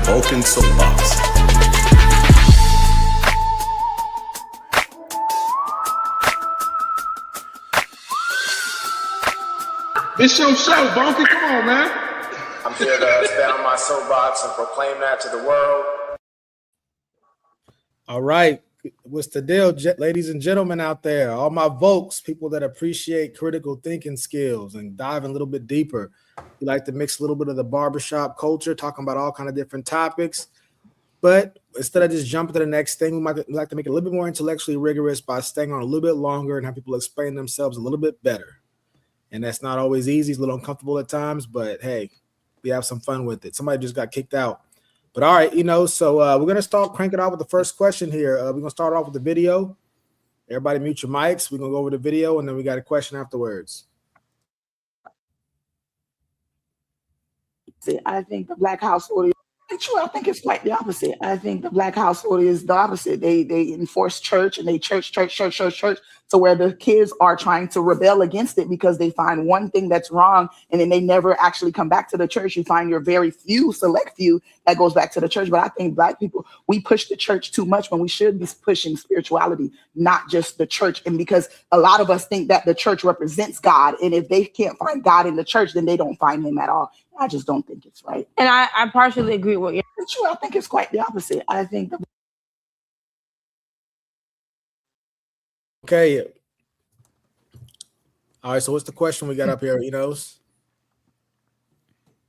Vulcan Soapbox. It's your show, Vulcan. Come on, man. I'm here to stand on my soapbox and proclaim that to the world. All right. What's the deal, ladies and gentlemen out there? All my folks, people that appreciate critical thinking skills and dive a little bit deeper. We like to mix a little bit of the barbershop culture, talking about all kind of different topics. But instead of just jumping to the next thing, we might like to make it a little bit more intellectually rigorous by staying on a little bit longer and have people explain themselves a little bit better. And that's not always easy. It's a little uncomfortable at times, but hey, we have some fun with it. Somebody just got kicked out. But all right, so we're going to start cranking off with the first question here. We're going to start off with the video. Everybody mute your mics. We're going to go over the video, and then we got a question afterwards. I think the Black household is true. I think it's quite the opposite. I think the Black household is the opposite. They enforce church and they church to where the kids are trying to rebel against it because they find one thing that's wrong and then they never actually come back to the church. You find your very select few that goes back to the church. But I think Black people, we push the church too much when we should be pushing spirituality, not just the church. And because a lot of us think that the church represents God, and if they can't find God in the church, then they don't find him at all. I just don't think it's right. And I partially agree with you. It's true. I think it's quite the opposite. I think Okay. All right, so what's the question we got up here,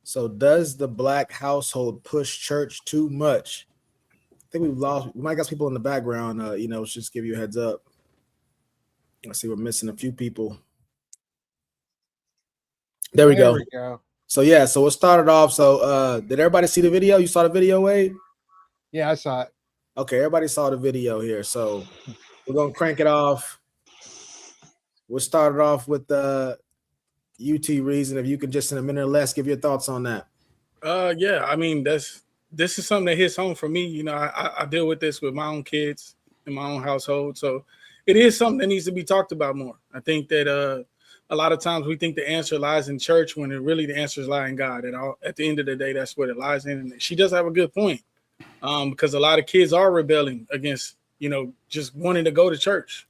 So does the Black household push church too much? I think we might got people in the background, just give you a heads up. I see we're missing a few people. There we go. So yeah, so it started off. So did everybody see the video? You saw the video, Wade? Yeah, I saw it. Okay, everybody saw the video here. So we're gonna crank it off. We'll start it off with the UT reason. If you can just in a minute or less give your thoughts on that. Yeah, I mean this is something that hits home for me. I deal with this with my own kids in my own household, so it is something that needs to be talked about more. I think that a lot of times we think the answer lies in church when really the answers lie in God. And at the end of the day, that's what it lies in. And she does have a good point because a lot of kids are rebelling against, just wanting to go to church,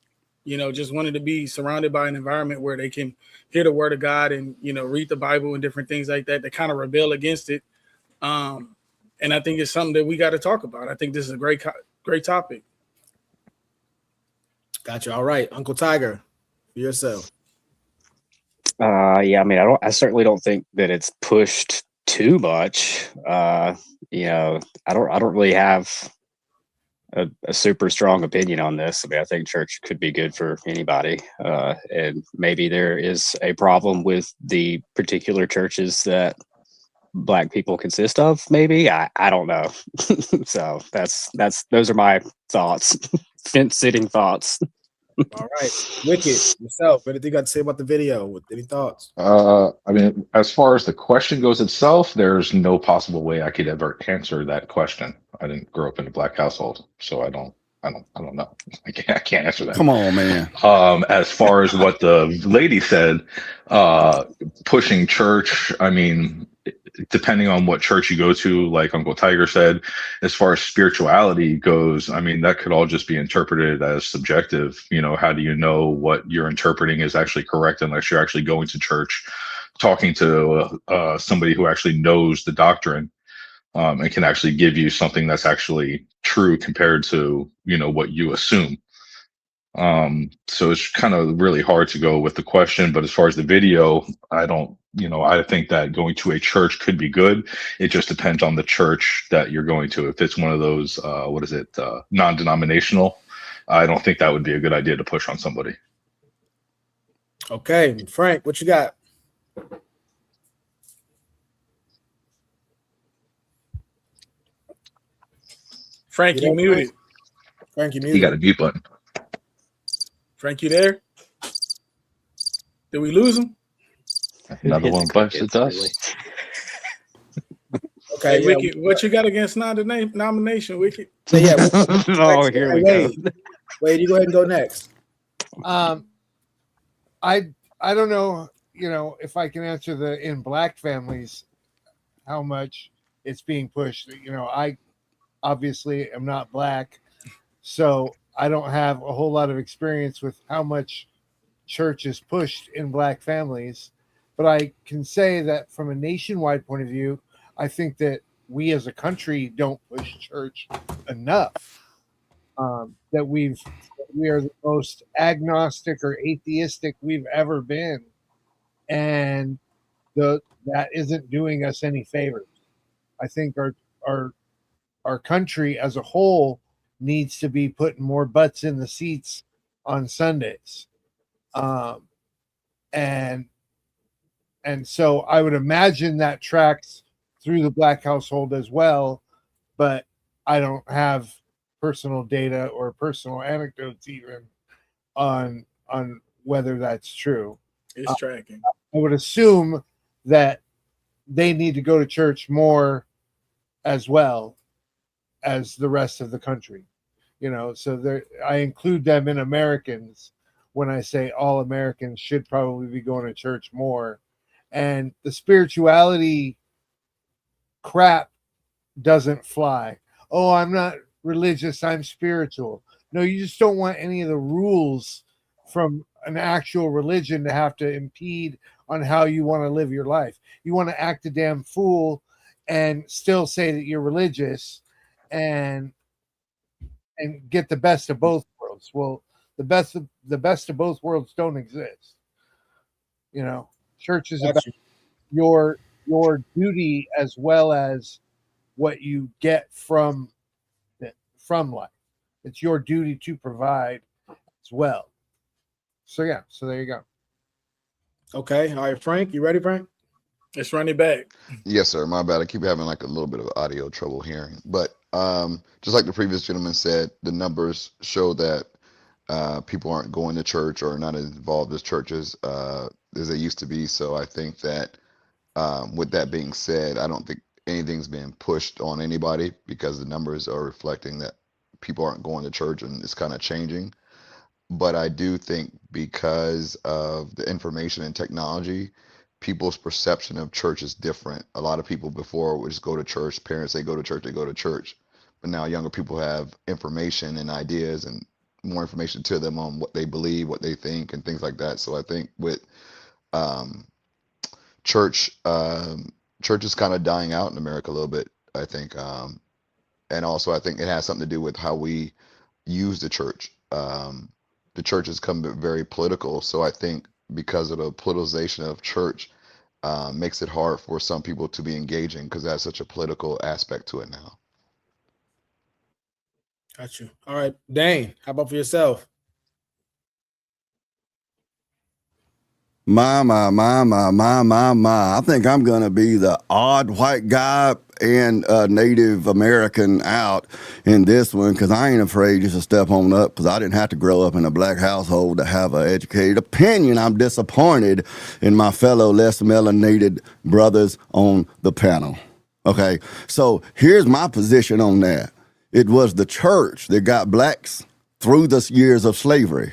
just wanting to be surrounded by an environment where they can hear the word of God and, read the Bible and different things like that. They kind of rebel against it. And I think it's something that we got to talk about. I think this is a great topic. Gotcha. All right. Uncle Tiger, for yourself. Yeah, I mean, I certainly don't think that it's pushed too much. I don't really have a super strong opinion on this. I mean, I think church could be good for anybody. And maybe there is a problem with the particular churches that Black people consist of. Maybe I don't know. So those are my thoughts. Fence-sitting thoughts. All right, Wicked, yourself. Anything you got to say about the video? Any thoughts? I mean, as far as the question goes itself, there's no possible way I could ever answer that question. I didn't grow up in a Black household, so I don't know. I can't answer that. Come on, man. As far as what the lady said, pushing church, I mean, depending on what church you go to, like Uncle Tiger said, as far as spirituality goes, I mean, that could all just be interpreted as subjective. How do you know what you're interpreting is actually correct unless you're actually going to church, talking to somebody who actually knows the doctrine and can actually give you something that's actually true compared to, what you assume. So it's kind of really hard to go with the question, but as far as the video, I think that going to a church could be good. It just depends on the church that you're going to. If it's one of those, non-denominational, I don't think that would be a good idea to push on somebody. Okay, Frank, what you got? Frank, you muted. Frank, you muted. You got a mute button. Frank, you there? Did we lose him? Another one bites the dust. Okay, Wicked, what you got against nomination, Wicked? So yeah, oh, here we go. Wade, you go ahead and go next. I don't know, if I can answer in Black families how much it's being pushed. You know, I obviously am not black, so I don't have a whole lot of experience with how much church is pushed in black families. But I can say that from a nationwide point of view, I think that we as a country don't push church enough. That we are the most agnostic or atheistic we've ever been, and that isn't doing us any favors. I think our country as a whole needs to be putting more butts in the seats on Sundays, and so I would imagine that tracks through the black household as well, but I don't have personal data or personal anecdotes even on whether that's true. It's tracking. I would assume that they need to go to church more as well as the rest of the country, you know. So I include them in Americans when I say all Americans should probably be going to church more. And the spirituality crap doesn't fly. Oh, I'm not religious, I'm spiritual. No, you just don't want any of the rules from an actual religion to have to impede on how you want to live your life. You want to act a damn fool and still say that you're religious and get the best of both worlds. Well, the best of both worlds don't exist. You know, church is about your duty as well as what you get from life. It's your duty to provide as well. So yeah, so there you go. Okay, all right, Frank, you ready, Frank? Let's run it back. Yes, sir. My bad. I keep having like a little bit of audio trouble hearing. But just like the previous gentleman said, the numbers show that people aren't going to church or not as involved as churches as they used to be. So I think that with that being said, I don't think anything's being pushed on anybody because the numbers are reflecting that people aren't going to church and it's kind of changing. But I do think because of the information and technology, people's perception of church is different. A lot of people before would just go to church. Parents say go to church, they go to church. But now younger people have information and ideas and more information to them on what they believe, what they think, and things like that. So I think with church, church is kind of dying out in America a little bit, I think. And also I think it has something to do with how we use the church. The church has come very political. So I think because of the politicization of church makes it hard for some people to be engaging because it has such a political aspect to it now. Got you. All right, Dane, how about for yourself? My. I think I'm going to be the odd white guy and Native American out in this one because I ain't afraid just to step on up because I didn't have to grow up in a black household to have an educated opinion. I'm disappointed in my fellow less melanated brothers on the panel. Okay, so here's my position on that. It was the church that got blacks through the years of slavery,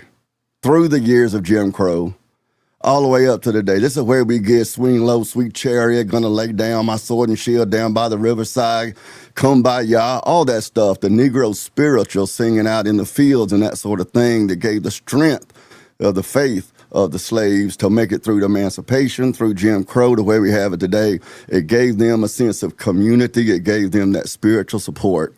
through the years of Jim Crow, all the way up to today. This is where we get swing low, sweet chariot, gonna lay down my sword and shield down by the riverside, kumbaya, all that stuff. The Negro spiritual singing out in the fields and that sort of thing that gave the strength of the faith of the slaves to make it through the emancipation, through Jim Crow, to where we have it today. It gave them a sense of community. It gave them that spiritual support.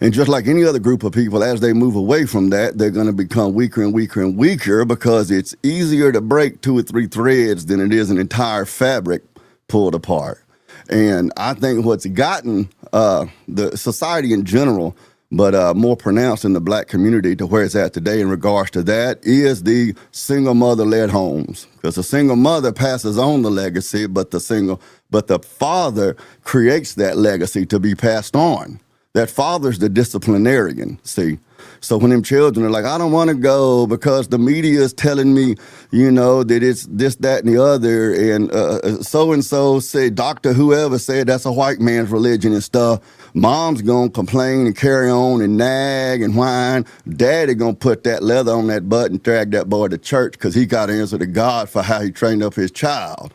And just like any other group of people, as they move away from that, they're going to become weaker and weaker and weaker because it's easier to break 2 or 3 threads than it is an entire fabric pulled apart. And I think what's gotten the society in general, but more pronounced in the black community to where it's at today in regards to that, is the single mother-led homes. Because the single mother passes on the legacy, but the father creates that legacy to be passed on. That father's the disciplinarian, see? So when them children are like, I don't want to go because the media is telling me, you know, that it's this, that, and the other, and so-and-so said, Dr. whoever said that's a white man's religion and stuff, mom's going to complain and carry on and nag and whine. Daddy going to put that leather on that butt and drag that boy to church because he got to answer to God for how he trained up his child.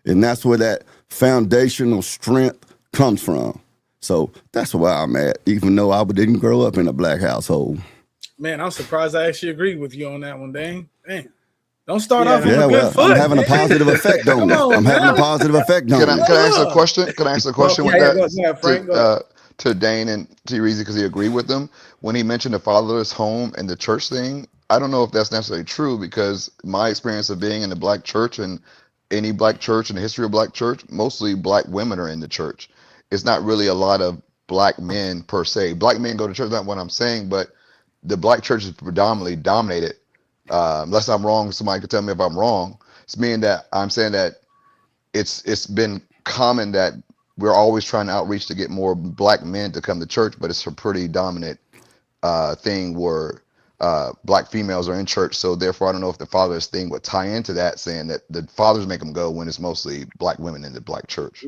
And that's where that foundational strength comes from. So that's where I'm at, even though I didn't grow up in a black household. Man, I'm surprised I actually agree with you on that one, Dane. Dang. Don't start off on Yeah, a good well, foot. I'm having a man. positive effect on Come you. on, I'm having a man. positive effect on you. Can I ask a question? Can I ask a question with Yeah, that go ahead, Frank. Go ahead. to Dane and to Reezy because he agreed with them when he mentioned the fatherless home and the church thing? I don't know if that's necessarily true because my experience of being in the black church and any black church in the history of black church, mostly black women are in the church. It's not really a lot of black men per se. Black men go to church, not what I'm saying, but the black church is predominantly dominated. Unless I'm wrong, somebody could tell me if I'm wrong. It's meaning that I'm saying that it's been common that we're always trying to outreach to get more black men to come to church, but it's a pretty dominant thing where black females are in church. So therefore, I don't know if the father's thing would tie into that, saying that the fathers make them go when it's mostly black women in the black church.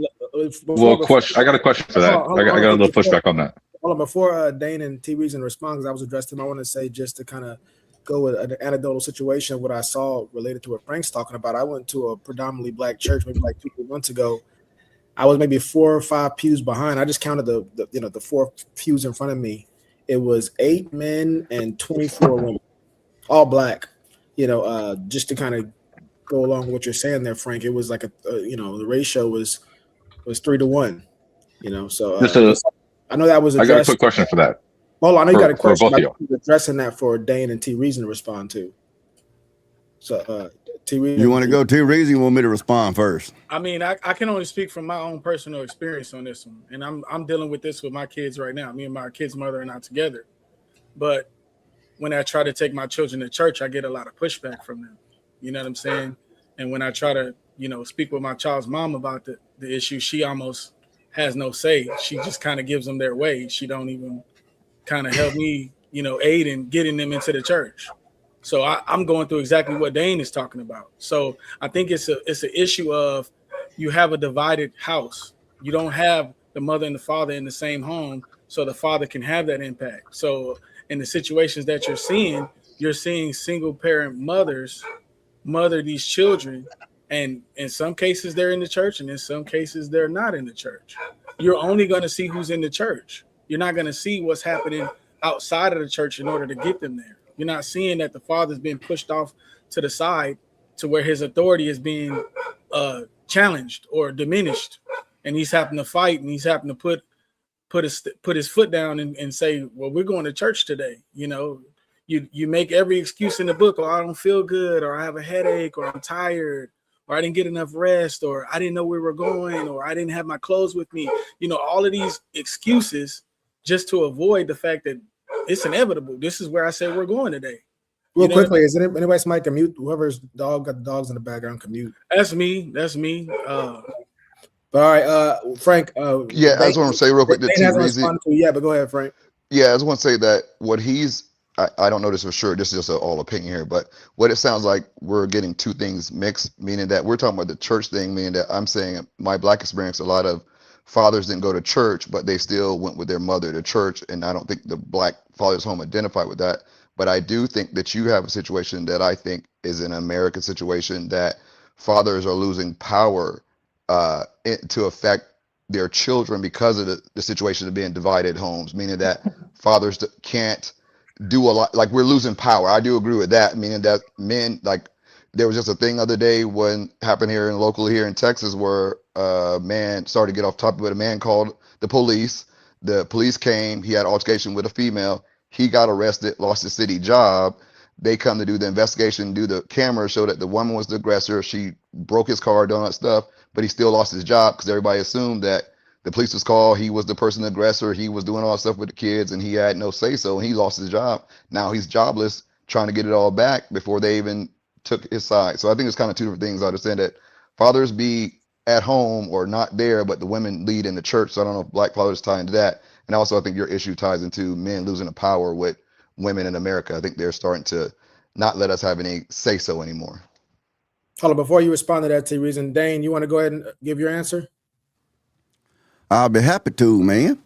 Well, question. I got a question for that. I got a little pushback on that. Hold on, before Dane and T Reason respond, because I was addressed to him, I want to say just to kind of go with an anecdotal situation, what I saw related to what Frank's talking about. I went to a predominantly black church maybe like 2 months ago. I was maybe 4 or 5 pews behind. I just counted the 4 pews in front of me. It was 8 men and 24 women, all black. Just to kind of go along with what you're saying there, Frank. It was like the ratio was 3 to 1. So I know that was addressed. I got a quick question for that. Hold on, I know you got a question. For both of you. Addressing that for Dane and T Reason to respond to. So T Reason, you want to go T Reason? You want me to respond first? I mean, I can only speak from my own personal experience on this one, and I'm dealing with this with my kids right now. Me and my kids' mother are not together, but when I try to take my children to church, I get a lot of pushback from them. You know what I'm saying? And when I try to, speak with my child's mom about the issue, she almost has no say. She just kind of gives them their way. She don't even kind of help me, aid in getting them into the church. So I'm going through exactly what Dane is talking about. So I think it's an issue of you have a divided house. You don't have the mother and the father in the same home, so the father can have that impact. So in the situations that you're seeing single parent mothers mother these children, and in some cases they're in the church, and in some cases they're not in the church. You're only going to see who's in the church. You're not going to see what's happening outside of the church in order to get them there. You're not seeing that the father's been pushed off to the side to where his authority is being challenged or diminished, and he's having to fight, and he's having to put his foot down and say, well, we're going to church today. You make every excuse in the book, or I don't feel good, or I have a headache, or I'm tired, or I didn't get enough rest, or I didn't know where we were going, or I didn't have my clothes with me. All of these excuses just to avoid the fact that it's inevitable. This is where I say we're going today. Real quickly, is anybody's mic can mute? Whoever's got the dogs in the background can mute. That's me. But all right, Frank. Yeah, I just want to say real quick that T Reezy. Yeah, but go ahead, Frank. Yeah, I just want to say that what I don't know this for sure. This is just all opinion here, but what it sounds like we're getting two things mixed, meaning that we're talking about the church thing, meaning that I'm saying my black experience, a lot of fathers didn't go to church, but they still went with their mother to church. And I don't think the black father's home identified with that. But I do think that you have a situation that I think is an American situation that fathers are losing power to affect their children because of the situation of being divided homes, meaning that fathers can't do a lot. Like, we're losing power. I do agree with that, meaning that men, like, there was just a thing the other day when happened here in locally here in Texas where a man started to get off topic, but a man called the police. The police came. He had an altercation with a female. He got arrested, lost his city job. They come to do the investigation, do the camera, show that the woman was the aggressor. She broke his car, done that stuff, but he still lost his job because everybody assumed that the police was called. He was the person, the aggressor. He was doing all that stuff with the kids, and he had no say so. And he lost his job. Now he's jobless, trying to get it all back before they even took his side. So I think it's kind of two different things. I understand that fathers be at home or not there, but the women lead in the church. So I don't know if black fathers tie into that. And also I think your issue ties into men losing the power with women in America. I think they're starting to not let us have any say so anymore. Hold on, before you respond to that, T Reason, Dane, you want to go ahead and give your answer? I'll be happy to, man.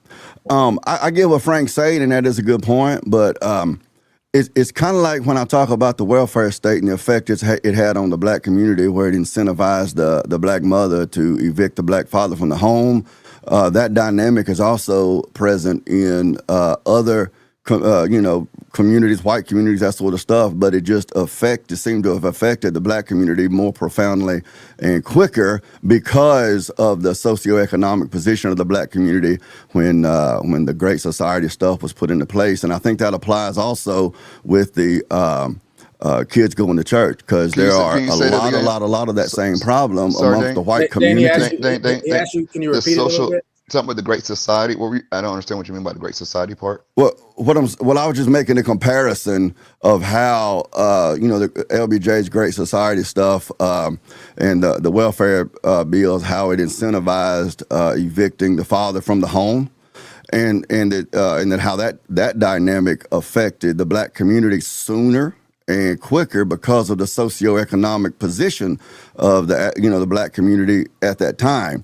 I get what Frank's saying, and that is a good point, but it's kind of like when I talk about the welfare state and the effect it had on the black community, where it incentivized the black mother to evict the black father from the home. that dynamic is also present in other communities, white communities, that sort of stuff, but it seemed to have affected the black community more profoundly and quicker because of the socioeconomic position of the black community when the Great Society stuff was put into place. And I think that applies also with the kids going to church, because there are a lot of that same problem amongst the white community. He asked you, can you repeat it a little bit? Something with the Great Society. I don't understand what you mean by the Great Society part. Well, I was just making a comparison of how the LBJ's Great Society stuff and the welfare bills, how it incentivized evicting the father from the home, and then how that dynamic affected the black community sooner and quicker because of the socioeconomic position of the black community at that time.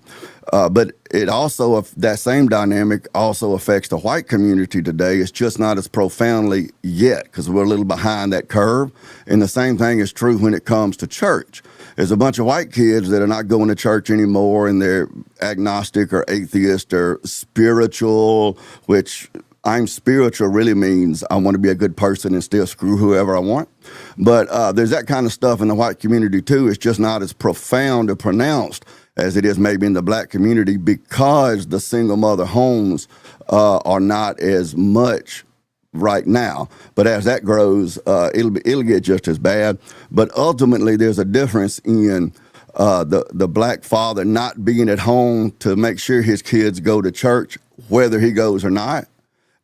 But it also, that same dynamic also affects the white community today. It's just not as profoundly yet because we're a little behind that curve. And the same thing is true when it comes to church. There's a bunch of white kids that are not going to church anymore, and they're agnostic or atheist or spiritual, which I'm spiritual really means I want to be a good person and still screw whoever I want. But there's that kind of stuff in the white community too. It's just not as profound or pronounced as it is maybe in the black community, because the single mother homes are not as much right now. But as that grows, it'll get just as bad. But ultimately, there's a difference in the black father not being at home to make sure his kids go to church, whether he goes or not,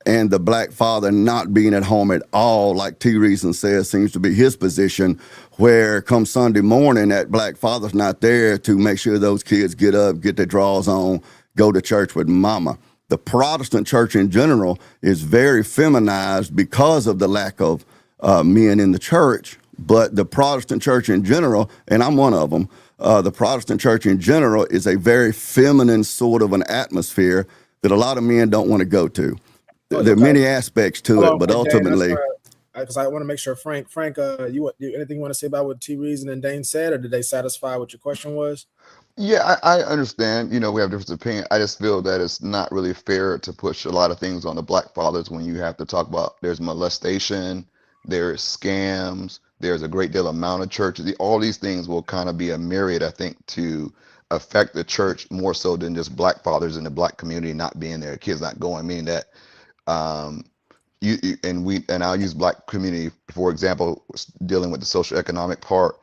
and the black father not being at home at all, like T. Reason says, seems to be his position, where come Sunday morning, that black father's not there to make sure those kids get up, get their drawers on, go to church with mama. The Protestant church in general is very feminized because of the lack of men in the church, but the Protestant church in general, and I'm one of them, the Protestant church in general is a very feminine sort of an atmosphere that a lot of men don't want to go to. There are many aspects to it, but ultimately, because I want to make sure, Frank, you anything you want to say about what T. Reason and Dane said, or did they satisfy what your question was? Yeah, I understand. We have different opinions. I just feel that it's not really fair to push a lot of things on the black fathers when you have to talk about there's molestation, there's scams, there's a great deal amount of churches. All these things will kind of be a myriad, I think, to affect the church more so than just black fathers in the black community not being there, kids not going, meaning that and I'll use black community for example, dealing with the social economic part.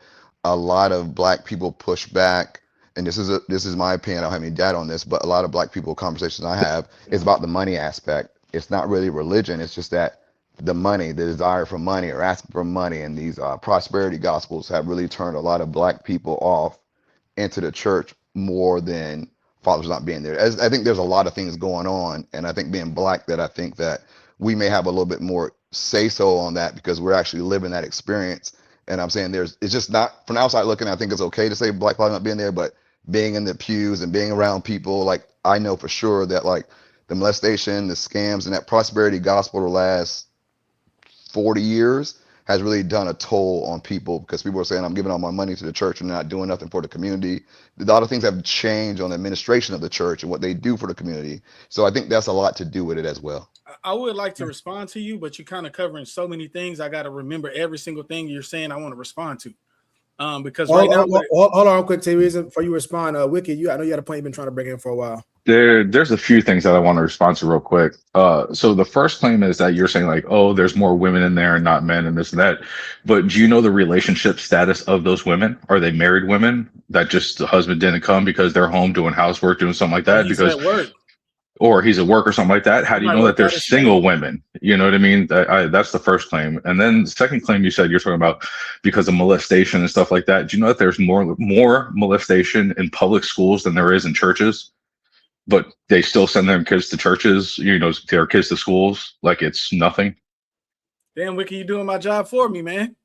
A lot of black people push back, and this is my opinion. I don't have any data on this, but a lot of black people conversations I have is about the money aspect. It's not really religion. It's just that the money, the desire for money or asking for money, and these prosperity gospels have really turned a lot of black people off into the church more than fathers not being there. I think there's a lot of things going on, and I think being black, that I think that we may have a little bit more say so on that because we're actually living that experience. And I'm saying it's just not, from the outside looking, I think it's okay to say black father not being there, but being in the pews and being around people, like I know for sure that like the molestation, the scams, and that prosperity gospel the last 40 years has really done a toll on people, because people are saying, I'm giving all my money to the church and not doing nothing for the community. A lot of things have changed on the administration of the church and what they do for the community. So I think that's a lot to do with it as well. I would like to respond to you, but you're kind of covering so many things. I got to remember every single thing you're saying I want to respond to. Because right now, hold on quick, T. Reason, before you respond, Wiki, I know you had a point you've been trying to bring in for a while. There's a few things that I want to respond to real quick. So the first claim is that you're saying like, oh, there's more women in there and not men and this and that. But do you know the relationship status of those women? Are they married women that just the husband didn't come because they're home doing housework, doing something like that? Or he's at work or something like that. How do you know that they're single women? You know what I mean? That's the first claim. And then the second claim you said you're talking about because of molestation and stuff like that. Do you know that there's more molestation in public schools than there is in churches? But they still send their kids to churches, their kids to schools like it's nothing. Damn, Wiki, you doing my job for me, man.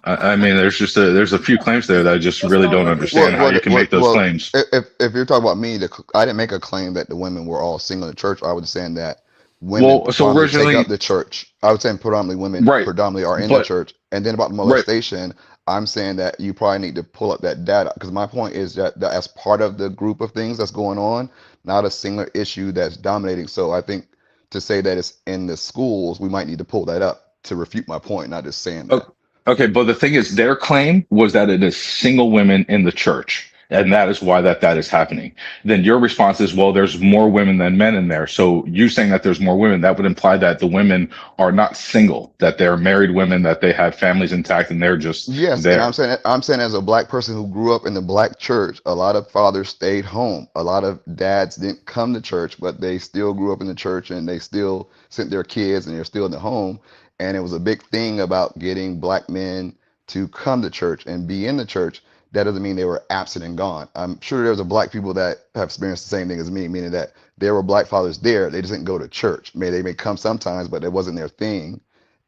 I mean, there's a few claims there that I just really don't understand how you can make those claims. If you're talking about me, I didn't make a claim that the women were all single in the church. I was saying that women take up the church. I would say predominantly women predominantly are in the church. And then about the Right. molestation, I'm saying that you probably need to pull up that data because my point is that as part of the group of things that's going on, not a singular issue that's dominating. So I think to say that it's in the schools, we might need to pull that up to refute my point, not just saying O- that. Okay, but the thing is, their claim was that it is single women in the church, and that is why that is happening. Then your response is, well, there's more women than men in there. So you saying that there's more women, that would imply that the women are not single, that they're married women, that they have families intact, and they're just Yes, and there. I'm saying as a black person who grew up in the black church, a lot of fathers stayed home. A lot of dads didn't come to church, but they still grew up in the church and they still sent their kids and they're still in the home. And it was a big thing about getting black men to come to church and be in the church. That doesn't mean they were absent and gone. I'm sure there's a black people that have experienced the same thing as me, meaning that there were black fathers there. They just didn't go to church. They may come sometimes, but it wasn't their thing.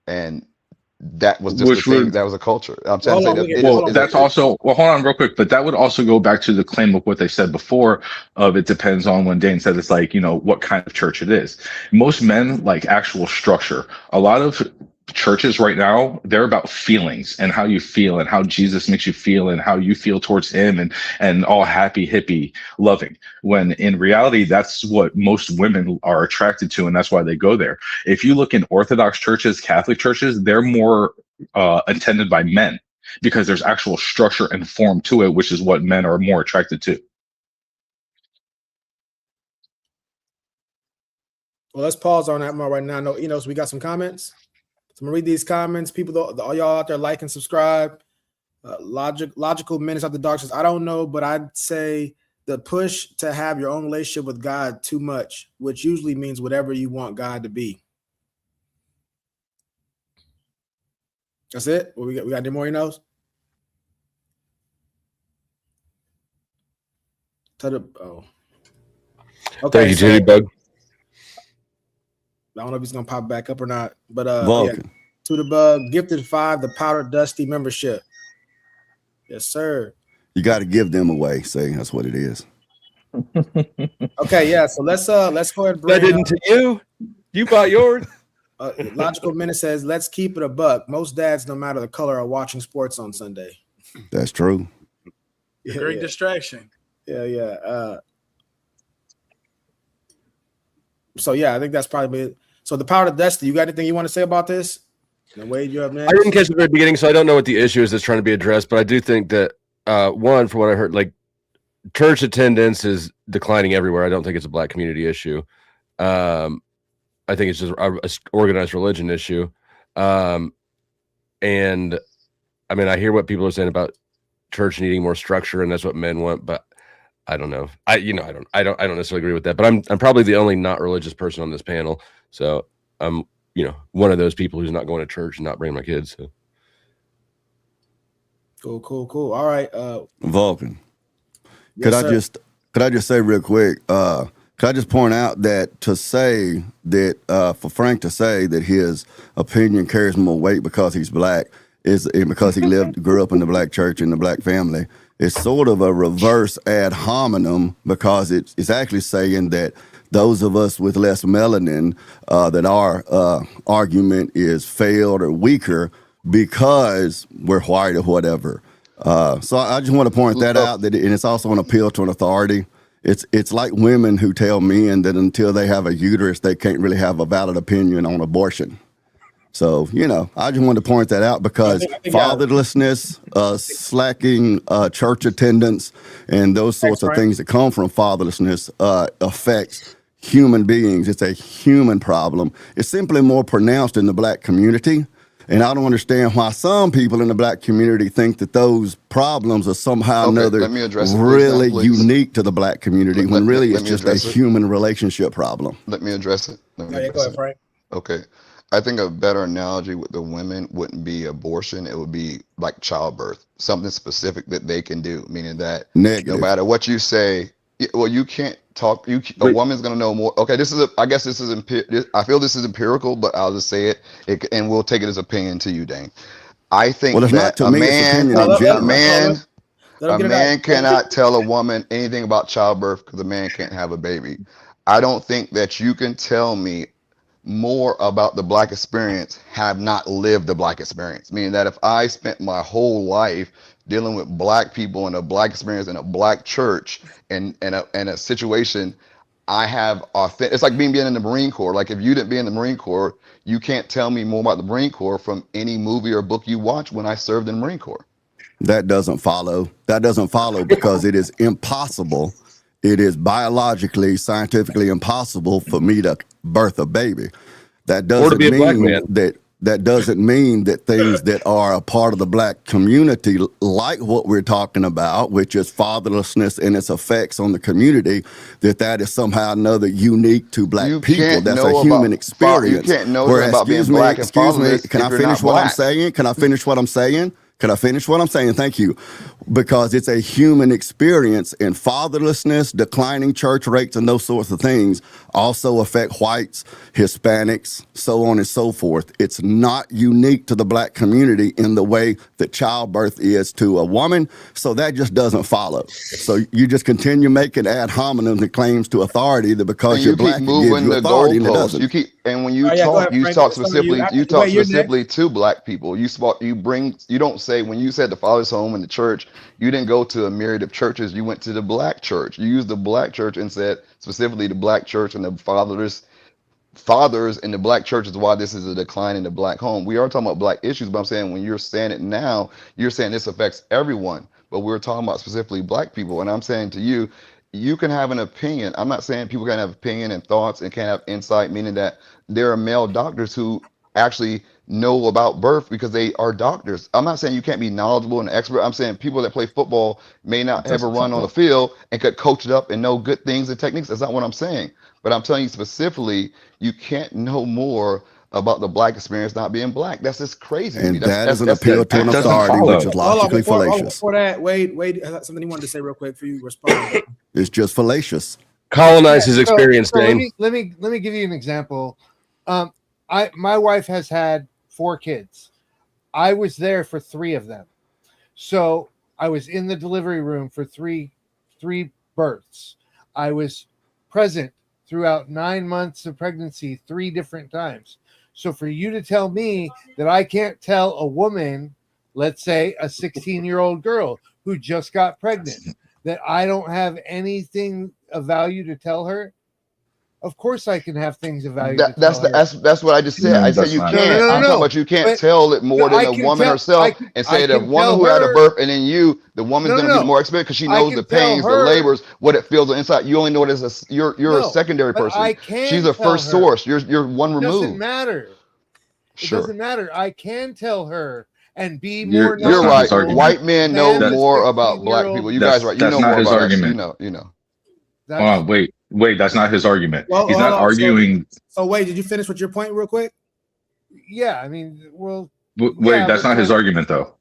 And that was just the Which thing. would That was a culture. I'm trying Well, to say hold on, that Wicked. it is. Hold Well, on, Is that's Wicked. it, also, well, hold on real quick, but that would also go back to the claim of what they said before of it depends on when Dane said it's like, what kind of church it is. Most men like actual structure. A lot of churches right now, they're about feelings and how you feel and how Jesus makes you feel and how you feel towards him and all happy, hippie, loving. When in reality, that's what most women are attracted to, and that's why they go there. If you look in Orthodox churches, Catholic churches, they're more attended by men because there's actual structure and form to it, which is what men are more attracted to. Well, let's pause on that one right now. No, so we got some comments. So I'm gonna read these comments. People, all y'all out there, like and subscribe. Logical Minutes After Dark says, I don't know, but I'd say the push to have your own relationship with God too much, which usually means whatever you want God to be. That's it. Well, we got any more, Oh. Okay. Thank you, Titty Bug. I don't know if he's gonna pop back up or not, but Vulcan. yeah. To the Bug, gifted 5, the Powdered Dusty membership. Yes, sir. You got to give them away. See, that's what it is. Okay, yeah. So let's go ahead and bring. I didn't to you. You bought yours. Logical Minute says, let's keep it a buck. Most dads, no matter the color, are watching sports on Sunday. That's true. Great distraction. Yeah. So yeah, I think that's probably it. So the Powder Dusty, you got anything you want to say about this? And Wade, you up next? I didn't catch the very beginning, so I don't know what the issue is that's trying to be addressed. But I do think that one, from what I heard, like church attendance is declining everywhere. I don't think it's a black community issue. I think it's just a organized religion issue. And I mean, I hear what people are saying about church needing more structure, and that's what men want. But I don't know. I don't necessarily agree with that. But I'm probably the only not religious person on this panel, so I'm one of those people who's not going to church and not bringing my kids. So. Cool. All right, Vulcan. Yes, Could I just say real quick? Could I just point out that to say that for Frank to say that his opinion carries more weight because he's black because he grew up in the black church in the black family, it's sort of a reverse ad hominem because it's actually saying that those of us with less melanin, that our argument is failed or weaker because we're white or whatever. So I just want to point that out, and it's also an appeal to an authority. It's like women who tell men that until they have a uterus, they can't really have a valid opinion on abortion. So, I just wanted to point that out because fatherlessness, slacking church attendance, and those sorts of things that come from fatherlessness affects human beings. It's a human problem. It's simply more pronounced in the black community. And I don't understand why some people in the black community think that those problems are somehow or another really unique to the black community when really it's just a human relationship problem. Let me address it. Go ahead, Frank. Okay. I think a better analogy with the women wouldn't be abortion. It would be like childbirth, something specific that they can do, meaning that no matter what you say, well, you can't talk. A woman's going to know more. Okay, I guess this is I feel this is empirical, but I'll just say it and we'll take it as opinion to you, Dane. I think that a man cannot tell a woman anything about childbirth because a man can't have a baby. I don't think that you can tell me more about the black experience have not lived the black experience. Meaning that if I spent my whole life dealing with black people and a black experience in a black church and a situation, I have authentic. It's like being in the Marine Corps. Like if you didn't be in the Marine Corps, you can't tell me more about the Marine Corps from any movie or book you watch when I served in the Marine Corps. That doesn't follow. That doesn't follow because it is impossible. It is biologically, scientifically impossible for me to birth a baby. That doesn't mean that doesn't mean that things that are a part of the black community, like what we're talking about, which is fatherlessness and its effects on the community, that is somehow another unique to black people. That's a human experience. You can't know about being black and fatherless. Can I finish what I'm saying? Can I finish what I'm saying? Can I finish what I'm saying? Thank you. Because it's a human experience, and fatherlessness, declining church rates, and those sorts of things also affect whites, Hispanics, so on and so forth. It's not unique to the black community in the way that childbirth is to a woman, so that just doesn't follow. So you just continue making ad hominem and claims to authority that because you're black, it gives you authority, and it doesn't. You keep, and when you talk, you talk specifically, specifically to black people. You don't say, when you said the father's home and the church, you didn't go to a myriad of churches. You went to the black church. You used the black church and said specifically the black church and the fathers in the black church is why this is a decline in the black home. We are talking about black issues, but I'm saying when you're saying it now, you're saying this affects everyone. But we're talking about specifically black people. And I'm saying to you, you can have an opinion. I'm not saying people can have opinion and thoughts and can't have insight, meaning that there are male doctors who actually know about birth because they are doctors. I'm not saying you can't be knowledgeable and expert. I'm saying people that play football may not ever run on the field and could coach it up and know good things and techniques. That's not what I'm saying. But I'm telling you specifically, you can't know more about the black experience not being black. That's just crazy. And that is an appeal to an authority, which is logically fallacious. Before that, Wade has something he wanted to say real quick for you to respond. It's just fallacious. Colonize his experience, Dane. Let me give you an example. My wife has had 4 kids. I was there for 3 of them. So I was in the delivery room for three births. I was present throughout 9 months of pregnancy 3 different times. So for you to tell me that I can't tell a woman, let's say a 16-year-old girl who just got pregnant, that I don't have anything of value to tell her, of course I can have things of value. That's what I just said. I said you can't. I'm talking about you can't tell it more than a woman herself and say the woman who had a birth and then the woman's going to be more expert because she knows the pains, the labors, what it feels inside. You only know it as you're a secondary person. She's a first source. You're one removed. It doesn't matter. It doesn't matter. I can tell her and be more. You're right. White men know more about black people. You guys are right. You know more about us. You know. Wait, that's not his argument. He's not arguing. So wait, did you finish with your point real quick? Yeah, I mean, well. Wait, that's not his argument, though.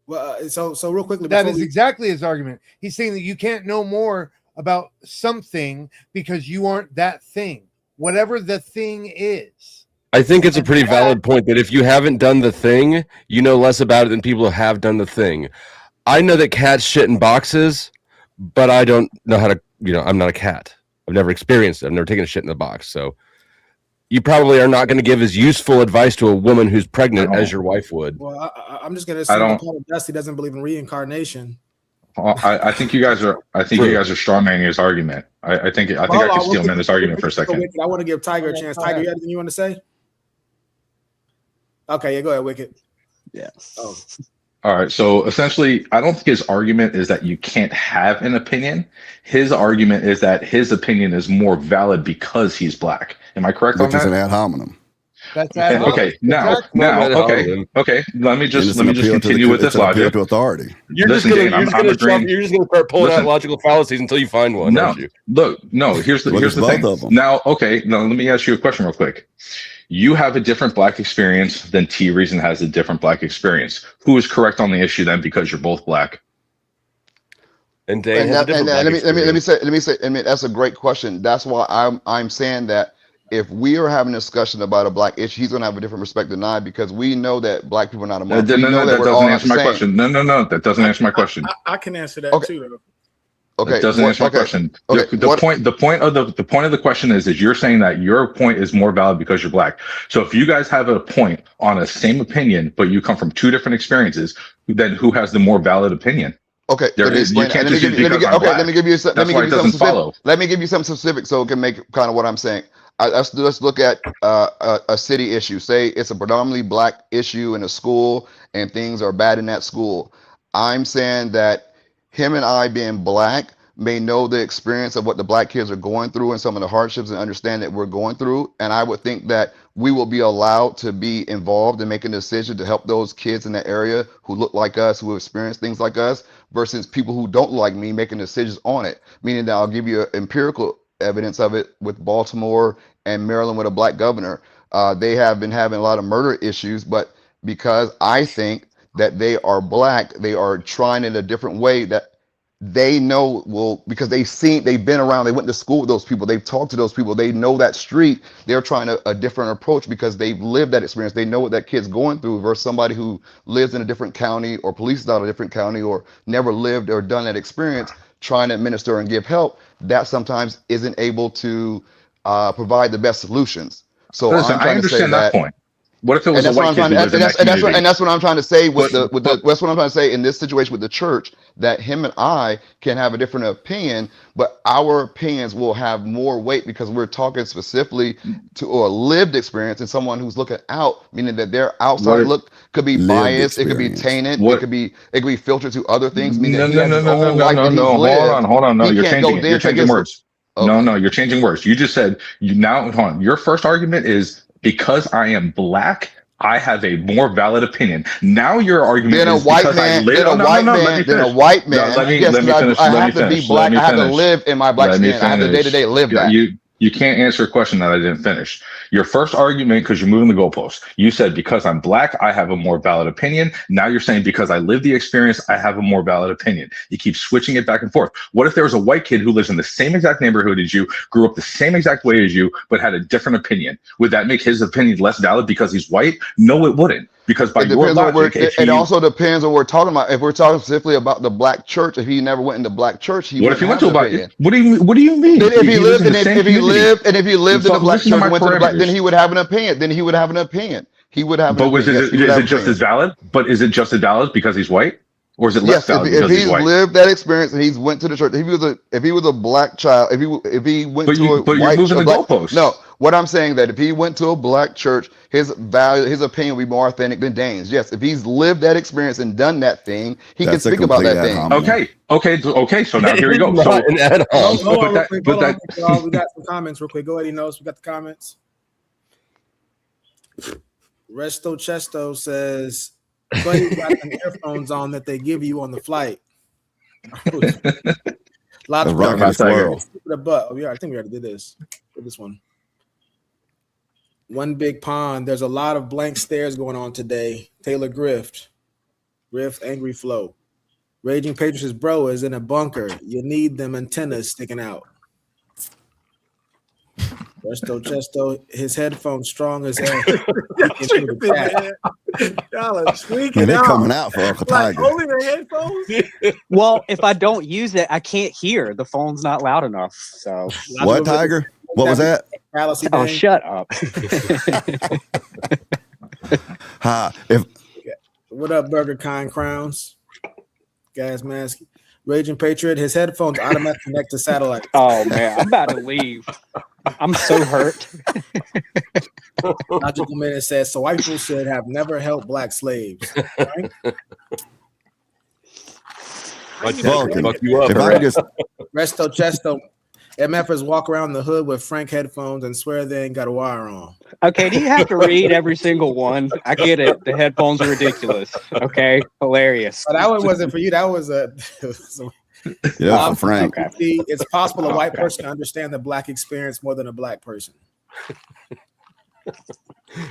Well, so real quickly. That is exactly his argument. He's saying that you can't know more about something because you aren't that thing, whatever the thing is. I think it's a pretty valid point that if you haven't done the thing, you know less about it than people who have done the thing. I know that cats shit in boxes, but I don't know how to, I'm not a cat. I've never experienced it. I've never taken a shit in the box. So you probably are not going to give as useful advice to a woman who's pregnant as your wife would. Well, I'm just going to assume Dusty doesn't believe in reincarnation. I think you guys are. I think you guys are strawmanning his argument. I think I can steal man this argument for a second. I want to give Tiger a chance. Tiger, you have anything you want to say? Okay, yeah, go ahead, Wicked. Yeah. Oh. All right. So essentially, I don't think his argument is that you can't have an opinion. His argument is that his opinion is more valid because he's black. Am I correct on that? Which is an ad hominem. That's ad hominem. Okay. Now, okay. Let me just continue with this logic. To authority. You're just going to start pulling out logical fallacies until you find one. No, look, no. Here's the thing. Now, let me ask you a question real quick. You have a different black experience than T Reason has a different black experience. Who is correct on the issue then? Because you're both black. And Dane has a different black experience. Let me say. I mean, that's a great question. That's why I'm saying that if we are having a discussion about a black issue, he's going to have a different perspective than I because we know that black people are not a monolith. No, that doesn't answer my question. No, that doesn't answer my question. I can answer that too, though. Okay. It doesn't answer my question. The point of the question is you're saying that your point is more valid because you're black. So if you guys have a point on a same opinion, but you come from two different experiences, then who has the more valid opinion? Okay, There let me is, you explain. can't Let me just give use you. Let me because get, I'm okay, black. let me give you. Let That's me why give it you something doesn't specific. follow. Let me give you something specific so it can make kind of what I'm saying. Let's look at a city issue. Say it's a predominantly black issue in a school, and things are bad in that school. I'm saying that him and I, being black, may know the experience of what the black kids are going through and some of the hardships and understand that we're going through. And I would think that we will be allowed to be involved in making a decision to help those kids in that area who look like us, who experience things like us, versus people who don't like me making decisions on it. Meaning that I'll give you empirical evidence of it with Baltimore and Maryland with a black governor. They have been having a lot of murder issues, but because I think that they are black, they are trying in a different way that they know will, because they've been around, they went to school with those people, they've talked to those people, they know that street. They're trying a different approach because they've lived that experience. They know what that kid's going through versus somebody who lives in a different county or police out of a different county or never lived or done that experience, trying to administer and give help, that sometimes isn't able to provide the best solutions. So Listen, I'm I trying to say understand that that, point. What if it and was a that's what white I'm kid trying who to, lived in that and community? that's what I'm trying to say with But that's what I'm trying to say in this situation with the church, that him and I can have a different opinion, but our opinions will have more weight because we're talking specifically to a lived experience and someone who's looking out, meaning that their what outside if look could be Lived biased, it could be experience. tainted, what it could be filtered to other things, meaning that No, he no, has no, his no, no, own no, life no, that he's no. lived. Hold on. No, He you're can't changing go it. You're then take changing his words. No, okay. no, you're changing words. You just said you now. Hold on. Your first argument is because I am black, I have a more valid opinion. Now your argument Then a is white because I man, live. then Oh, a no, no, white no. Let me man, then a finish. white No, man. Yes, let me because finish. I Let me have to be finish. Let black. me I have to finish. live in my black Let me skin. I have to day to finish. day live Yeah, that. you can't answer a question that I didn't finish. Your first argument, because you're moving the goalposts, you said because I'm black, I have a more valid opinion. Now you're saying because I live the experience, I have a more valid opinion. You keep switching it back and forth. What if there was a white kid who lives in the same exact neighborhood as you, grew up the same exact way as you, but had a different opinion? Would that make his opinion less valid because he's white? No, it wouldn't. Because by It your depends on what we're. logic, if It he, also depends on what we're talking about. If we're talking specifically about the black church, if he never went into black church, he what if wouldn't he went have to an a black? opinion. What do you mean? Then if he He lives lived in the and same community. if he lived in the black Listen to church my and went to the black, then parameters. he would have an opinion. Then he would have an opinion. He would have an But was opinion. it Yes, he would is have it an just as opinion. valid? But is it just as valid because he's white, or is it less Yes, valid if because he's he's white? lived that experience and he's went to the church, if he was a black child, if he went to But you're moving a the black, goalposts. no, what I'm saying that if he went to a black church, his opinion would be more authentic than Dane's. Yes, if he's lived that experience and done that thing, he can That's a speak about complete that ad thing. hominem. Okay. So now here you It's go. not So, an add-on. Hold on, but real that, quick. but Hold on, that, real quick, y'all. We got some comments real quick. Go ahead, Enos. We got the comments. Resto Chesto says, Buddy got some earphones on that they give you on the flight. Lots A of rocket my a tiger. squirrel. the butt. Oh, yeah, I think we already did this. Did this one. One big pond. There's a lot of blank stares going on today. Taylor Grift, Angry Flow. Raging Patriots' bro is in a bunker. You need them antennas sticking out. Resto Chesto, his headphones strong as hell. Y'all are tweaking Man, they're out. coming out for Uncle Like, Tiger. only the headphones? Well, if I don't use it, I can't hear. The phone's not loud enough. So, What, Tiger? What was that? Fallacy oh, Dane. shut up. Hi. If What up, Burger Kind Crowns? Gas mask. Raging Patriot, his headphones automatically connect to satellite. Oh, man. I'm about to leave. I'm so hurt. Logical Minute says, so white people should have never held black slaves. Right? Vulcan, Fuck you up, if I could just Resto Chesto, MFers walk around the hood with Frank headphones and swear they ain't got a wire on. Okay, do you have to read every single one? I get it. The headphones are ridiculous. Okay, hilarious. But that one wasn't for you. That was a. yeah, for Frank. Okay. It's possible a white person can understand the black experience more than a black person.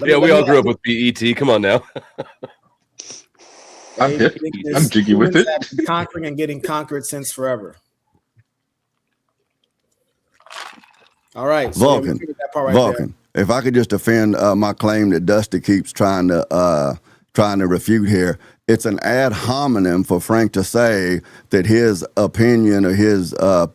Yeah, we all grew up with BET. Come on now. I'm hip. I'm jiggy with it. Have been conquering and getting conquered since forever. All right, so Vulcan. that part right Vulcan. If I could just defend my claim that Dusty keeps trying to refute here, it's an ad hominem for Frank to say that his opinion or his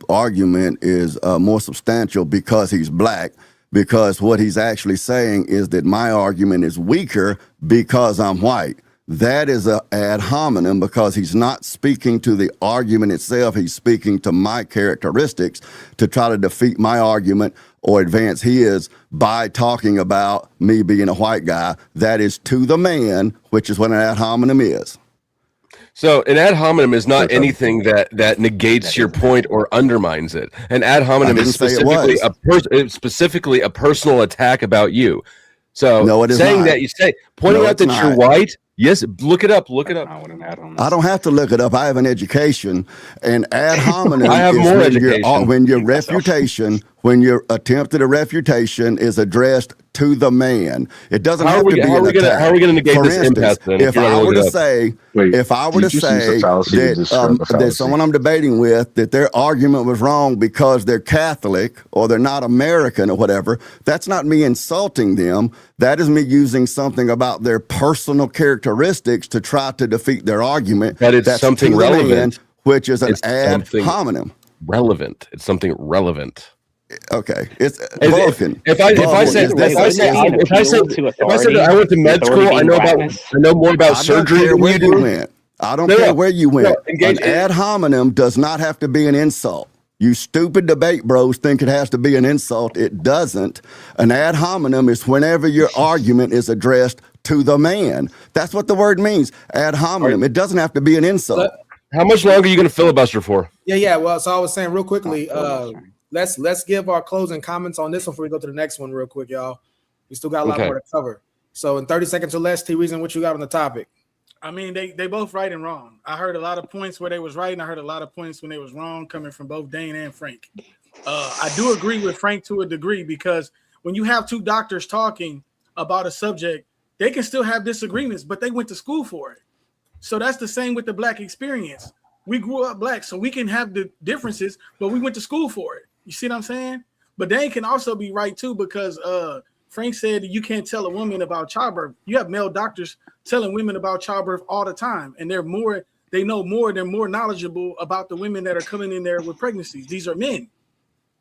argument is more substantial because he's black, because what he's actually saying is that my argument is weaker because I'm white. That is an ad hominem because he's not speaking to the argument itself. He's speaking to my characteristics to try to defeat my argument or advance his by talking about me being a white guy. That is to the man, which is what an ad hominem is. So an ad hominem is not anything that negates your point or undermines it. An ad hominem is specifically a personal attack about you. So no, it is saying not. that you say pointing out that you're white. Yes, look it up. Look it up. I don't have to look it up. I have an education. And ad hominem I have is more when education. when your refutation, when your attempt at a refutation is addressed to the man. It doesn't have to be an attack. How are we going to negate For this instance, impasse then? if I were to say, that someone I'm debating with, that their argument was wrong because they're Catholic or they're not American or whatever, that's not me insulting them. That is me using something about their personal characteristics to try to defeat their argument. But it's that's something relevant, which is an ad hominem. Relevant. It's something relevant. Okay, it's Vulcan. If I said I went to med school, I know more about surgery than you do. I don't care where you went. An ad hominem does not have to be an insult. You stupid debate bros think it has to be an insult. It doesn't. An ad hominem is whenever your argument is addressed to the man. That's what the word means. Ad hominem. It doesn't have to be an insult. How much longer are you going to filibuster for? Yeah. Well, so I was saying real quickly, let's give our closing comments on this one before we go to the next one real quick, y'all. We still got a lot more to cover. So in 30 seconds or less, T-Reason, what you got on the topic? I mean, they both right and wrong. I heard a lot of points where they was right, and I heard a lot of points when they was wrong coming from both Dane and Frank. I do agree with Frank to a degree because when you have two doctors talking about a subject, they can still have disagreements, but they went to school for it. So that's the same with the black experience. We grew up black, so we can have the differences, but we went to school for it. You see what I'm saying? But Dane can also be right too because Frank said you can't tell a woman about childbirth. You have male doctors telling women about childbirth all the time, and they're more knowledgeable about the women that are coming in there with pregnancies. These are men.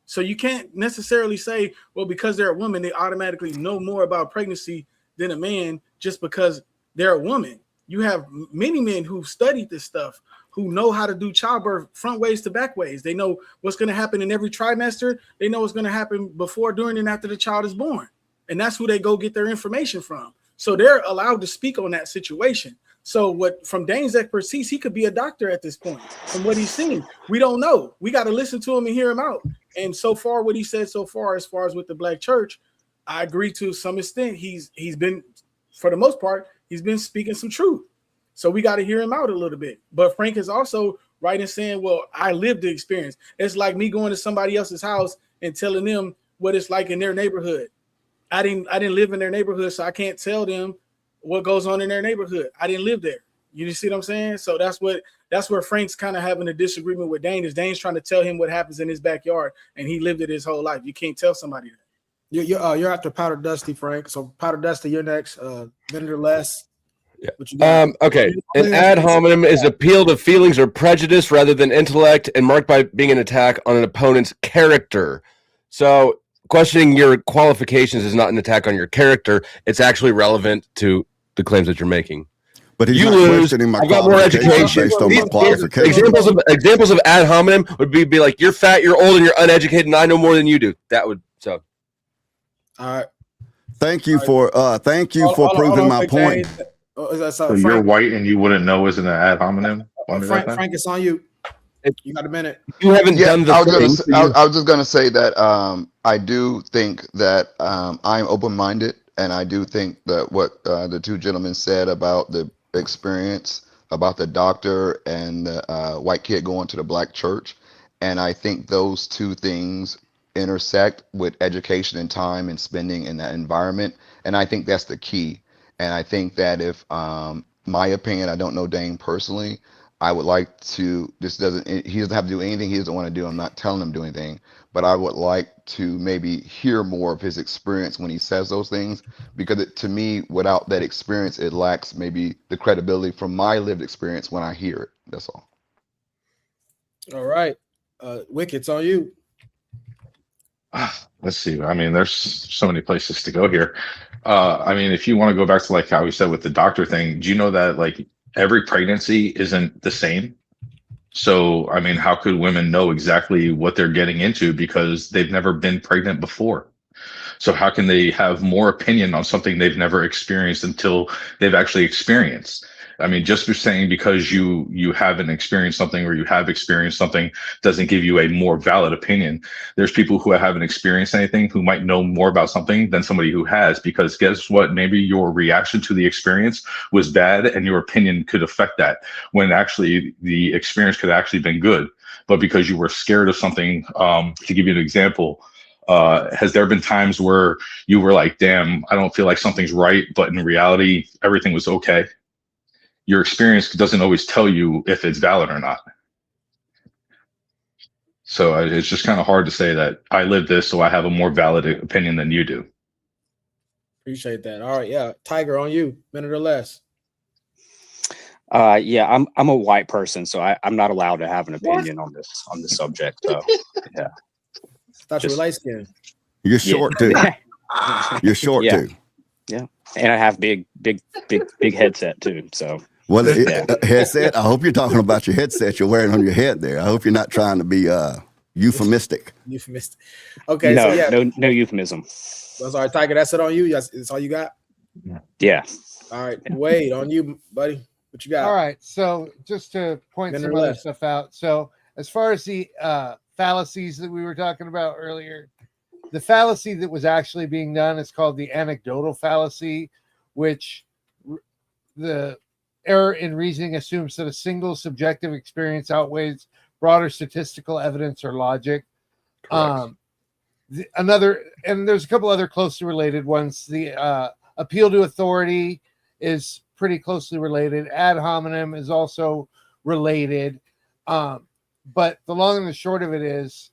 So you can't necessarily say, well, because they're a woman, they automatically know more about pregnancy than a man just because they're a woman. You have many men who've studied this stuff, who know how to do childbirth front ways to back ways. They know what's going to happen in every trimester. They know what's going to happen before, during, and after the child is born. And that's who they go get their information from. So they're allowed to speak on that situation. So what from Dane's expertise, he could be a doctor at this point. From what he's seen, we don't know. We got to listen to him and hear him out. And so far, what he said so far, as far as with the black church, I agree to some extent. He's been, for the most part, he's been speaking some truth. So we got to hear him out a little bit. But Frank is also right in saying, well, I lived the experience. It's like me going to somebody else's house and telling them what it's like in their neighborhood. I didn't live in their neighborhood, so I can't tell them what goes on in their neighborhood. I didn't live there. You see what I'm saying? So that's where Frank's kind of having a disagreement with Dane. Is Dane's trying to tell him what happens in his backyard, and he lived it his whole life. You can't tell somebody that. You're after Powder Dusty, Frank. So Powder Dusty, you're next. Minute or less. Yeah. Okay. An ad hominem is appeal to feelings or prejudice rather than intellect, and marked by being an attack on an opponent's character. So questioning your qualifications is not an attack on your character. It's actually relevant to the claims that you're making. But he's you not lose. questioning my I've got more education. based on my qualifications. Examples of ad hominem would be like, you're fat, you're old, and you're uneducated, and I know more than you do. That would so. All right. Thank you for proving my point. So you're white and you wouldn't know isn't an ad hominem? Frank, it's on you. You got a minute. You haven't done the thing. I was just going to say that I do think that I'm open-minded, and I do think that what the two gentlemen said about the experience, about the doctor and the white kid going to the black church, and I think those two things intersect with education and time and spending in that environment, and I think that's the key. And I think that if my opinion, I don't know Dane personally, I would like to. He doesn't have to do anything he doesn't want to do. I'm not telling him to do anything, but I would like to maybe hear more of his experience when he says those things, because to me, without that experience, it lacks maybe the credibility from my lived experience when I hear it. That's all. All right. Wick, it's on you. Let's see. I mean, there's so many places to go here. I mean, if you want to go back to like how we said with the doctor thing, do you know that like every pregnancy isn't the same? So, I mean, how could women know exactly what they're getting into because they've never been pregnant before? So how can they have more opinion on something they've never experienced until they've actually experienced? I mean, just for saying because you haven't experienced something or you have experienced something doesn't give you a more valid opinion. There's people who haven't experienced anything who might know more about something than somebody who has, because guess what? Maybe your reaction to the experience was bad and your opinion could affect that, when actually the experience could have actually been good. But because you were scared of something, to give you an example, has there been times where you were like, damn, I don't feel like something's right, but in reality, everything was okay? Your experience doesn't always tell you if it's valid or not. So it's just kind of hard to say that I live this, so I have a more valid opinion than you do. Appreciate that. All right. Yeah. Tiger, on you. Minute or less. Yeah, I'm a white person, so I'm not allowed to have an opinion on this subject. So yeah. Thought you were light skinned. You're short too. You're short too. Yeah. And I have big headset too. So well, headset. I hope you're talking about your headset you're wearing on your head there. I hope you're not trying to be euphemistic. Euphemistic. Okay. No, so yeah. no euphemism. Well, sorry, Tiger. That's it on you. That's all you got. Yeah. All right. Wade, on you, buddy. What you got? All right. So just to point some other stuff out. So as far as the fallacies that we were talking about earlier, the fallacy that was actually being done is called the anecdotal fallacy, which the error in reasoning assumes that a single subjective experience outweighs broader statistical evidence or logic. And there's a couple other closely related ones. The appeal to authority is pretty closely related. Ad hominem is also related. But the long and the short of it is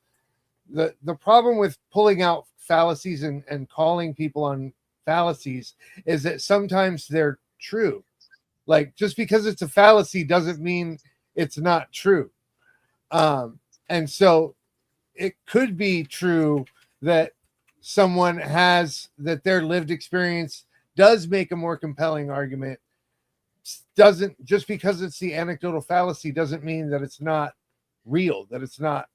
the problem with pulling out fallacies and calling people on fallacies is that sometimes they're true. Like, just because it's a fallacy doesn't mean it's not true. And so it could be true that someone has, that their lived experience does make a more compelling argument. Doesn't, just because it's the anecdotal fallacy doesn't mean that it's not real, that it's not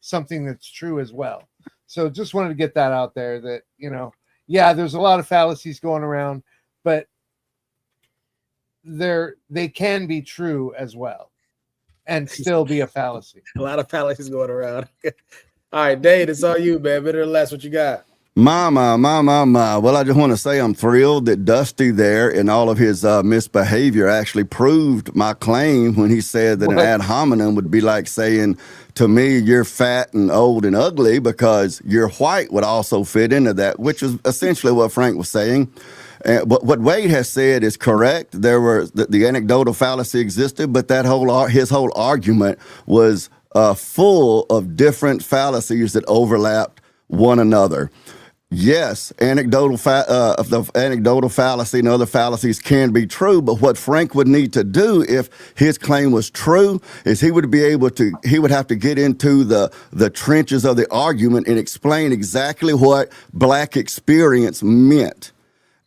something that's true as well. So just wanted to get that out there, that, you know, yeah, there's a lot of fallacies going around, but they can be true as well and still be a fallacy. A lot of fallacies going around. All right, Dave, it's all you, man. Minute or less, what you got? My. Well, I just want to say I'm thrilled that Dusty there and all of his misbehavior actually proved my claim when he said that an ad hominem would be like saying to me, you're fat and old and ugly, because you're white would also fit into that, which is essentially what Frank was saying. But what Wade has said is correct. There were the anecdotal fallacy existed, but his whole argument was full of different fallacies that overlapped one another. Yes, the anecdotal fallacy and other fallacies can be true, but what Frank would need to do if his claim was true is he would have to get into the trenches of the argument and explain exactly what Black experience meant.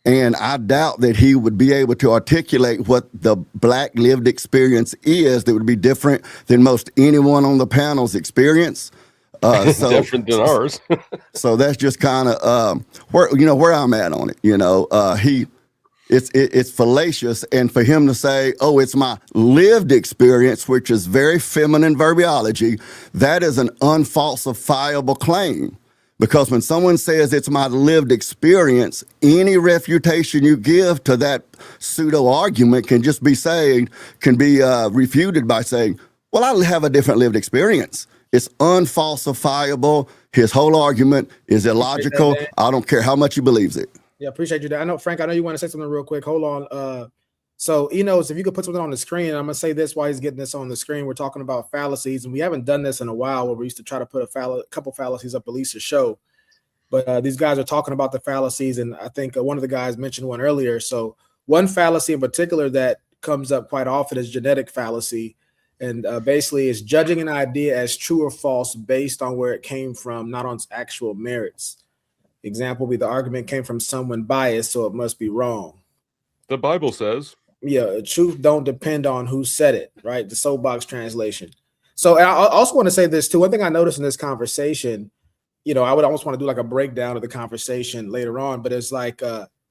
And I doubt that he would be able to articulate what the Black lived experience is that would be different than most anyone on the panel's experience. So different than ours. So that's just kind of where I'm at on it. It's fallacious, and for him to say, "Oh, it's my lived experience," which is very feminine verbiology, that is an unfalsifiable claim. Because when someone says it's my lived experience, any refutation you give to that pseudo argument can be refuted by saying, "Well, I have a different lived experience." It's unfalsifiable. His whole argument is illogical. I don't care how much he believes it. Yeah, appreciate you. I know, Frank, I know you want to say something real quick. Hold on. So, Enos, if you could put something on the screen, I'm gonna say this while he's getting this on the screen. We're talking about fallacies, and we haven't done this in a while. Where we used to try to put a couple fallacies up at least a show. But these guys are talking about the fallacies, and I think one of the guys mentioned one earlier. So one fallacy in particular that comes up quite often is genetic fallacy, and basically is judging an idea as true or false based on where it came from, not on its actual merits. Example would be the argument came from someone biased, so it must be wrong. The Bible says. Yeah, truth don't depend on who said it, right? The Soapbox translation. So I also want to say this too. One thing I noticed in this conversation, I would almost want to do like a breakdown of the conversation later on, but it's like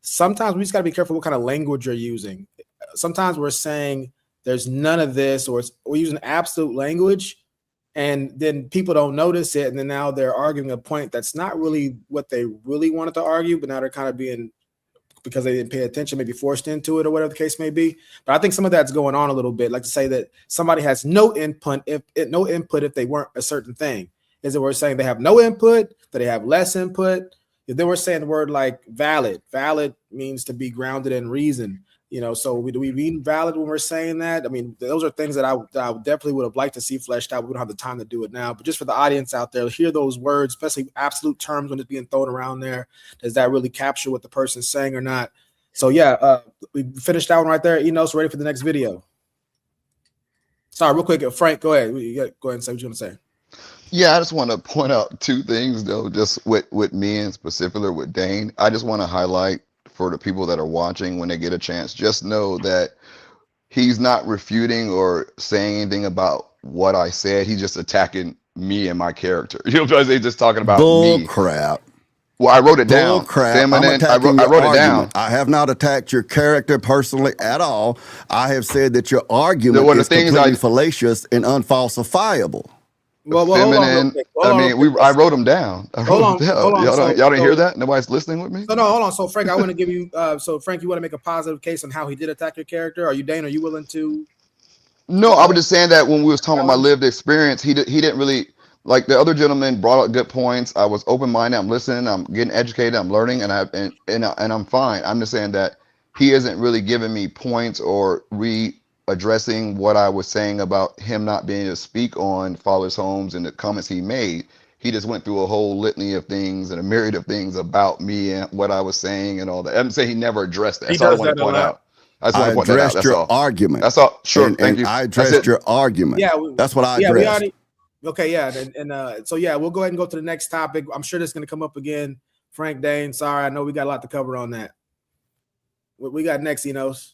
sometimes we just got to be careful what kind of language you're using. Sometimes we're saying there's none of this, or we're using absolute language, and then people don't notice it, and then now they're arguing a point that's not really what they really wanted to argue, but now they're kind of being, because they didn't pay attention, maybe forced into it or whatever the case may be. But I think some of that's going on a little bit. Like to say that somebody has no input if they weren't a certain thing. Is it we're saying they have no input, that they have less input? If they were saying the word like valid. Valid means to be grounded in reason. So do we mean valid when we're saying that? I mean, those are things that I definitely would have liked to see fleshed out. We don't have the time to do it now. But just for the audience out there, hear those words, especially absolute terms when it's being thrown around there. Does that really capture what the person's saying or not? So yeah, we finished that one right there. Enos, ready for the next video. Sorry, real quick, Frank, go ahead. Go ahead and say what you're gonna say. Yeah, I just want to point out two things though, just with me and specifically with Dane. I just want to highlight for the people that are watching when they get a chance, just know that he's not refuting or saying anything about what I said. He's just attacking me and my character. He's just talking about Bull me. crap. Well, I wrote it Bull down. crap. Feminine. I'm attacking I wrote your it down. argument. I have not attacked your character personally at all. I have said that your argument is completely fallacious and unfalsifiable. Well, feminine. I wrote them down. Hold on. Y'all didn't hear that? Nobody's listening with me? So no, hold on. So Frank, I want to give you. So Frank, you want to make a positive case on how he did attack your character? Are you, Dane? Are you willing to? No, I was just saying that when we was talking about my lived experience, he didn't really, like the other gentleman brought up good points. I was open minded. I'm listening. I'm getting educated. I'm learning, and I'm fine. I'm just saying that he isn't really giving me points or addressing what I was saying about him not being able to speak on Father's Homes and the comments he made. He just went through a whole litany of things and a myriad of things about me and what I was saying and all that. I'm saying he never addressed that. That's all I want to point out. I addressed your argument. That's all. Sure. Thank you. I addressed your argument. Yeah. That's what I addressed. Okay. Yeah. So yeah, we'll go ahead and go to the next topic. I'm sure this is going to come up again. Frank, Dane, sorry. I know we got a lot to cover on that. What we got next, Enos?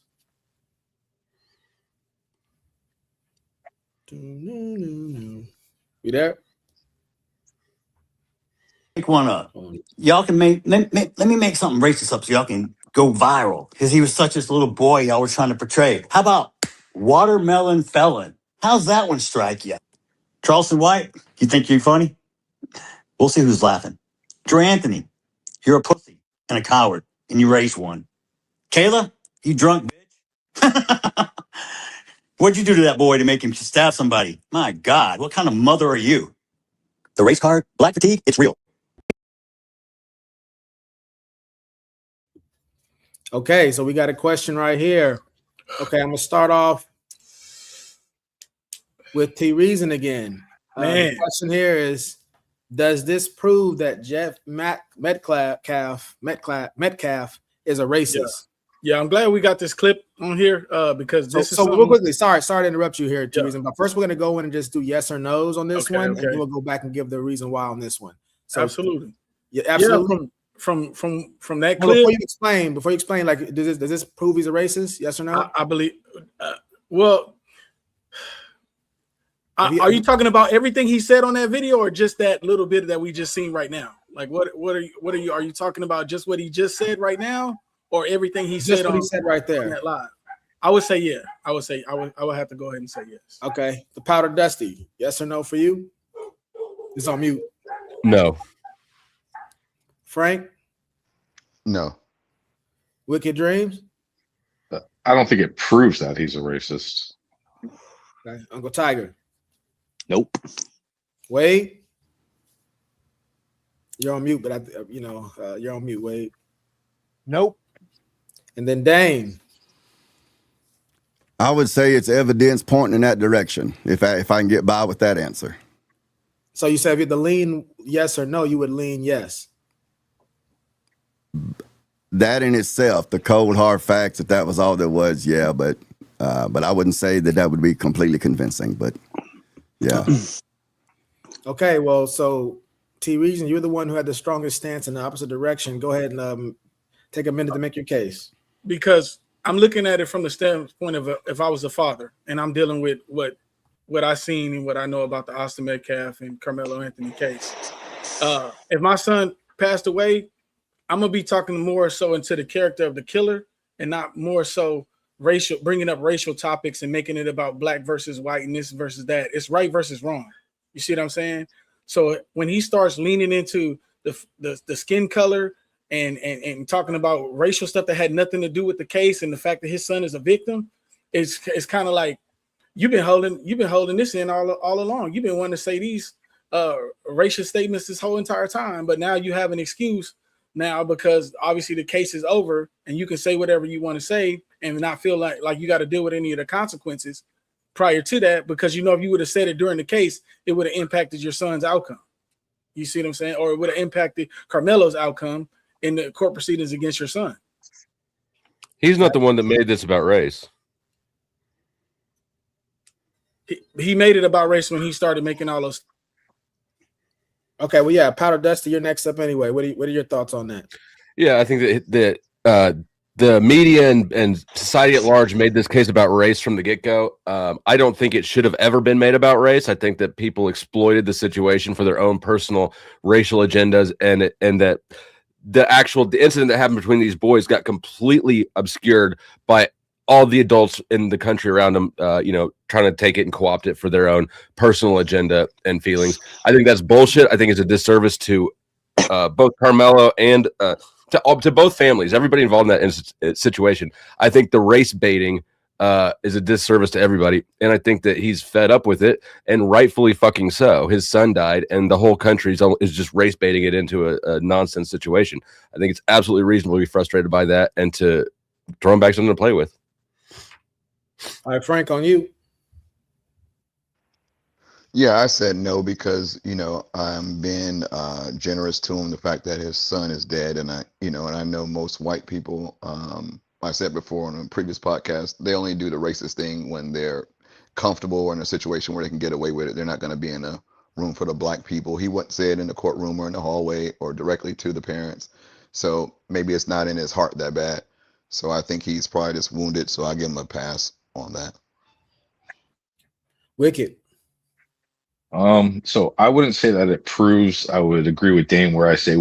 You there? Pick one up. Y'all can let me make something racist up so y'all can go viral. Because he was such a little boy y'all was trying to portray. How about watermelon felon? How's that one strike you? Charleston White, you think you're funny? We'll see who's laughing. Drew Anthony, you're a pussy and a coward, and you raised one. Kayla, you drunk bitch. What'd you do to that boy to make him stab somebody? My God, what kind of mother are you? The race card, black fatigue, it's real. Okay, so we got a question right here. Okay, I'm gonna start off with T Reason again. The question here is: does this prove that Jeff Metcalf is a racist? Yeah, I'm glad we got this clip on here because this is so real quickly. Sorry to interrupt you here, T Reason. But first, we're gonna go in and just do yes or no's on this one, and then we'll go back and give the reason why on this one. So, absolutely. Yeah, absolutely. Yeah, from that clip. Before you explain, like, does this prove he's a racist? Yes or no? I believe. Are you talking about everything he said on that video, or just that little bit that we just seen right now? Like, what are you talking about? Just what he just said right now, or everything he said? What he said right there. That live? I would say yeah. I would have to go ahead and say yes. Okay, the Powder Dusty. Yes or no for you? It's on mute. No. Frank? No. Wicked Dreams? I don't think it proves that he's a racist. Okay. Uncle Tiger? Nope. Wade? You're on mute, but you're on mute, Wade. Nope. And then Dane? I would say it's evidence pointing in that direction. If I can get by with that answer. So you said if you had to lean yes or no, you would lean yes. That in itself, the cold hard facts, if that was all there was, yeah, but I wouldn't say that would be completely convincing. But yeah. Okay, well, so T Reason, you're the one who had the strongest stance in the opposite direction. Go ahead and take a minute to make your case. Because I'm looking at it from the standpoint of if I was a father and I'm dealing with what I seen and what I know about the Austin Metcalf and Carmelo Anthony case. If my son passed away, I'm gonna be talking more so into the character of the killer and not more so bringing up racial topics and making it about black versus white and this versus that. It's right versus wrong. You see what I'm saying? So when he starts leaning into the skin color and talking about racial stuff that had nothing to do with the case and the fact that his son is a victim, it's kind of like you've been holding this in all along. You've been wanting to say these racial statements this whole entire time, but now you have an excuse now because obviously the case is over and you can say whatever you want to say and not feel like you got to deal with any of the consequences prior to that, because you know if you would have said it during the case, it would have impacted your son's outcome. You see what I'm saying? Or it would have impacted Carmelo's outcome in the court proceedings against your son. He's not the one that made this about race. He made it about race when he started making all those. Okay, well, yeah, Powder Dusty, you're next up anyway. What are your thoughts on that? Yeah, I think that the media and society at large made this case about race from the get-go. I don't think it should have ever been made about race. I think that people exploited the situation for their own personal racial agendas, and that the incident that happened between these boys got completely obscured by all the adults in the country around them, trying to take it and co-opt it for their own personal agenda and feelings. I think that's bullshit. I think it's a disservice to both Carmelo and to both families, everybody involved in that situation. I think the race baiting is a disservice to everybody, and I think that he's fed up with it, and rightfully fucking so. His son died, and the whole country is just race baiting it into a nonsense situation. I think it's absolutely reasonable to be frustrated by that and to throw him back something to play with. All right, Frank, on you. Yeah, I said no because I'm being generous to him. The fact that his son is dead, and I know most white people. I said before on a previous podcast, they only do the racist thing when they're comfortable or in a situation where they can get away with it. They're not going to be in a room full of black people. He wouldn't say it in the courtroom or in the hallway or directly to the parents. So maybe it's not in his heart that bad. So I think he's probably just wounded. So I give him a pass on that. Wicked. So I wouldn't say that it proves. I would agree with Dane where I say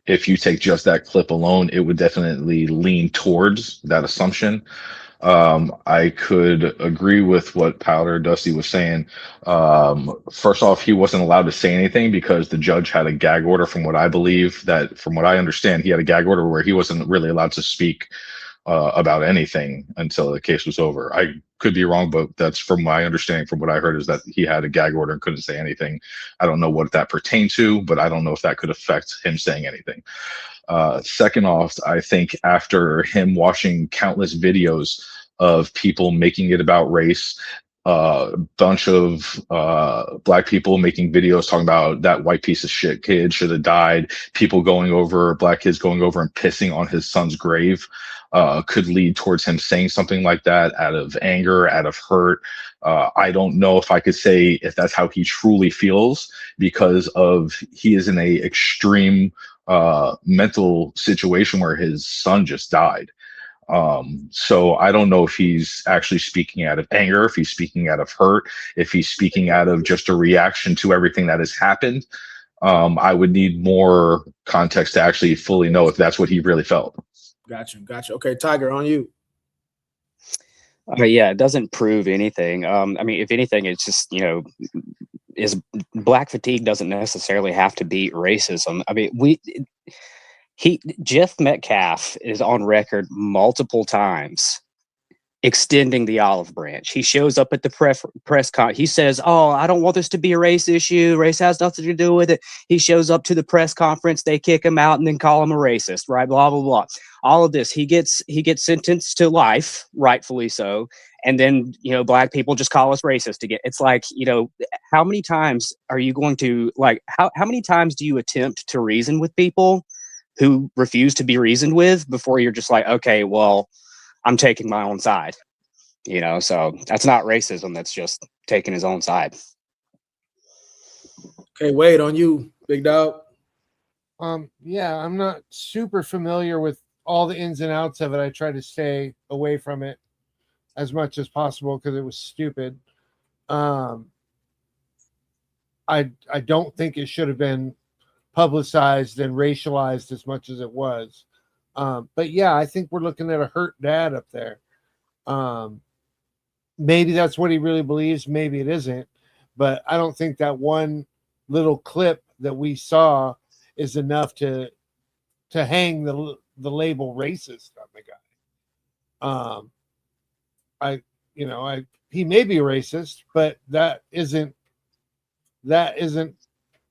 if you take just that clip alone, it would definitely lean towards that assumption. I could agree with what Powder Dusty was saying. First off, he wasn't allowed to say anything because the judge had a gag order. From what I understand, he had a gag order where he wasn't really allowed to speak about anything until the case was over. I could be wrong, but that's from my understanding. From what I heard is that he had a gag order and couldn't say anything. I don't know what that pertained to, but I don't know if that could affect him saying anything. Second off, I think after him watching countless videos of people making it about race, a bunch of black people making videos talking about that white piece of shit kid should have died, black kids going over and pissing on his son's grave, could lead towards him saying something like that out of anger, out of hurt. I don't know if I could say if that's how he truly feels, because he is in a extreme mental situation where his son just died. So I don't know if he's actually speaking out of anger, if he's speaking out of hurt, if he's speaking out of just a reaction to everything that has happened. I would need more context to actually fully know if that's what he really felt. Gotcha. Okay, Tiger, on you. Yeah, it doesn't prove anything. If anything, it's just, is black fatigue doesn't necessarily have to be racism. Jeff Metcalf is on record multiple times extending the olive branch. He shows up at the press con. He says, "Oh, I don't want this to be a race issue. Race has nothing to do with it." He shows up to the press conference. They kick him out and then call him a racist, right? Blah, blah, blah. All of this. He gets sentenced to life, rightfully so. and then black people just call us racist again. It's like, how many times are you going to how many times do you attempt to reason with people who refuse to be reasoned with before you're just like, okay, well, I'm taking my own side, so that's not racism, that's just taking his own side. Okay, Wade, on you, big dog. Yeah, I'm not super familiar with all the ins and outs of it. I try to stay away from it as much as possible because it was stupid. I don't think it should have been publicized and racialized as much as it was. But yeah, I think we're looking at a hurt dad up there. Maybe that's what he really believes. Maybe it isn't. But I don't think that one little clip that we saw is enough to hang the label racist on the guy. He may be a racist, but that isn't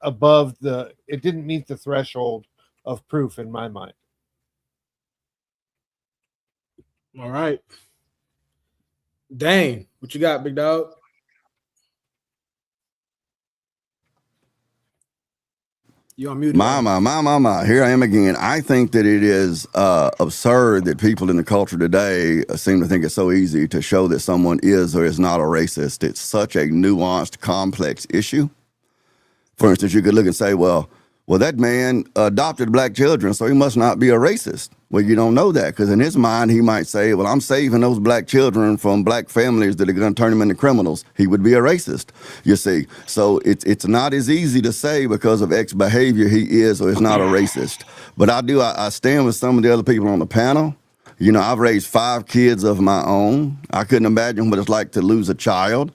above it didn't meet the threshold of proof in my mind. All right. Dane, what you got, big dog? You on mute? My. Here I am again. I think that it is absurd that people in the culture today seem to think it's so easy to show that someone is or is not a racist. It's such a nuanced, complex issue. For instance, you could look and say, well, that man adopted black children, so he must not be a racist. Well, you don't know that, because in his mind, he might say, well, I'm saving those black children from black families that are going to turn them into criminals. He would be a racist, you see. So it's not as easy to say because of X behavior he is or is not a racist. But I stand with some of the other people on the panel. I've raised 5 kids of my own. I couldn't imagine what it's like to lose a child.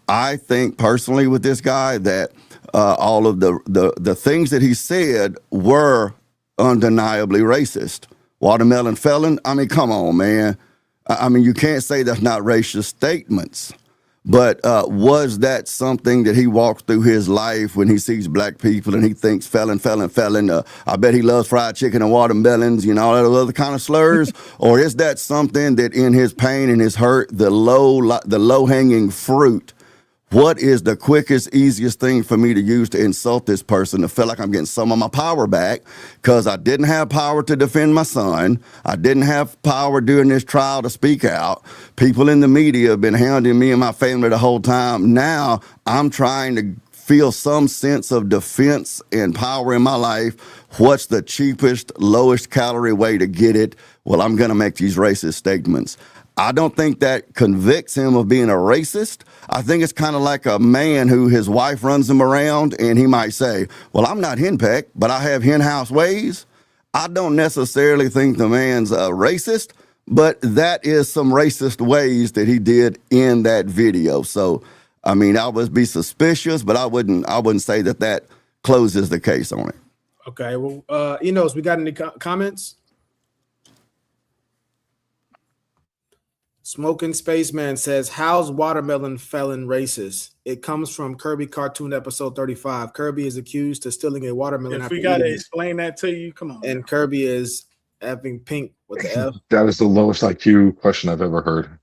I think personally with this guy that all of the things that he said were undeniably racist. Watermelon felon, I mean, come on, man. I mean, you can't say that's not racist statements. But was that something that he walks through his life when he sees black people and he thinks felon? I bet he loves fried chicken and watermelons, all that other kind of slurs. Or is that something that in his pain and his hurt, the low-hanging fruit, what is the quickest, easiest thing for me to use to insult this person to feel like I'm getting some of my power back? Because I didn't have power to defend my son. I didn't have power during this trial to speak out. People in the media have been hounding me and my family the whole time. Now I'm trying to feel some sense of defense and power in my life. What's the cheapest, lowest calorie way to get it? Well, I'm going to make these racist statements. I don't think that convicts him of being a racist. I think it's kind of like a man who his wife runs him around and he might say, well, I'm not henpecked, but I have hen house ways. I don't necessarily think the man's a racist, but that is some racist ways that he did in that video. So, I mean, I would be suspicious, but I wouldn't say that closes the case on it. Okay. Well, Enos, we got any comments? Smoking Spaceman says, how's watermelon felon racist? It comes from Kirby Cartoon episode 35. Kirby is accused of stealing a watermelon. If we got to explain that to you, come on. And Kirby is effing pink with the F. That is the lowest IQ question I've ever heard.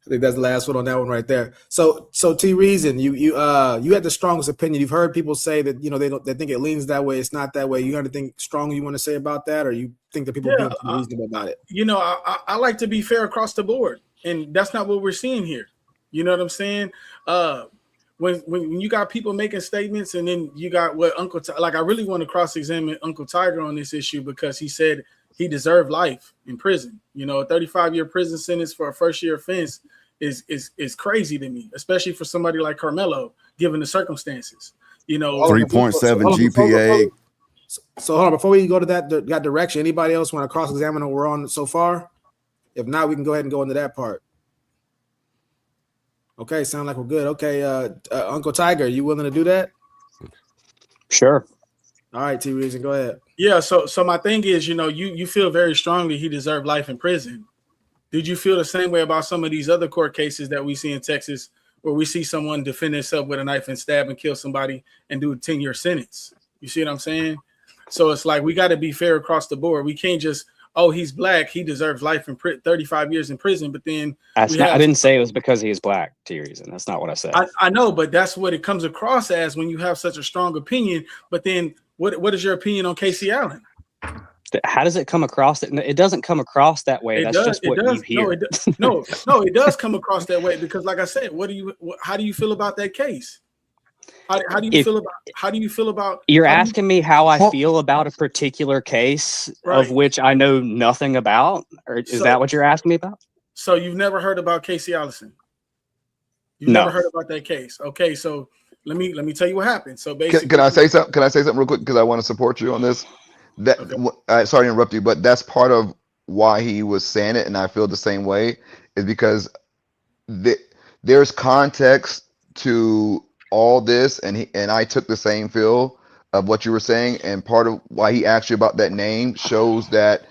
I think that's the last one on that one right there. So T Reason, you had the strongest opinion. You've heard people say that they think it leans that way. It's not that way. You got anything strong you want to say about that, or you think that people are being too reasonable about it? I like to be fair across the board, and that's not what we're seeing here. You know what I'm saying? When you got people making statements, and then you got what Uncle I really want to cross-examine Uncle Tiger on this issue because he said he deserved life in prison. A 35-year prison sentence for a first-year offense is crazy to me, especially for somebody like Carmelo, given the circumstances. 3.7 GPA. So hold on, before we go to that direction, anybody else want to cross-examine what we're on so far? If not, we can go ahead and go into that part. Okay, sound like we're good. Okay, Uncle Tiger, you willing to do that? Sure. All right, T Reason, go ahead. Yeah, so my thing is, you feel very strongly he deserved life in prison. Did you feel the same way about some of these other court cases that we see in Texas, where we see someone defend himself with a knife and stab and kill somebody and do a 10-year sentence? You see what I'm saying? So it's like we got to be fair across the board. We can't just, oh, he's black, he deserves life in 35 years in prison. But then I didn't say it was because he is black, to reason. That's not what I said. I know, but that's what it comes across as when you have such a strong opinion. But then what is your opinion on Casey Allen? How does it come across? It doesn't come across that way. That's just what you hear. No, it does come across that way because, like I said, how do you feel about that case? How do you feel about? You're asking me how I feel about a particular case of which I know nothing about, or is that what you're asking me about? So you've never heard about Casey Allison? You've never heard about that case? Okay, so let me tell you what happened. So basically, can I say something? Can I say something real quick because I want to support you on this? Sorry to interrupt you, but that's part of why he was saying it, and I feel the same way, is because there's context to all this, and I took the same feel of what you were saying, and part of why he asked you about that name shows that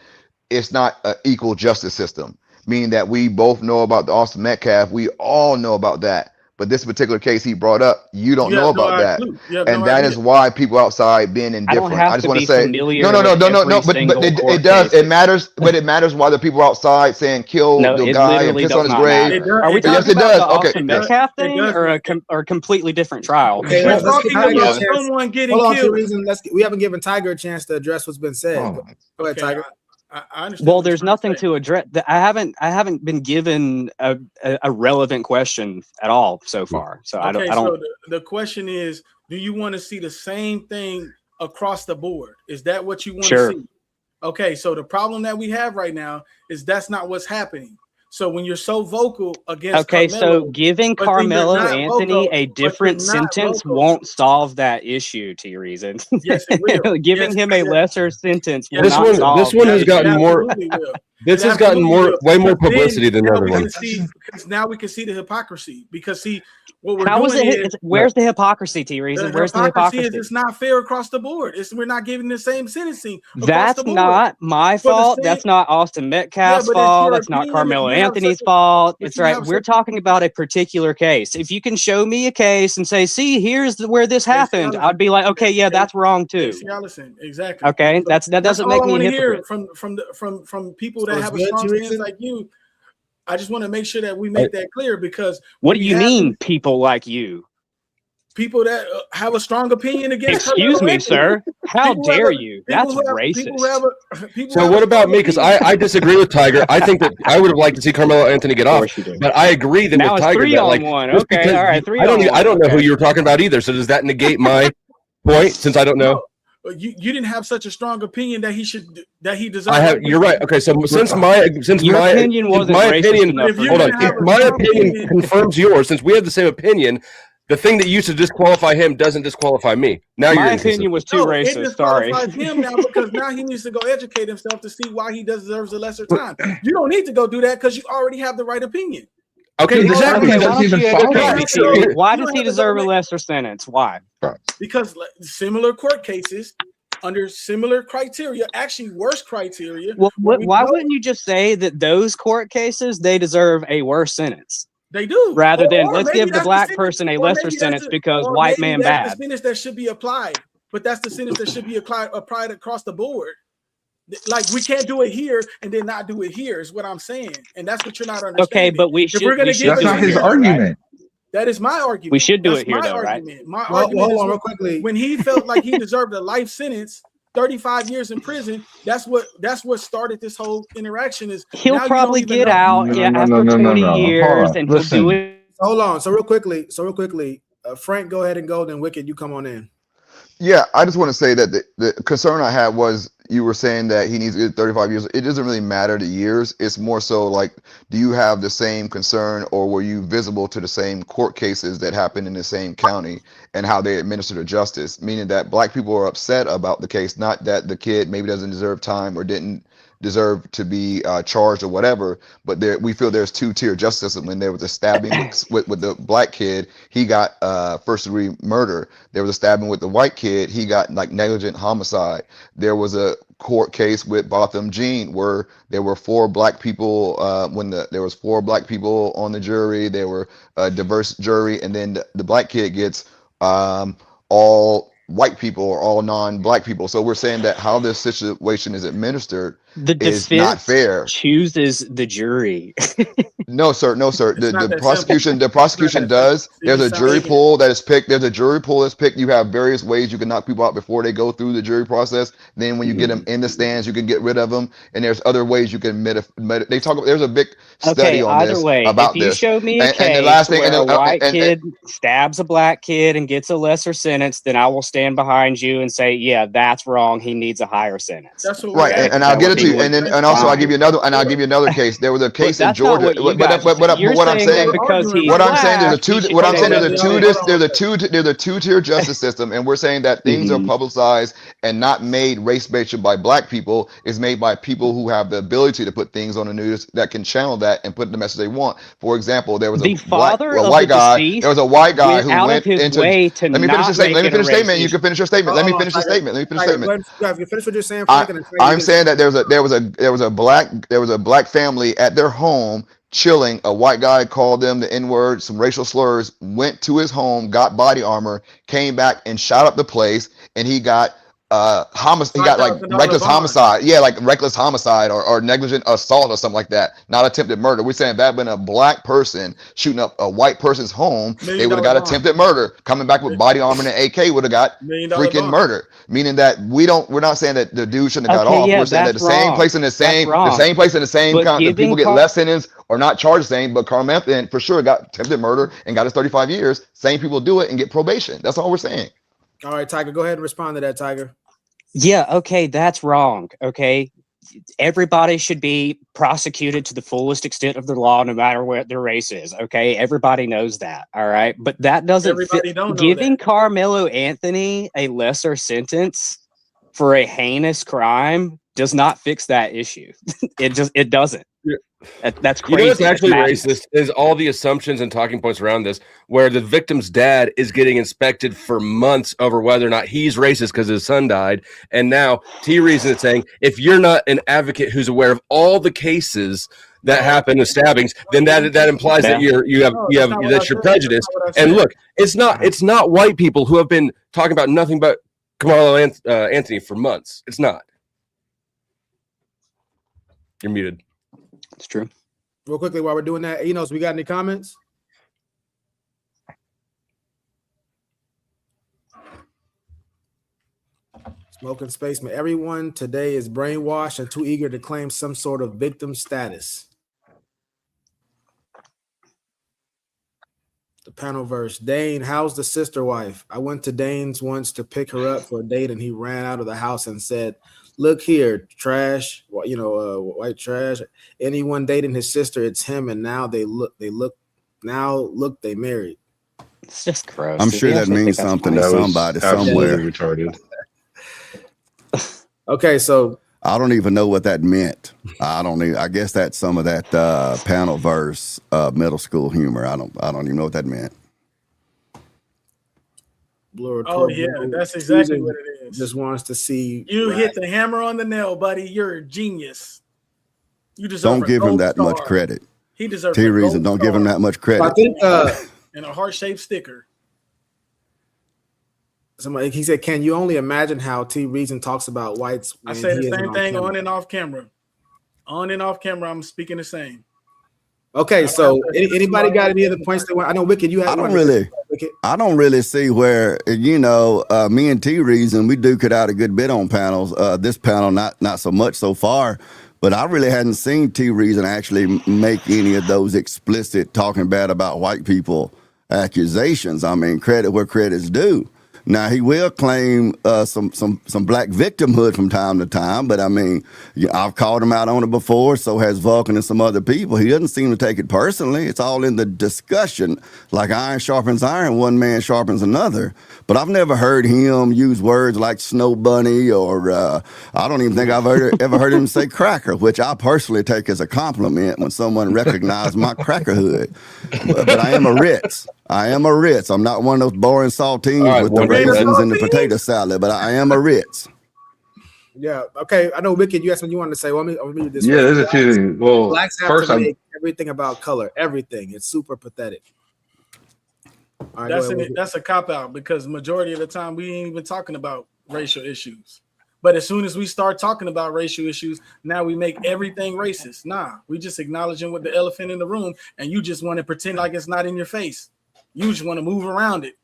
it's not an equal justice system, meaning that we both know about the Austin Metcalf, we all know about that. But this particular case he brought up, you don't know about that, and that is why people outside being indifferent. I just want to say, no. But it does. It matters. But it matters why the people outside saying kill the guy and piss on his grave. Are we talking about the Austin Metcalf thing, or a completely different trial? Okay, we're talking about someone getting killed. We haven't given Tiger a chance to address what's been said. Go ahead, Tiger. I understand. Well, there's nothing to address. I haven't been given a relevant question at all so far. So I don't. So the question is, do you want to see the same thing across the board? Is that what you want to see? Okay. So the problem that we have right now is that's not what's happening. So when you're so vocal against so giving Carmelo Anthony a different sentence won't solve that issue, to your reason. Yes, it will. Giving him a lesser sentence will this one has gotten more. This has gotten way more publicity than the other one. Now we can see the hypocrisy because what we're doing where's the hypocrisy, T reason? Where's the hypocrisy? It's not fair across the board. We're not giving the same sentencing. That's not my fault. That's not Austin Metcalf's fault. That's not Carmelo Anthony's fault. It's right. We're talking about a particular case. If you can show me a case and say, see, here's where this happened, I'd be like, okay, yeah, that's wrong too. Exactly. Okay, that doesn't make me a hypocrite. From people that have a strong stance like you. I just want to make sure that we make that clear because what do you mean, people like you? People that have a strong opinion against. Excuse me, sir. How dare you? That's racist. So what about me? Because I disagree with Tiger. I think that I would have liked to see Carmelo Anthony get off, but I agree that now with it's Tiger, 3-on-1. Okay, all right, 3-on-1. I don't know who you were talking about either. So does that negate my point? Since I don't know. You didn't have such a strong opinion that he deserves. You're right. Okay, so since my opinion confirms yours, since we have the same opinion, the thing that used to disqualify him doesn't disqualify me. Now my opinion was too racist. Sorry. Him now because now he needs to go educate himself to see why he deserves a lesser time. You don't need to go do that because you already have the right opinion. Okay, exactly. Why does he deserve a lesser sentence? Why? Because similar court cases under similar criteria, actually worse criteria. Well, why wouldn't you just say that those court cases, they deserve a worse sentence? They do. Rather than let's give the black person a lesser sentence because white man bad. That's the sentence that should be applied, but that's the sentence that should be applied across the board. Like we can't do it here and then not do it here is what I'm saying, and that's what you're not understanding. Okay, but we should. That's not his argument. That is my argument. We should do it here, though, right? My argument is real quickly. When he felt like he deserved a life sentence, 35 years in prison, that's what started this whole interaction. Is he'll probably get out after 20 years and he'll do it. Hold on. So real quickly, Frank, go ahead and go. Then Wicked, you come on in. Yeah, I just want to say that the concern I had was you were saying that he needs to get 35 years. It doesn't really matter the years. It's more so like, do you have the same concern or were you visible to the same court cases that happened in the same county and how they administer the justice? Meaning that black people are upset about the case, not that the kid maybe doesn't deserve time or didn't deserve to be charged or whatever, but we feel there's two-tier justice. When there was a stabbing with the black kid, he got first-degree murder. There was a stabbing with the white kid, he got like negligent homicide. There was a court case with Botham Jean where there were 4 black people there was 4 black people on the jury. There were a diverse jury, and then the black kid gets all white people or all non-black people. So we're saying that how this situation is administered The is not defense fair. chooses the jury. No, sir. No, sir. It's not The that simple. prosecution, the It's not prosecution that does. simple. There's See, a you jury sound pool that is picked. There's a jury pool that's picked. You have various ways you can knock people out before they go through the jury process. Then when you get them in the stands, you can get rid of them. And there's other ways you can they talk. There's a big study Okay, on either this way, if about you this. show me a And the case last thing, where a white and kid stabs a black kid and gets a lesser sentence, then I will stand behind you and say, yeah, that's wrong. He needs a higher sentence. That's what right, we're asking. and I'll That get would it to be you, and then and also I'll give you another, and I'll give you another case. There was a But case in that's not Georgia, what you guys are saying. You're what I'm saying that saying, because he's what I'm saying, there's a black, two. he should What get I'm a saying, lesser sentence. there's a two-tier justice system, and we're saying that things are Mhm. publicized and not made race-based by black people. Is made by people who have the ability to put things on the news that can channel that and put the message they want. For example, there was The father of the white guy. There was deceased a white guy went who out of went his into. way to Let me finish the not statement. Let make me it a finish the race statement. You issue. can finish your statement. Let me Hold on, finish the Tiger. statement. Let me finish the Tiger, statement. go ahead. You finish what you're saying, Frank, and then Trey, you I'm get saying that there was a black family at their home chilling. A white guy called them the N-word, some racial slurs, went to his home, got body armor, came back and shot up the place, and he got he got like $5,000 reckless bond. homicide. Yeah, like reckless homicide or negligent assault or something like that. Not attempted murder. We're saying that been a black person shooting up a white person's home, $1 they million would have got bond. attempted murder. Coming back with body armor and an AK would have got $1 million freaking bond. murder. Meaning that we're not saying that the dude shouldn't have got Okay, off. yeah, We're saying that that's the same wrong. place in the That's same wrong. place in the same But count, the people giving get less sentence or not charged the same, but Carl Anthony for sure got attempted murder and got his 35 years. Same people do it and get probation. That's all we're saying. All right, Tiger, go ahead and respond to that, Tiger. Yeah, okay, that's wrong. Okay. Everybody should be prosecuted to the fullest extent of the law, no matter what their race is. Okay. Everybody knows that. All right. But that doesn't Everybody fit. don't know Giving that. Carmelo Anthony a lesser sentence for a heinous crime does not fix that issue. It doesn't. That's You crazy. know what's That's actually madness. racist is all the assumptions and talking points around this, where the victim's dad is getting inspected for months over whether or not he's racist because his son died, and now T Reason is saying if you're not an advocate who's aware of all the cases that happen with stabbings, then that implies that Yeah. that's your prejudice. And look, it's not white people who have been talking about nothing but Kamala Anthony for months. It's not. You're muted. It's true. Real quickly, while we're doing that, Enos, we got any comments? Smoking Spaceman. Everyone today is brainwashed and too eager to claim some sort of victim status. The panel verse. Dane, how's the sister wife? I went to Dane's once to pick her up for a date, and he ran out of the house and said, "Look here, trash. White trash. Anyone dating his sister, it's him." And now they married. It's just gross. I'm Does sure he that actually means think that's something to funny? somebody Absolutely somewhere. retarded. Okay, so I don't even know what that meant. I guess that's some of that panel verse middle school humor. I don't even know what that meant. Oh yeah, that's exactly what it is. Just wants to see you hit the hammer on the nail, buddy. You're a genius. You deserve. Don't give him that much credit. He deserves. T Reason, don't give him that much credit. I think and a heart-shaped sticker. Somebody he said, "Can you only imagine how T Reason talks about whites?" I say the same thing on and off camera. On and off camera, I'm speaking the same. Okay, so anybody got any other points they want? I know Wicked, you have. I don't really see where me and T Reason we duke it out a good bit on panels. This panel not so much so far, but I really hadn't seen T Reason actually make any of those explicit talking bad about white people accusations. I mean, credit where credit's due. Now he will claim some black victimhood from time to time, but I mean, I've called him out on it before. So has Vulcan and some other people. He doesn't seem to take it personally. It's all in the discussion, like iron sharpens iron, one man sharpens another. But I've never heard him use words like snow bunny, or I don't even think I've ever heard him say cracker, which I personally take as a compliment when someone recognizes my crackerhood. But I am a Ritz. I'm not one of those boring saltines with the raisins and the potato salad, but I am a Ritz. Yeah. Okay. I know, Wicked, you asked what you wanted to say. Well, let me read this. Yeah, there's a few things. Well, blacks have first to make everything about color. Everything. It's super pathetic. All right, go ahead. That's a cop out because majority of the time we ain't even talking about racial issues. But as soon as we start talking about racial issues, now we make everything racist. Nah, we just acknowledging with the elephant in the room, and you just want to pretend like it's not in your face. You just want to move around it.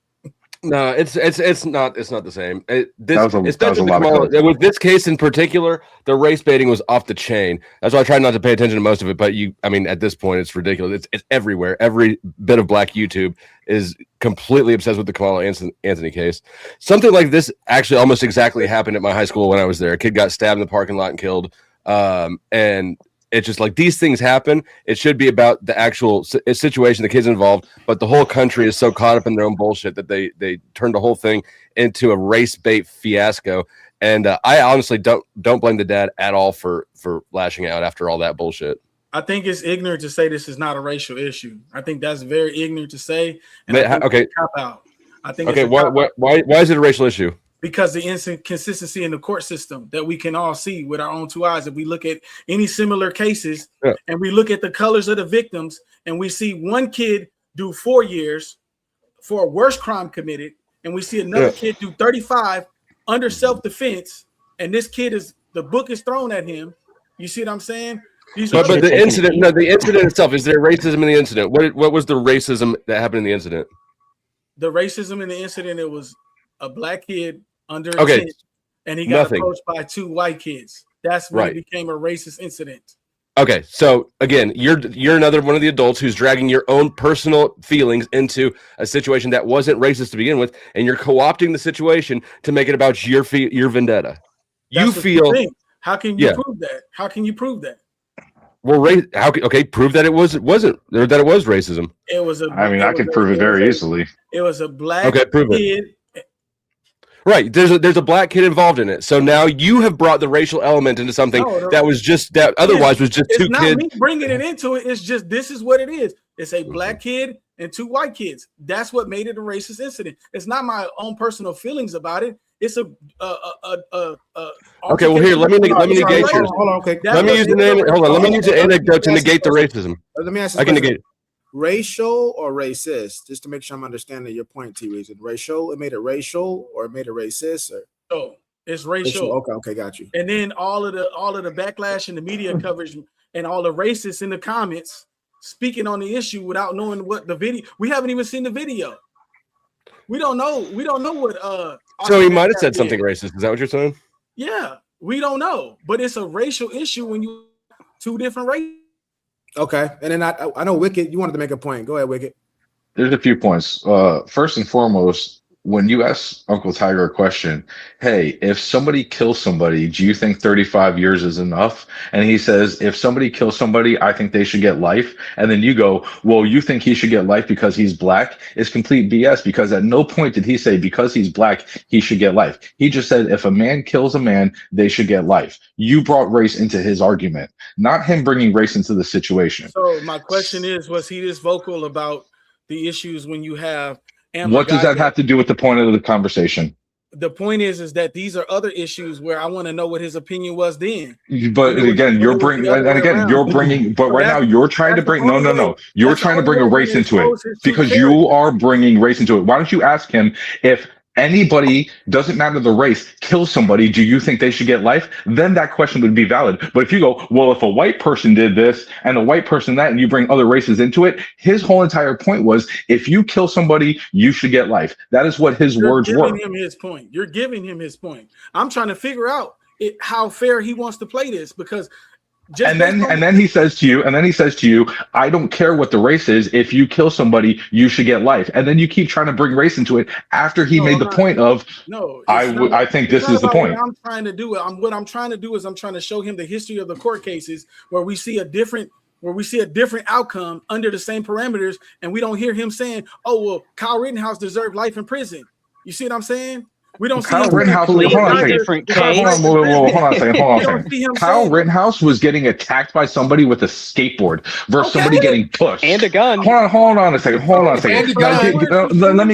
No, it's not the same. That was a lot of code. With this case in particular, the race baiting was off the chain. That's why I try not to pay attention to most of it. But at this point, it's ridiculous. It's everywhere. Every bit of Black YouTube is completely obsessed with the Kamala Anthony case. Something like this actually almost exactly happened at my high school when I was there. A kid got stabbed in the parking lot and killed. And it's just like these things happen. It should be about the actual situation, the kids involved, but the whole country is so caught up in their own bullshit that they turned the whole thing into a race bait fiasco. And I honestly don't blame the dad at all for lashing out after all that bullshit. I think it's ignorant to say this is not a racial issue. I think that's very ignorant to say. And Okay. Cop out. I think. Okay. Why is it a racial issue? Because the inconsistency in the court system that we can all see with our own two eyes. If we look at any similar cases and we look at the colors of the victims and we see one kid do 4 years for a worse crime committed, and we see another kid do 35 under self-defense, and this kid the book is thrown at him. You see what I'm saying? But the incident itself, is there racism in the incident? What was the racism that happened in the incident? The racism in the incident, it was a Black kid under 10, and he got approached by 2 white kids. That's when it became a racist incident. Okay, so again, you're another one of the adults who's dragging your own personal feelings into a situation that wasn't racist to begin with, and you're co-opting the situation to make it about your vendetta. How can you prove that? How can you prove that? Well, prove that it wasn't or that it was racism. It was I could prove it very easily. It was a Black prove kid. Right, there's a Black kid involved in it, so now you have brought the racial element into something that otherwise was just 2 kids. It's not me bringing it into it. It's just this is what it is. It's a Black kid and 2 white kids. That's what made it a racist incident. It's not my own personal feelings about it. It's a okay. Well, here let me negate yours. Hold on. Okay. Let me use an anecdote to negate the racism. Let me ask you. I can negate it. Racial or racist? Just to make sure I'm understanding your point, T. Is it racial? It made it racial, or it made it racist? Or it's racial. Okay, got you. And then all of the backlash and the media coverage and all the racists in the comments speaking on the issue without knowing what the video. We haven't even seen the video. We don't know what. So he might have said something racist. Is that what you're saying? Yeah, we don't know, but it's a racial issue when you 2 different races. Okay, and then I know Wicked, you wanted to make a point. Go ahead, Wicked. There's a few points. First and foremost, when you ask Uncle Tiger a question, hey, if somebody kills somebody, do you think 35 years is enough? And he says, if somebody kills somebody, I think they should get life. And then you go, well, you think he should get life because he's Black? It's complete BS, because at no point did he say because he's Black, he should get life. He just said if a man kills a man, they should get life. You brought race into his argument, not him bringing race into the situation. So my question is, was he this vocal about the issues when you have what does that have to do with the point of the conversation? The point is that these are other issues where I want to know what his opinion was then. But again, you're bringing, but right now you're trying to bring, no. You're trying to bring a race into it because you are bringing race into it. Why don't you ask him if anybody, doesn't matter the race, kills somebody, do you think they should get life? Then that question would be valid. But if you go, well, if a white person did this and a white person that, and you bring other races into it, his whole entire point was, if you kill somebody, you should get life. That is what his words were. You're giving him his point. I'm trying to figure out how fair he wants to play this, because and then he says to you, I don't care what the race is. If you kill somebody, you should get life. And then you keep trying to bring race into it after he made the point of, I think this is the point. What I'm trying to do is I'm trying to show him the history of the court cases where we see a different outcome under the same parameters, and we don't hear him saying, oh, well, Kyle Rittenhouse deserved life in prison. You see what I'm saying? We don't see Kyle him Rittenhouse. saying, Hold on a second. different Hold case. on, hold on a second. Hold on We a don't second. see him Kyle saying, Rittenhouse was getting attacked by somebody with a skateboard versus somebody getting pushed. And a gun. Hold on a second. Hold on a second. And a Now, gun. let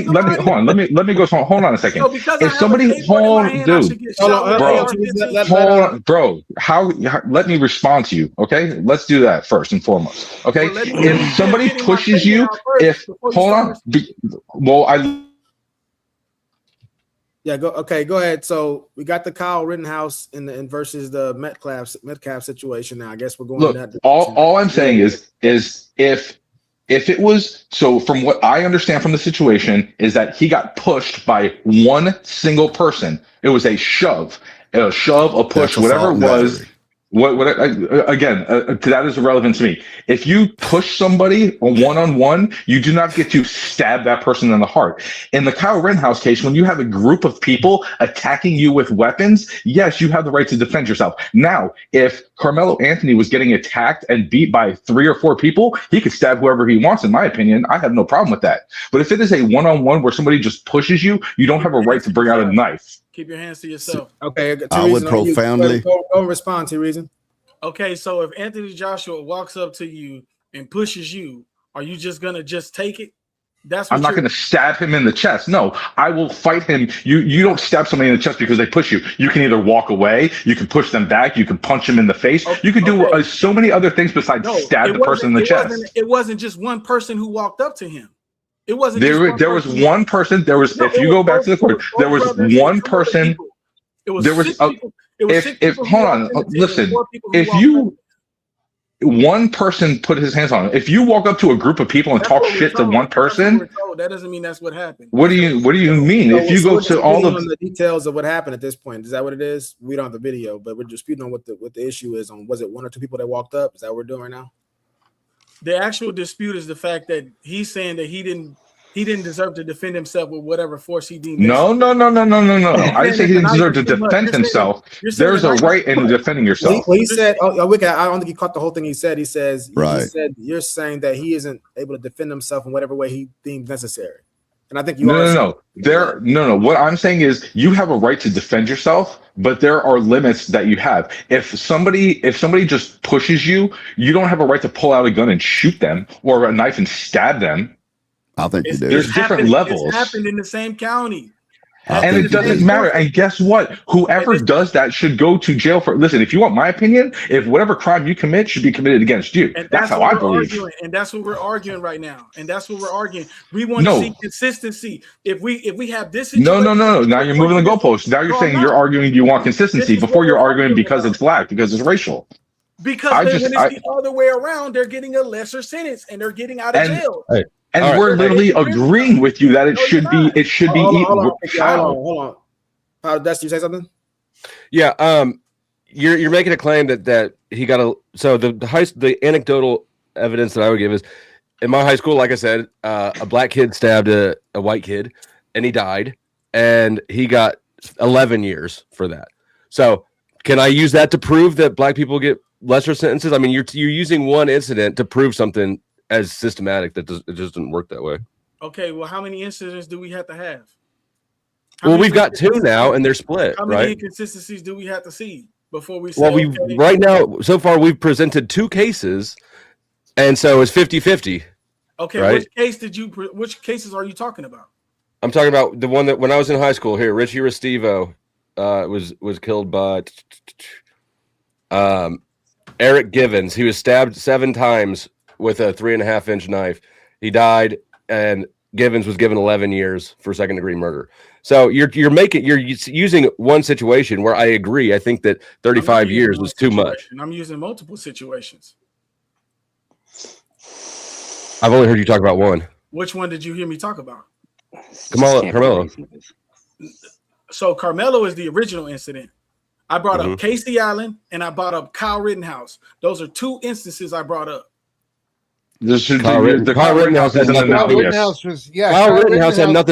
me go. Hold on a second. So because I If have somebody, a skateboard in my hand, I should get Hold shot on, with bro. AR-15? Hold on, bro. How? Let me respond to you. Okay, let's do that first and foremost. Okay, Well, let me if somebody get in my pushes statement you, out first if before you hold start on, well, I. Yeah, go ahead. So we got the Kyle Rittenhouse in versus the Metcalf situation. Now I guess we're going in that Look, direction. all I'm saying is if it was so from what I understand from the situation is that he got pushed by one single person. It was a shove, a push, That's whatever assault it and was. battery. Again, that is irrelevant to me. If you push somebody one-on-one, you do not get to stab that person in the heart. In the Kyle Rittenhouse case, when you have a group of people attacking you with weapons, yes, you have the right to defend yourself. Now, if Carmelo Anthony was getting attacked and beat by 3 or 4 people, he could stab whoever he wants, in my opinion. I have no problem with that. But if it is a one-on-one where somebody just pushes you, you don't have a right to bring out a knife. Keep your hands to yourself. Okay, I would profoundly. go respond to reason. Okay, so if Anthony Joshua walks up to you and pushes you, are you just gonna just take it? That's what I'm not going to stab him in the chest. No, I will fight him. You don't stab somebody in the chest because they push you. You can either walk away, you can push them back, you can punch them in the face. You can do so many other things besides stab the person in the chest. It wasn't just one person who walked up to him. It wasn't. There was one person. There was. If you go back to the court, there was one person. It was there was. If hold on, listen. If one person put his hands on him. If you walk up to a group of people and talk shit to one person, that doesn't mean that's what happened. What do you mean? If you go to all the details of what happened at this point, is that what it is? We don't have the video, but we're disputing on what the issue is on. Was it 1 or 2 people that walked up? Is that what we're doing right now? The actual dispute is the fact that he's saying that he didn't deserve to defend himself with whatever force he deemed. No. I didn't say he didn't deserve to defend himself. There's a right in defending yourself. Well, he said, I don't think he caught the whole thing he said. He says, right. He said, you're saying that he isn't able to defend himself in whatever way he deems necessary. And I think you No. What I'm saying is you have a right to defend yourself, but there are limits that you have. If somebody just pushes you, you don't have a right to pull out a gun and shoot them or a knife and stab them. I think you do. There's different levels. It's happened in the same county. And it doesn't matter. And guess what? Whoever does that should go to jail for. Listen, if you want my opinion, if whatever crime you commit should be committed against you. And that's how I believe. And that's what we're arguing right now. And that's what we're arguing. We want to see consistency. If we have this situation, no. Now you're moving the goalposts. Now you're saying you're arguing you want consistency before you're arguing because it's black, because it's racial. Because when it's the other way around, they're getting a lesser sentence and they're getting out of jail. And we're literally agreeing with you that it should be. It should be. Hold on. Dusty, you say something? Yeah. You're making a claim that he got a. So the anecdotal evidence that I would give is, in my high school, like I said, a black kid stabbed a white kid, and he died, and he got 11 years for that. So can I use that to prove that black people get lesser sentences? I mean, you're using one incident to prove something as systematic that it just didn't work that way. Okay, well, how many incidents do we have to have? Well, we've got 2 now, and they're split. How many right? inconsistencies do we have to see before we say? Well, right now, so far, we've presented 2 cases, and so it's 50-50. Okay, right? Which cases are you talking about? I'm talking about the one that when I was in high school here, Richie Restivo was killed by Eric Givens. He was stabbed 7 times with a 3.5-inch knife. He died, and Givens was given 11 years for second-degree murder. So you're using one situation where I agree. I think that 35 years was too much. I'm using multiple situations. I've only heard you talk about one. Which one did you hear me talk about? Carmelo. So Carmelo is the original incident. I brought up Casey Allen and I brought up Kyle Rittenhouse. Those are 2 instances I brought up. Kyle Rittenhouse had nothing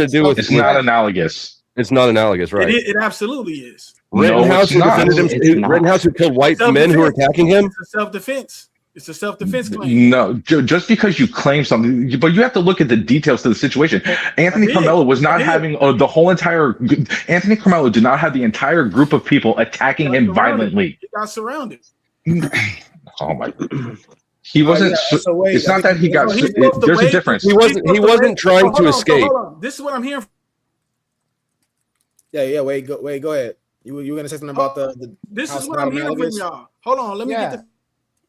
to do with. It's not analogous. It's not analogous, right? It absolutely is. Rittenhouse who defended him. Rittenhouse who killed white men who were attacking him. It's self-defense. It's a self-defense claim. No, just because you claim something, but you have to look at the details to the situation. Anthony did. Carmelo was I not did. having the whole entire. Anthony Carmelo did not have the entire group of people attacking him violently. He got surrounded. Oh my! He wasn't. Yeah, so wait, It's not that he got. he's supposed to There's a wait. difference. He wasn't trying to escape. Hold on. This is what I'm hearing. Yeah. Wait, go ahead. You were gonna say something about the This House is what I'm hearing from analogous? y'all. Hold on, let me get the.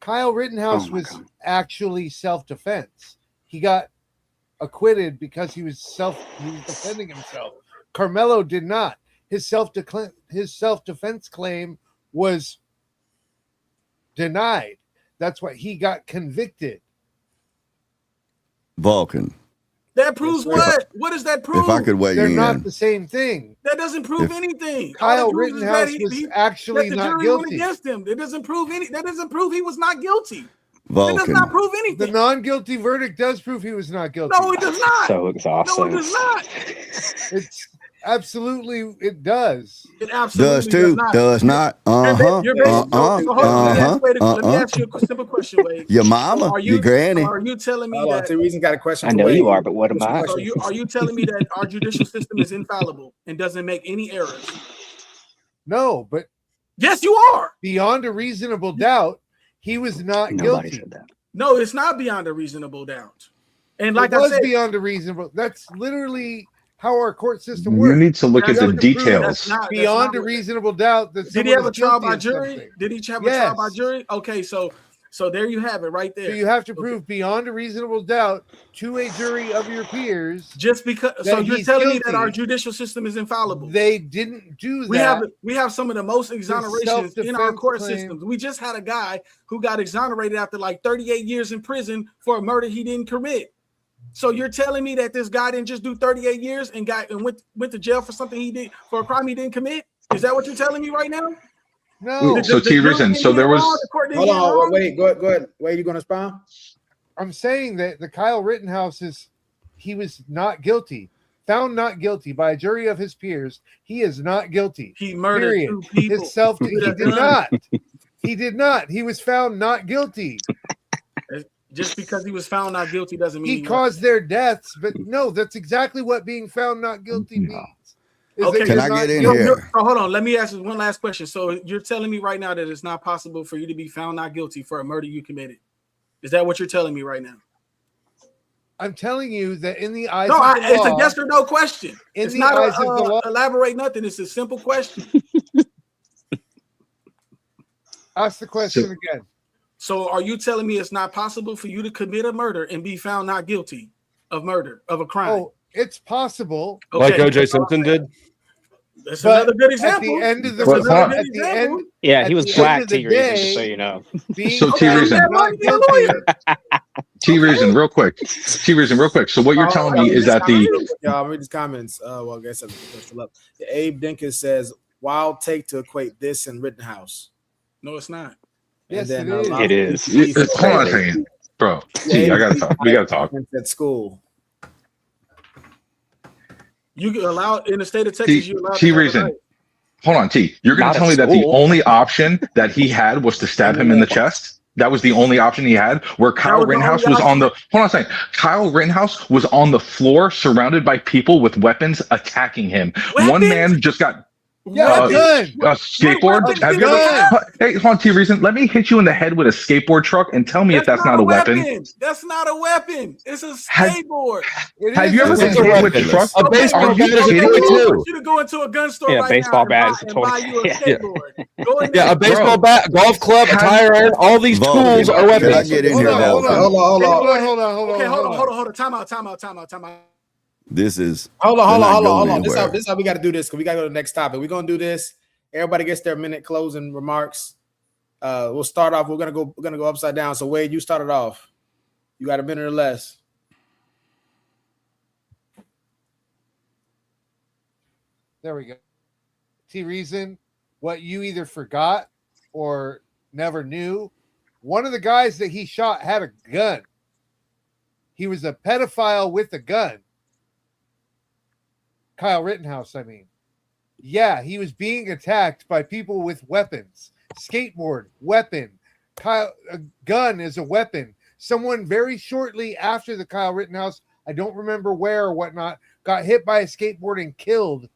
Kyle Rittenhouse was actually self-defense. He got acquitted because he was defending himself. Carmelo did not. His self-defense claim was denied. That's why he got convicted. Vulcan. That proves what? What does that prove? If I could weigh They're in. not the same thing. That doesn't prove anything. Kyle All it proves is that Rittenhouse was actually that the not jury guilty. went against him. That doesn't prove any. That doesn't prove he was not guilty. Vulcan. That does not prove anything. The non-guilty verdict does prove he was not guilty. No, it does not. So exhausting. No, it does not. It's absolutely it does. It absolutely Does too. Does not. You're very, so hold on. Let me ask you a simple question, Wade. Your mama, So your granny. Are you telling me that? The reason got a question. I know you are, but what am I? So are you telling me that our judicial system is infallible and doesn't make any errors? No, but yes, you are. Beyond a reasonable doubt, he was not Nobody guilty. said that. No, it's not beyond a reasonable doubt. And like it I was said, beyond a reasonable. That's literally how our court system You works. need to look at That's the what the proof- details. that's not- Beyond a what- reasonable doubt that Did he someone have a is trial guilty by of jury? something. Did he have a trial by Yes. jury? Okay, so there you have it right there. So you have to prove beyond a reasonable doubt to a jury of your peers. Just because, so that you're he's telling me that guilty. our judicial system is infallible. They didn't do that. We have some of the most exonerations in our self-defense court claim. systems. We just had a guy who got exonerated after like 38 years in prison for a murder he didn't commit. So you're telling me that this guy didn't just do 38 years and went to jail for something he did for a crime he didn't commit? Is that what you're telling me right now? No. So T reason. So there was. Hold on, wait, go ahead. Wait, you gonna respond? I'm saying that the Kyle Rittenhouse he was not guilty, found not guilty by a jury of his peers. He is not guilty. He murdered Period. two people. He did not. He did not. He was found not guilty. Just because he was found not guilty doesn't mean He caused their deaths, but no, that's exactly what being found not guilty means. Okay, Can I get in here? So hold on, let me ask you one last question. So you're telling me right now that it's not possible for you to be found not guilty for a murder you committed? Is that what you're telling me right now? I'm telling you that in the eyes No, of the it's law, a yes or no question. in It's the not eyes of the law, elaborate nothing. It's a simple question. ask the question again. So are you telling me it's not possible for you to commit a murder and be found not guilty of murder, of a crime? Oh, it's possible. Like O.J. Simpson did. That's But another good at example. the end of the But hold on. at the end, Yeah, at he was the black, end of the T reason, day, just so you know. being So T found reason. not guilty. T reason, real quick. T reason, real quick. So what you're telling me is that the. I'll read these comments. Well, I guess I'm still up. Abe Dinkins says, "Wild take to equate this and Rittenhouse." No, it's not. Yes, And it is. It is. Hold on a second, bro. T, I gotta talk. We gotta talk. At school. You allow in the state of Texas. You allow T reason. Hold on, T. You're gonna Not tell at me that the school. only option that he had was to stab him in the chest? That was the only option he had. Where Kyle was the Rittenhouse only was on the. Hold on a second. Kyle Rittenhouse was on the floor, surrounded by people with weapons attacking him. One Weapons? man just got. Yeah, good. A skateboard. weapons Have did you he ever, have? hey, hold on, T reason. Let me hit you in the head with a skateboard truck and tell me if that's not a weapon. That's not a weapon. It's a Have- skateboard. It Have is you a ever It's been a hit weapon. with truck? A baseball Are you bat is a kidding toy me? I too. want you to go into a gun store Yeah, right baseball now bat and is a buy, toy. and buy you a Yeah. skateboard. Go in Yeah, there. a baseball bat, golf club, a tire iron, all these Vulcan, tools are can I weapons. get in Hold here, on, hold Vulcan? on. Hold on. Okay, hold on. Time out. This is. Hold on. we're not going This anywhere. is how we got to do this because we got to go to the next topic. We're gonna do this. Everybody gets their minute closing remarks. We'll start off. We're gonna go upside down. So Wade, you started off. You got a minute or less. There we go. T reason, what you either forgot or never knew. One of the guys that he shot had a gun. He was a pedophile with a gun. Kyle Rittenhouse, I mean. Yeah, he was being attacked by people with weapons. Skateboard, weapon. a gun is a weapon. Someone very shortly after the Kyle Rittenhouse, I don't remember where or whatnot, got hit by a skateboard and killed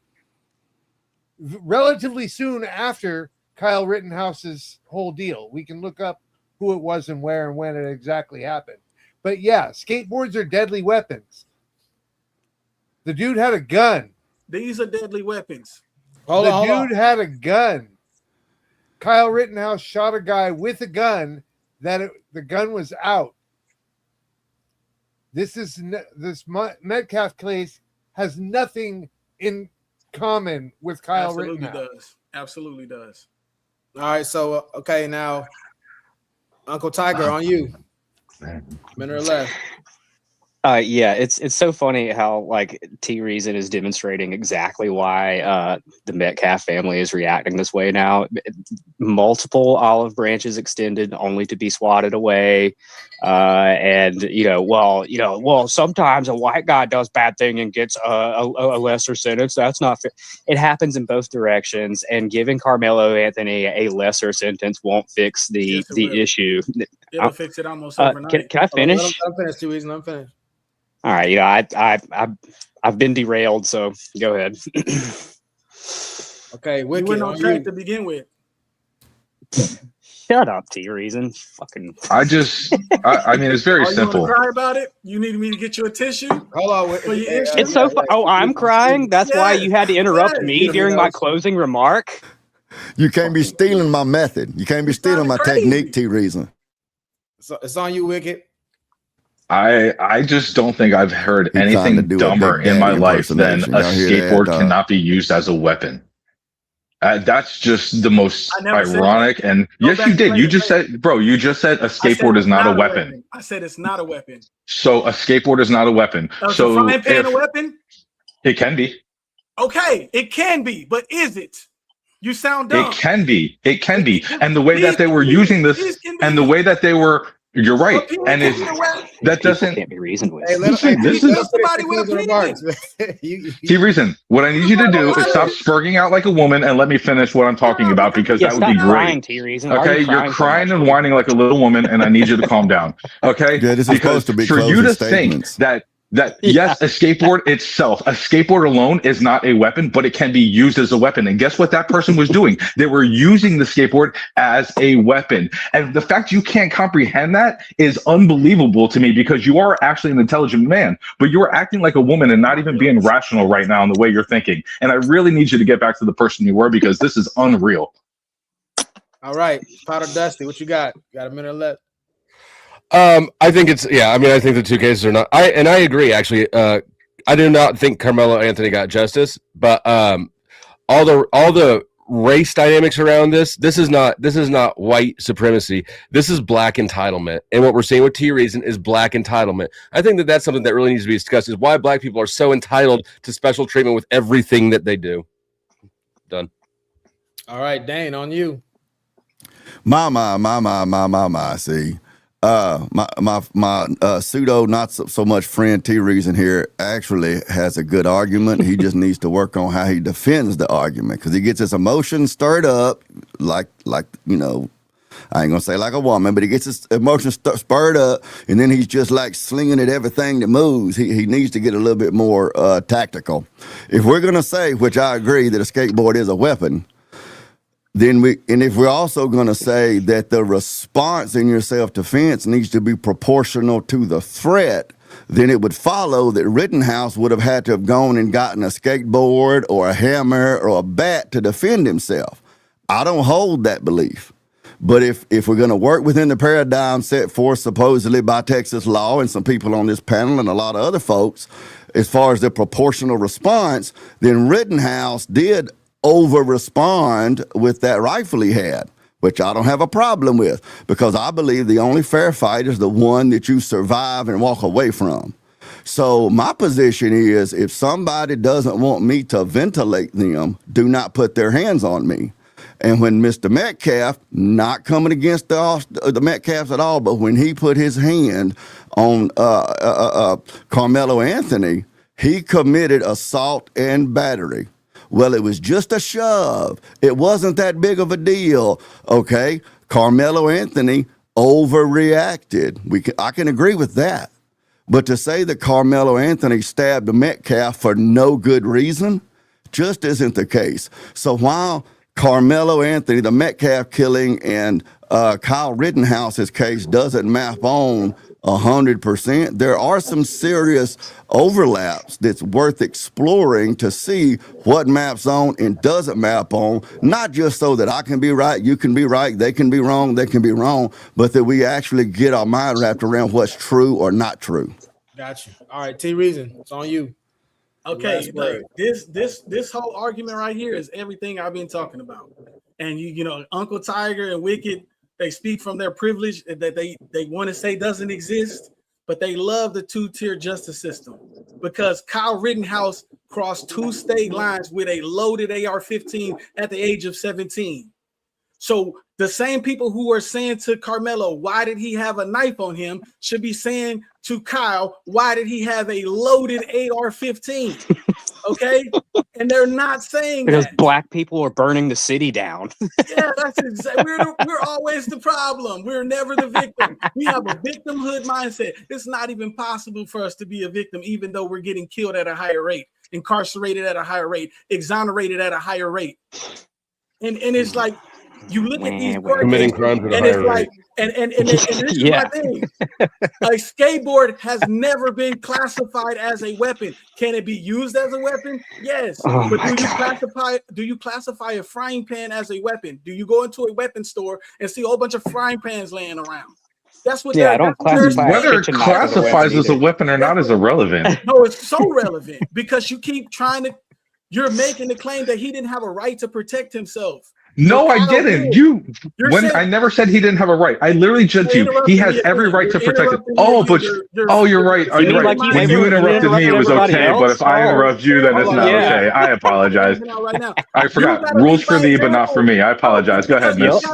relatively soon after Kyle Rittenhouse's whole deal. We can look up who it was and where and when it exactly happened. But yeah, skateboards are deadly weapons. The dude had a gun. These are deadly weapons. The dude had a gun. Kyle Rittenhouse shot a guy with a gun the gun was out. This Metcalf case has nothing in common with Kyle Rittenhouse. Absolutely does. All right, so okay, now Uncle Tiger, on you. Minute or less. Yeah, it's so funny how like T Reason is demonstrating exactly why the Metcalf family is reacting this way now. Multiple olive branches extended only to be swatted away, and well, sometimes a white guy does bad thing and gets a lesser sentence. That's not fair. It happens in both directions, and giving Carmelo Anthony a lesser sentence won't fix the issue. It'll fix it almost overnight. Can I finish? I'm finished, T Reason. I'm finished. All right, I've been derailed, so go ahead. Okay, Wicked, you went on track to begin with. Shut up, T Reason. Fucking. I mean, it's very simple. You want to cry about it? You need me to get you a tissue? Hold on. It's so. I'm crying. That's why you had to interrupt me during my closing remark. You can't be stealing my method. You can't be stealing my technique, T Reason. So it's on you, Wicked. I just don't think I've heard anything dumber in my life than a skateboard cannot be used as a weapon. That's just the most ironic. And yes, you did. You just said, bro, you just said a skateboard is not a weapon. I said it's not a weapon. So a skateboard is not a weapon. So a frying pan a weapon? It can be. Okay, it can be, but is it? You sound dumb. It can be. It can be. And the way that they were using this, and the way that that they were. You're right, and that doesn't can't be reasoned with. Hey, this is somebody with opinions. T Reason. What I need you to do is stop spurging out like a woman and let me finish what I'm talking about, because that would be great. T-Reason. Okay, you're crying and whining like a little woman, and I need you to calm down. Okay, yeah, this is supposed to be for you to think that yes, a skateboard itself, a skateboard alone is not a weapon, but it can be used as a weapon. And guess what that person was doing? They were using the skateboard as a weapon. And the fact you can't comprehend that is unbelievable to me, because you are actually an intelligent man, but you are acting like a woman and not even being rational right now in the way you're thinking. And I really need you to get back to the person you were, because this is unreal. All right, Powder Dusty, what you got? Got a minute left. I think it's I mean, I think the two cases are not. I agree. Actually, I do not think Carmelo Anthony got justice, but all the race dynamics around this is not white supremacy. This is black entitlement, and what we're seeing with T Reason is black entitlement. I think that's something that really needs to be discussed. Is why black people are so entitled to special treatment with everything that they do. Done. All right, Dane, on you. My. See. My pseudo not so much friend T Reason here actually has a good argument. He just needs to work on how he defends the argument, because he gets his emotions stirred up like you know, I ain't gonna say like a woman, but he gets his emotions spurred up, and then he's just like slinging at everything that moves. He needs to get a little bit more tactical. If we're gonna say, which I agree, that a skateboard is a weapon, then if we're also going to say that the response in your self-defense needs to be proportional to the threat, then it would follow that Rittenhouse would have had to have gone and gotten a skateboard or a hammer or a bat to defend himself. I don't hold that belief. But if we're going to work within the paradigm set forth supposedly by Texas law and some people on this panel and a lot of other folks, as far as the proportional response, then Rittenhouse did over-respond with that rifle he had, which I don't have a problem with, because I believe the only fair fight is the one that you survive and walk away from. So my position is, if somebody doesn't want me to ventilate them, do not put their hands on me. And when Mr. Metcalf, not coming against the Metcalfs at all, but when he put his hand on Carmelo Anthony, he committed assault and battery. Well, it was just a shove. It wasn't that big of a deal, okay? Carmelo Anthony overreacted. I can agree with that. But to say that Carmelo Anthony stabbed a Metcalf for no good reason just isn't the case. So while Carmelo Anthony, the Metcalf killing, and Kyle Rittenhouse's case doesn't map on 100%, there are some serious overlaps that's worth exploring to see what maps on and doesn't map on, not just so that I can be right, you can be right, they can be wrong, but that we actually get our mind wrapped around what's true or not true. Got you. All right, T Reason, it's on you. Okay, look, this whole argument right here is everything I've been talking about. And you know, Uncle Tiger and Wicked, they speak from their privilege that they want to say doesn't exist, but they love the two-tier justice system because Kyle Rittenhouse crossed 2 state lines with a loaded AR-15 at the age of 17. So the same people who are saying to Carmelo, why did he have a knife on him, should be saying to Kyle, why did he have a loaded AR-15? Okay, and they're not saying because that. black people are burning the city down. Yeah, that's exactly. We're always the problem. We're never the victim. We have a victimhood mindset. It's not even possible for us to be a victim, even though we're getting killed at a higher rate, incarcerated at a higher rate, exonerated at a higher rate. And it's like you look at these committing crimes at a and it's higher like rate. and this is my thing. A skateboard has never been classified as a weapon. Can it be used as a weapon? Yes. Oh but my do you classify a frying pan as a weapon? Do you go into a weapon store and see a whole bunch of frying pans laying around? That's what I don't classify whether it classifies as a weapon or not is irrelevant. No, it's so relevant because you keep you're making the claim that he didn't have a right to protect himself. No, I didn't. I never said he didn't have a right. I literally said to you, he has every right to protect it. You're right. Oh, you're right. When you interrupted me, it was okay. But if I interrupt you, then it's not okay. I apologize. I forgot. Rules for thee, but not for me. I apologize. Go ahead, miss.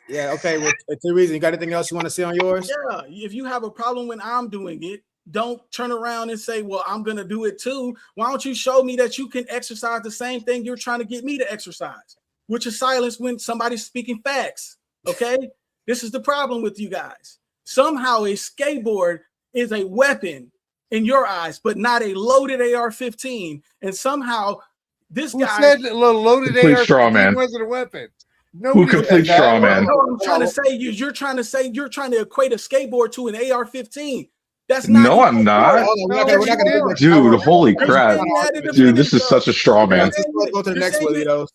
Yeah, okay. Well, T Reason, you got anything else you want to say on yours? Yeah, if you have a problem when I'm doing it, don't turn around and say, well, I'm going to do it too. Why don't you show me that you can exercise the same thing you're trying to get me to exercise, which is silence when somebody's speaking facts. Okay. This is the problem with you guys. Somehow a skateboard is a weapon in your eyes, but not a loaded AR-15. And somehow this guy said loaded AR-15 wasn't a weapon. Who complete straw man? I'm trying to say you're trying to equate a skateboard to an AR-15. That's not. No, I'm not. Dude, holy crap. Dude, this is such a straw man. Let's go to the next one, Lito.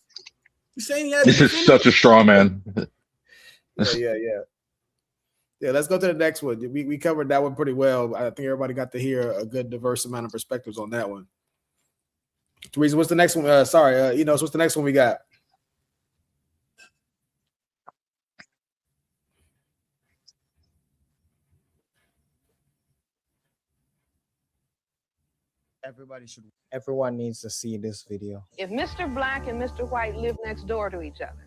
This is such a straw man. Yeah, let's go to the next one. We covered that one pretty well. I think everybody got to hear a good diverse amount of perspectives on that one. Teresa, what's the next one? What's the next one we got? Everyone needs to see this video. If Mr. Black and Mr. White live next door to each other,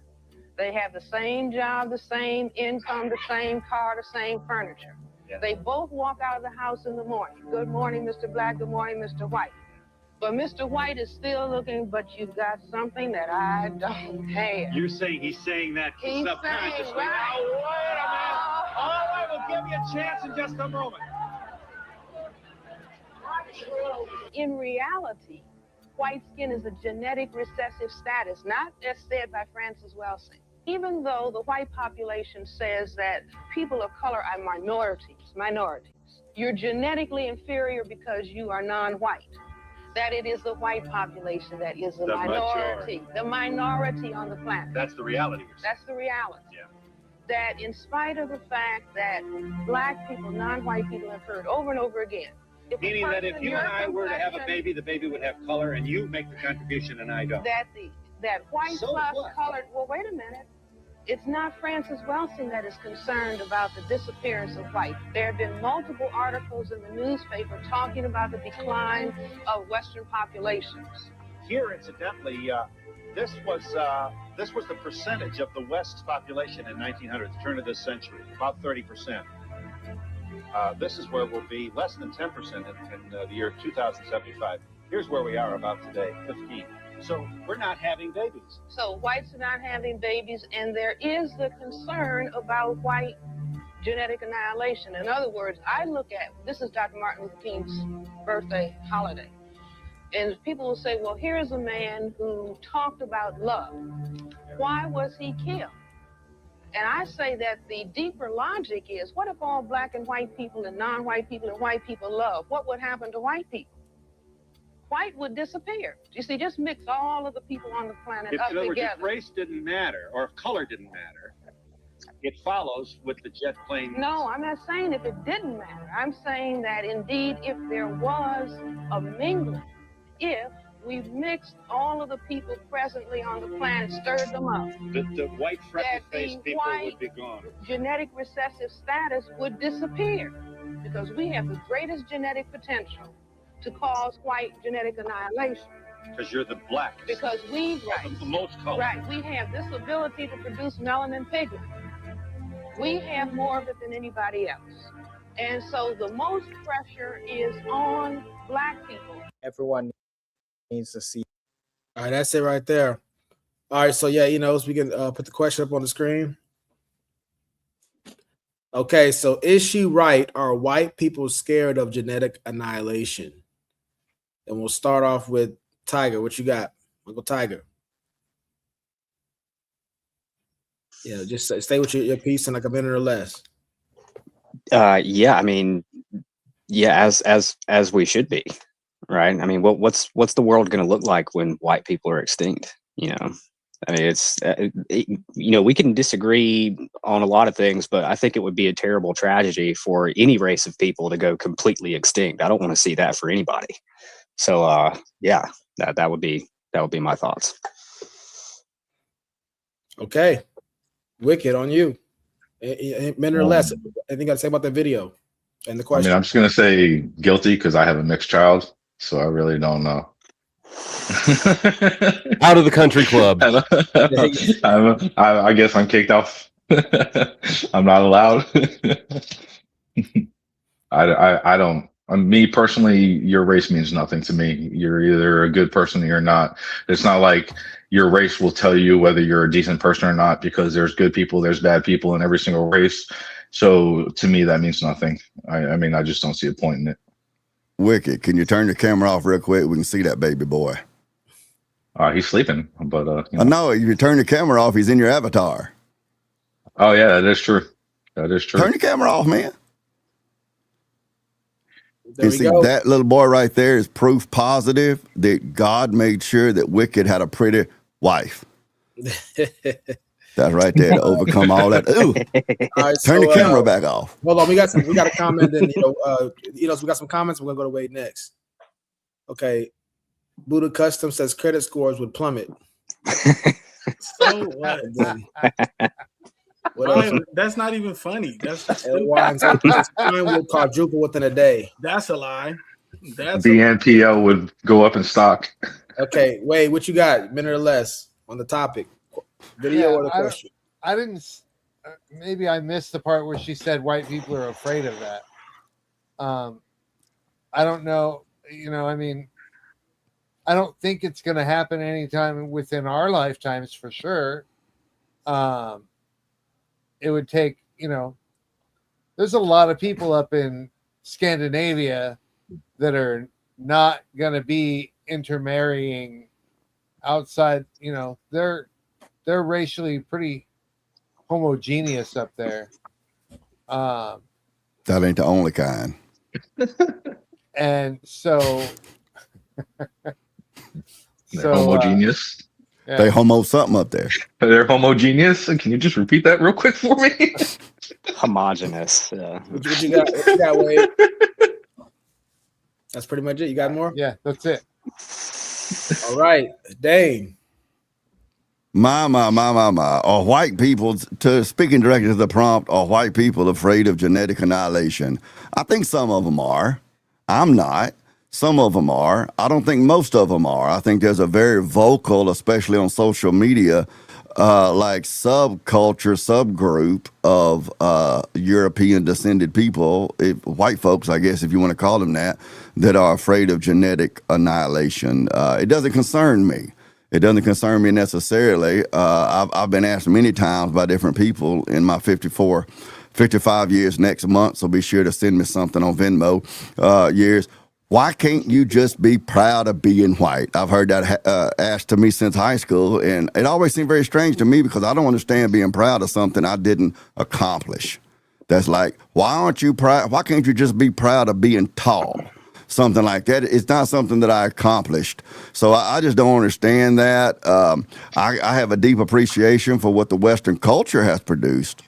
they have the same job, the same income, the same car, the same furniture. Yeah. They both walk out of the house in the morning. Good morning, Mr. Black. Good morning, Mr. White. But Mr. White is still looking, but you've got something that I don't have. You're saying he's saying that subconsciously. Saying, right? Now, wait a minute. All right, we'll give you a chance in just a moment. In reality, white skin is a genetic recessive status, not as said by Francis Welsing. Even though the white population says that people of color are minorities, you're genetically inferior because you are non-white. That it is the white population that is the minority, the minority on the planet. That's the reality. That's the reality. Yeah. That in spite of the fact that black people, non-white people have heard over and over again, meaning that if you and I were to have a baby, the baby would have color, and you make the contribution and I don't. That white plus colored. Well, wait a minute. It's not Francis Welsing that is concerned about the disappearance of white. There have been multiple articles in the newspaper talking about the decline of Western populations. Here, incidentally, this was the percentage of the West's population in 1900, the turn of this century, about 30%. This is where we'll be less than 10% in the year 2075. Here's where we are about today, 15. So we're not having babies. So whites are not having babies, and there is the concern about white genetic annihilation. In other words, I look at, this is Dr. Martin Luther King's birthday holiday, and people will say, well, here's a man who talked about love. Why was he killed? And I say that the deeper logic is, what if all black and white people and non-white people and white people love? What would happen to white people? White would disappear. You see, just mix all of the people on the planet up In other words, together. if race didn't matter or if color didn't matter, it follows with the jet plane. No, I'm not saying if it didn't matter. I'm saying that indeed, if there was a mingling, if we mixed all of the people presently on the planet, stirred them up, The white freckle-faced people white would be gone. genetic recessive status would disappear, because we have the greatest genetic potential to cause white genetic annihilation. Because you're the black. Because we, the most color. right, we have this ability to produce melanin pigment. We have more of it than anybody else. And so the most pressure is on black people. Everyone needs to see. All right, that's it right there. All right, so yeah, so we can put the question up on the screen. Okay, so is she right? Are white people scared of genetic annihilation? And we'll start off with Tiger. What you got, Uncle Tiger? Yeah, just stay with your piece in like a minute or less. Yeah, I mean, yeah, as we should be, right? I mean, what's the world going to look like when white people are extinct? I mean, it's we can disagree on a lot of things, but I think it would be a terrible tragedy for any race of people to go completely extinct. I don't want to see that for anybody. So, yeah, that would be my thoughts. Okay, Wicked, on you. A minute or less. Anything got to say about the video and the question? I mean, I'm just gonna say guilty because I have a mixed child, so I really don't know. Out of the country club. I guess I'm kicked off. I'm not allowed. I don't. Me personally, your race means nothing to me. You're either a good person or you're not. It's not like your race will tell you whether you're a decent person or not, because there's good people, there's bad people in every single race. So to me, that means nothing. I mean, I just don't see a point in it. Wicked, can you turn the camera off real quick? We can see that baby boy. He's sleeping, but No, if you turn the camera off, he's in your avatar. Oh yeah, that is true. That is true. Turn the camera off, man. There you see, that little boy right there is proof positive that God made sure that Wicked had a pretty wife. That's right there to overcome all that. Ooh, all right, turn the camera back off. Hold on, we got a comment. Then so we got some comments. We're gonna go to Wade next. Okay, Buddha Custom says credit scores would plummet. So what? That's not even funny. That's stupid. Crime will quadruple within a day. That's a lie. The NPL would go up in stock. Okay, Wade, what you got? Minute or less on the topic. Video or the question? I didn't. Maybe I missed the part where she said white people are afraid of that. I don't know. I mean, I don't think it's going to happen anytime within our lifetimes for sure. It would take, there's a lot of people up in Scandinavia that are not going to be intermarrying outside. They're racially pretty homogeneous up there. That ain't the only kind. And so They're homogeneous. Yeah. They homo something up there. They're homogeneous. Can you just repeat that real quick for me? Homogenous. What you got, Wade? That's pretty much it. You got more? Yeah, that's it. All right, Dane. My. Are white people, speaking directly to the prompt, are white people afraid of genetic annihilation? I think some of them are. I'm not. Some of them are. I don't think most of them are. I think there's a very vocal, especially on social media, like subculture, subgroup of European descended people, white folks, I guess, if you want to call them that are afraid of genetic annihilation. It doesn't concern me. It doesn't concern me necessarily. I've been asked many times by different people in my 55 years next month, so be sure to send me something on Venmo years. Why can't you just be proud of being white? I've heard that asked to me since high school, and it always seemed very strange to me because I don't understand being proud of something I didn't accomplish. That's like, why aren't you proud? Why can't you just be proud of being tall? Something like that. It's not something that I accomplished. So I just don't understand that. I have a deep appreciation for what the Western culture has produced.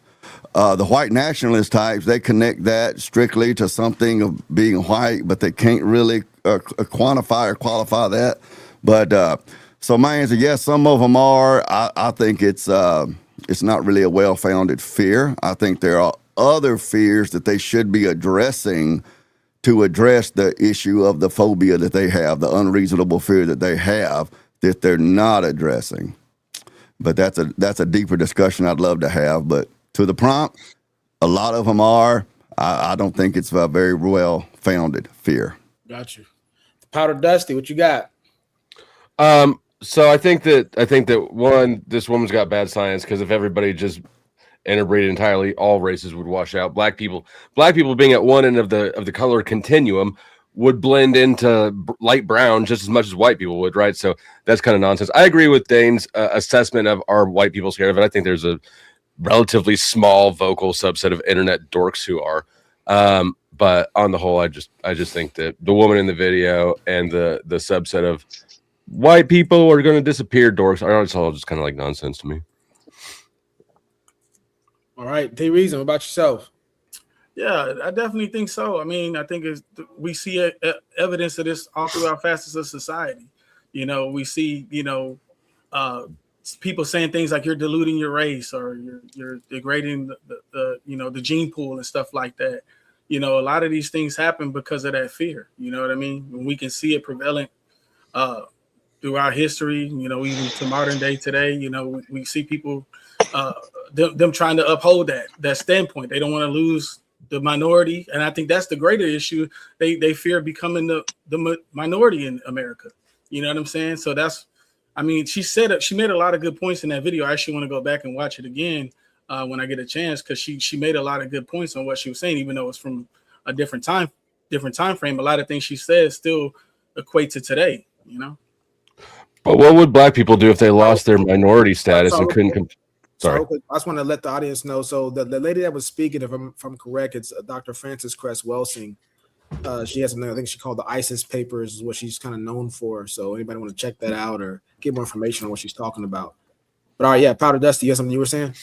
The white nationalist types, they connect that strictly to something of being white, but they can't really quantify or qualify that. But so my answer, yes, some of them are. I think it's not really a well-founded fear. I think there are other fears that they should be addressing to address the issue of the phobia that they have, the unreasonable fear that they have that they're not addressing. But that's a deeper discussion I'd love to have. But to the prompt, a lot of them are. I don't think it's a very well-founded fear. Got you. Powder Dusty, what you got? So I think that one, this woman's got bad science, because if everybody just interbreeded entirely, all races would wash out. Black people being at one end of the color continuum would blend into light brown just as much as white people would, right? So that's kind of nonsense. I agree with Dane's assessment of, are white people scared of it? I think there's a relatively small vocal subset of internet dorks who are. But on the whole, I just think that the woman in the video and the subset of white people are going to disappear dorks are all just kind of like nonsense to me. All right, T-Reason, what about yourself? Yeah, I definitely think so. I mean, I think we see evidence of this all throughout facets of society. You know, we see, people saying things like you're diluting your race, or you're degrading the gene pool and stuff like that. You know, a lot of these things happen because of that fear. You know what I mean? When we can see it prevalent throughout history, even to modern day today, we see people them trying to uphold that standpoint. They don't want to lose the minority, and I think that's the greater issue. They fear becoming the minority in America. You know what I'm saying? So she made a lot of good points in that video. I actually want to go back and watch it again when I get a chance, because she made a lot of good points on what she was saying, even though it's from a different time frame. A lot of things she says still equate to today. But what would black people do if they lost their minority status and couldn't? Sorry. So I just want to let the audience know. So the lady that was speaking, if I'm correct, it's Dr. Frances Cress Welsing. She has something I think she called the ISIS papers, is what she's kind of known for. So anybody want to check that out or get more information on what she's talking about? But all right, yeah, Powder Dusty, you have something you were saying?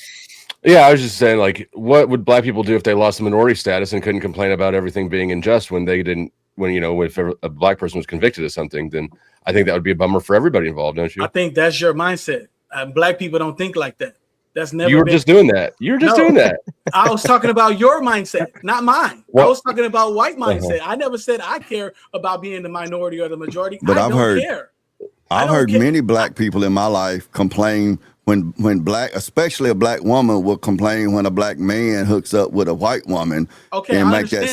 Yeah, I was just saying, like, what would black people do if they lost the minority status and couldn't complain about everything being unjust when they didn't? If a black person was convicted of something, then I think that would be a bummer for everybody involved, don't you? I think that's your mindset. Black people don't think like that. That's never. You were just doing that. You were just doing that. I was talking about your mindset, not mine. I was talking about white mindset. I never said I care about being the minority or the majority. But I've heard many black people in my life complain when black, especially a black woman, will complain when a black man hooks up with a white woman, and make that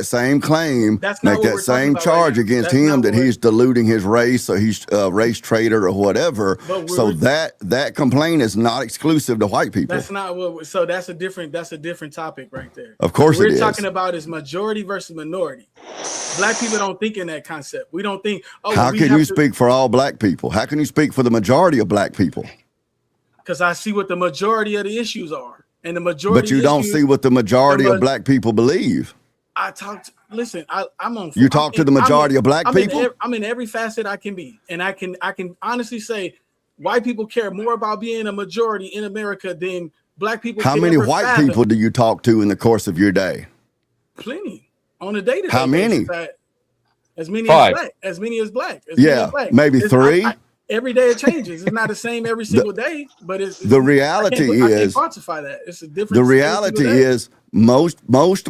same claim, make that same charge against him that he's diluting his race, or he's a race traitor or whatever. So that complaint is not exclusive to white people. That's not what. So that's a different topic right there. Of course, we're talking about is majority versus minority. Black people don't think in that concept. We don't think. How can you speak for all black people? How can you speak for the majority of black people? Because I see what the majority of the issues are, and the majority. But you don't see what the majority of black people believe. Listen, I'm on. You talk to the majority of black people. I'm in every facet I can be, and I can honestly say, white people care more about being a majority in America than black people. How many white people do you talk to in the course of your day? Plenty on a day-to-day. How many? As many as black. Maybe three. Every day it changes. It's not the same every single day, but it's the reality is I can't quantify that. It's a different. The reality is most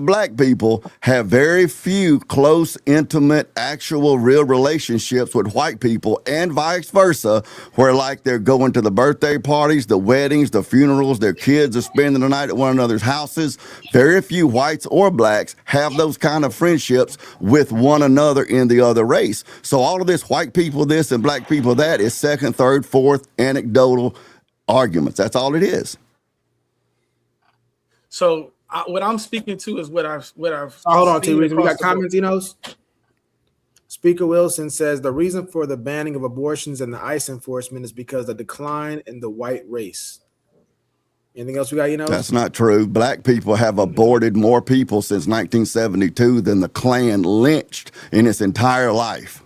black people have very few close, intimate, actual, real relationships with white people, and vice versa, where like they're going to the birthday parties, the weddings, the funerals, their kids are spending the night at one another's houses. Very few whites or blacks have those kind of friendships with one another in the other race. So all of this white people this and black people that is second, third, fourth anecdotal arguments. That's all it is. So what I'm speaking to is what I've hold on, T. seen Reason. We across got the board. comments, Speaker Wilson says the reason for the banning of abortions and the ICE enforcement is because of the decline in the white race. Anything else we got, That's not true. Black people have aborted more people since 1972 than the Klan lynched in its entire life.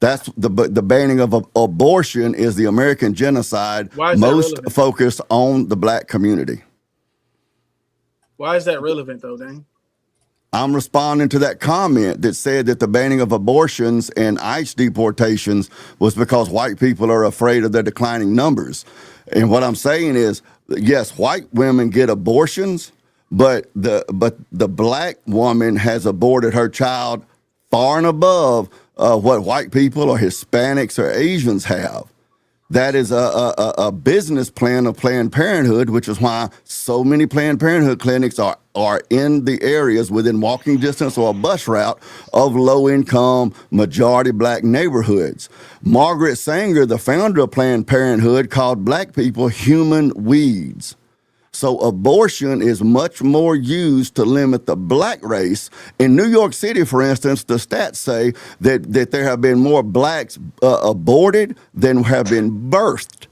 That's the banning of abortion is the American genocide, most focused on the black community. Why is that relevant, though, Dane? I'm responding to that comment that said that the banning of abortions and ICE deportations was because white people are afraid of their declining numbers. And what I'm saying is, yes, white women get abortions, but the black woman has aborted her child far and above what white people or Hispanics or Asians have. That is a business plan of Planned Parenthood, which is why so many Planned Parenthood clinics are in the areas within walking distance or a bus route of low-income, majority black neighborhoods. Margaret Sanger, the founder of Planned Parenthood, called black people human weeds. So abortion is much more used to limit the black race. In New York City, for instance, the stats say that there have been more blacks aborted than have been birthed.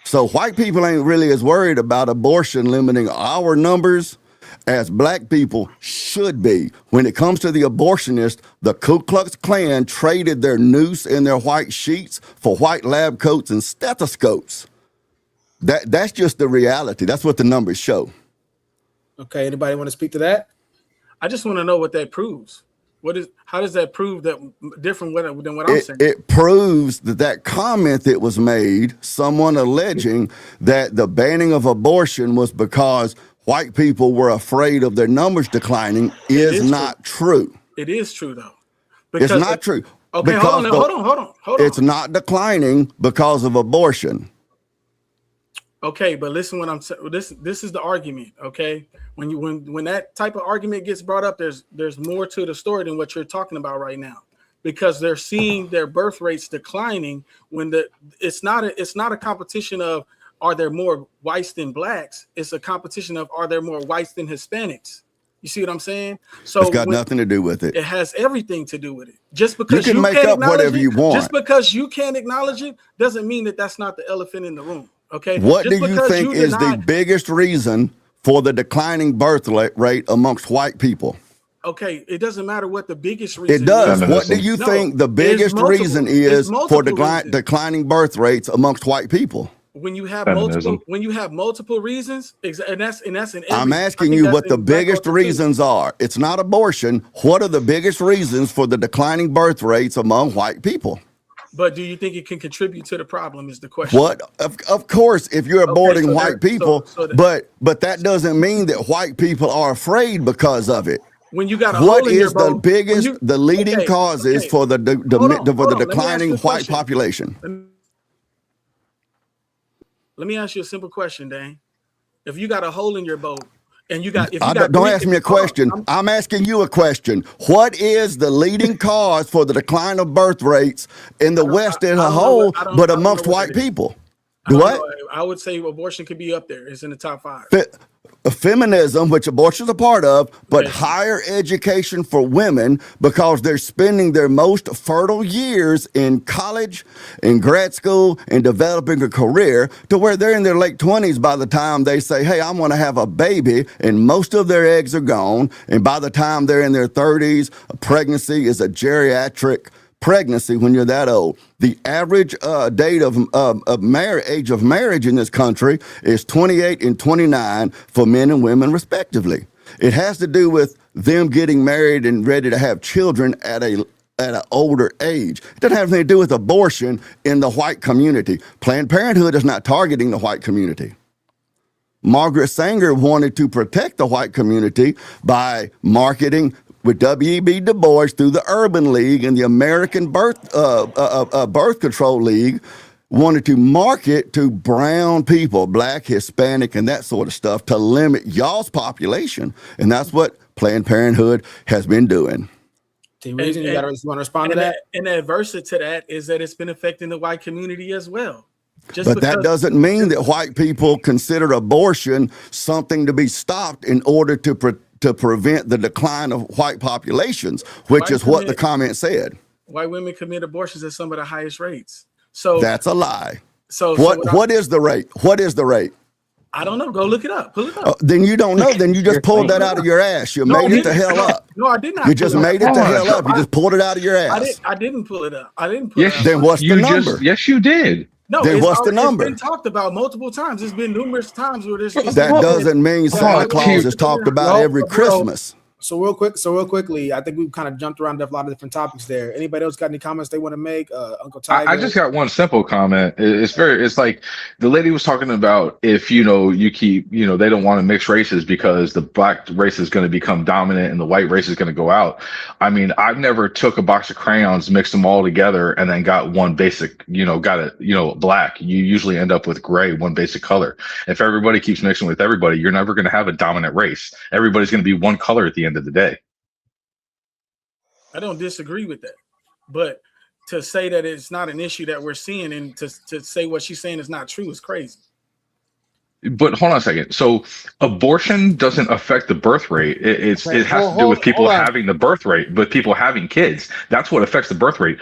So white people ain't really as worried about abortion limiting our numbers as black people should be. When it comes to the abortionists, the Ku Klux Klan traded their noose and their white sheets for white lab coats and stethoscopes. That's just the reality. That's what the numbers show. Okay, anybody want to speak to that? I just want to know what that proves. How does that prove that different than what I'm saying? It proves that comment that was made, someone alleging that the banning of abortion was because white people were afraid of their numbers declining, is not true. It is true, though. It's not true. Okay, hold on. It's not declining because of abortion. Okay, but listen, what I'm saying. This is the argument. Okay, when that type of argument gets brought up, there's more to the story than what you're talking about right now, because they're seeing their birth rates declining. When it's not a competition of are there more whites than blacks. It's a competition of are there more whites than Hispanics. You see what I'm saying? So it's got nothing to do with it. It has everything to do with it. Just because you can make up whatever you want. Just because you can't acknowledge it doesn't mean that that's not the elephant in the room. Okay. What do you think is the biggest reason for the declining birth rate amongst white people? Okay, it doesn't matter what the biggest reason. It does. What do you think the biggest reason is for declining birth rates amongst white people? When you have multiple reasons, and that's in every, I'm asking you what the biggest reasons are. It's not abortion. What are the biggest reasons for the declining birth rates among white people? But do you think it can contribute to the problem is the question. What? Of course, if you're aborting white people, but that doesn't mean that white people are afraid because of it. When you got what is the biggest, the leading causes for the declining white population? Let me ask you a simple question, Dane. If you got a hole in your boat, and don't ask me a question. I'm asking you a question. What is the leading cause for the decline of birth rates in the West as a whole, but amongst white people? What? I would say abortion could be up there. It's in the top 5. Feminism, which abortion is a part of, but higher education for women because they're spending their most fertile years in college, in grad school, and developing a career to where they're in their late 20s by the time they say, hey, I want to have a baby, and most of their eggs are gone. And by the time they're in their 30s, a pregnancy is a geriatric pregnancy when you're that old. The average age of marriage in this country is 28 and 29 for men and women respectively. It has to do with them getting married and ready to have children at an older age. It doesn't have anything to do with abortion in the white community. Planned Parenthood is not targeting the white community. Margaret Sanger wanted to protect the white community by marketing with W.E.B. Du Bois through the Urban League and the American Birth Control League, wanted to market to brown people, black, Hispanic, and that sort of stuff to limit y'all's population. And that's what Planned Parenthood has been doing. Reason, you want to respond to that? And the adverse to that is that it's been affecting the white community as well. But that doesn't mean that white people consider abortion something to be stopped in order to prevent the decline of white populations, which is what the comment said. White women commit abortions at some of the highest rates. So that's a lie. So what is the rate? What is the rate? I don't know. Go look it up. Pull it up. Then you don't know. Then you just pulled that out of your ass. You made it to hell up. No, I did not. You just made it to hell up. You just pulled it out of your ass. I didn't pull it up. I didn't pull it up. Then what's the number? Yes, you did. No, then what's the number? It's been talked about multiple times. There's been numerous times where there's. That doesn't mean Santa Claus is talked about every Christmas. So real quickly, I think we've kind of jumped around a lot of different topics there. Anybody else got any comments they want to make? Uncle Tiger? I just got one simple comment. It's like the lady was talking about if, you keep, they don't want to mix races because the black race is going to become dominant and the white race is going to go out. I mean, I've never took a box of crayons, mixed them all together and then got one basic, black. You usually end up with gray, one basic color. If everybody keeps mixing with everybody, you're never going to have a dominant race. Everybody's going to be one color at the end of the day. I don't disagree with that, but to say that it's not an issue that we're seeing and to say what she's saying is not true is crazy. But hold on a second. So abortion doesn't affect the birth rate. It has to do with people having the birth rate, but people having kids. That's what affects the birth rate.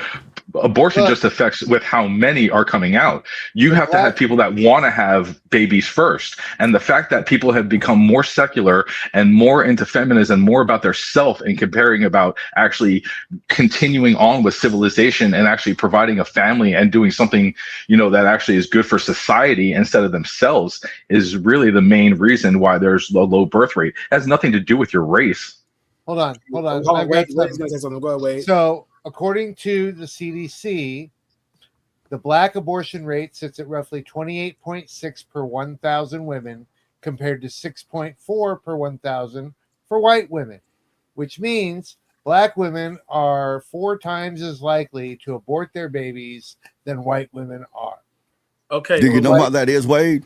Abortion just affects with how many are coming out. You have to have people that want to have babies first. And the fact that people have become more secular and more into feminism, more about their self and comparing about actually continuing on with civilization and actually providing a family and doing something, that actually is good for society instead of themselves is really the main reason why there's a low birth rate. It has nothing to do with your race. Hold on. Wait. So according to the CDC, the black abortion rate sits at roughly 28.6 per 1,000 women compared to 6.4 per 1,000 for white women, which means black women are 4 times as likely to abort their babies than white women are. Okay. Do you know what that is, Wade?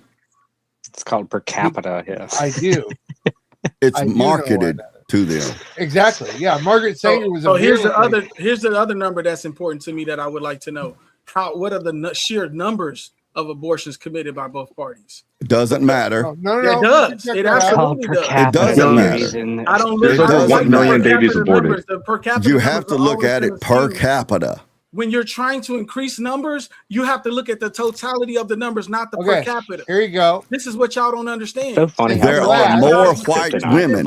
It's called per capita. Yes, I do. It's marketed to them. Exactly. Yeah. Margaret Sanger was. So here's the other number that's important to me that I would like to know. What are the sheer numbers of abortions committed by both parties? It doesn't matter. Oh, no. It does. It absolutely does. It doesn't matter. I don't There's over 1 million babies aborted. You have to look at it per capita. When you're trying to increase numbers, you have to look at the totality of the numbers, not the per capita. Here you go. This is what y'all don't understand. So funny. There are more white women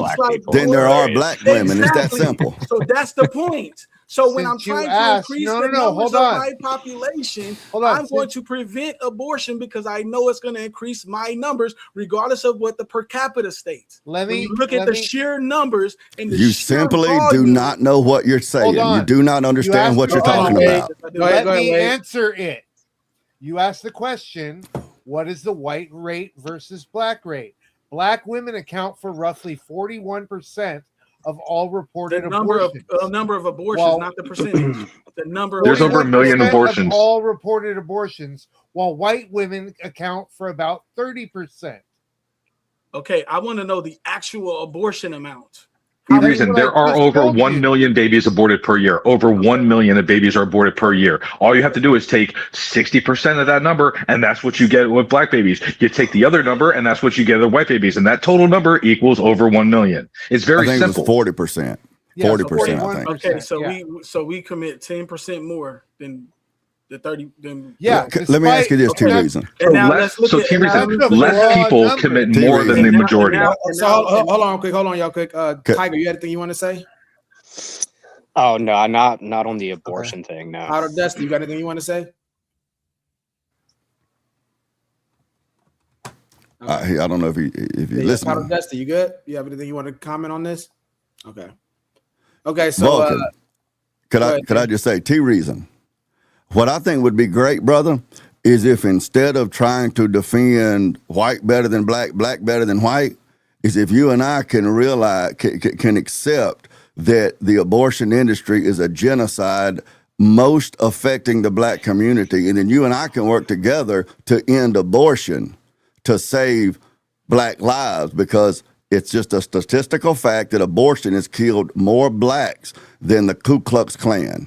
than there are black women. It's that simple. So that's the point. So when I'm trying to increase the numbers of my population, I'm going to prevent abortion because I know it's going to increase my numbers, regardless of what the per capita states. When you look at the sheer numbers and the you simply do not know what you're saying. You do not understand what you're talking about. Let me answer it. You asked the question, what is the white rate versus black rate? Black women account for roughly 41% of all reported abortions. Number of abortions, not the percentage. The number. There's over 1 million abortions. All reported abortions, while white women account for about 30%. Okay, I want to know the actual abortion amount. Reason there are over 1 million babies aborted per year. Over 1 million of babies are aborted per year. All you have to do is take 60% of that number, and that's what you get with black babies. You take the other number, and that's what you get with white babies, and that total number equals over 1 million. It's very simple. 40%. 40%, I think. Okay, so we commit 10% more than the 30. Let me ask you this, T-Reason. Less people commit more than the majority. Hold on, y'all quick. Tiger, you had anything you want to say? Oh no, not on the abortion thing. No. Out of Dusty, you got anything you want to say? I don't know if you listen. Out of Dusty, you good? You have anything you want to comment on this? Okay. So Vulcan, could I just say T-Reason? What I think would be great, brother, is if instead of trying to defend white better than black, black better than white, is if you and I can realize, can accept that the abortion industry is a genocide most affecting the black community. And then you and I can work together to end abortion, to save black lives, because it's just a statistical fact that abortion has killed more blacks than the Ku Klux Klan.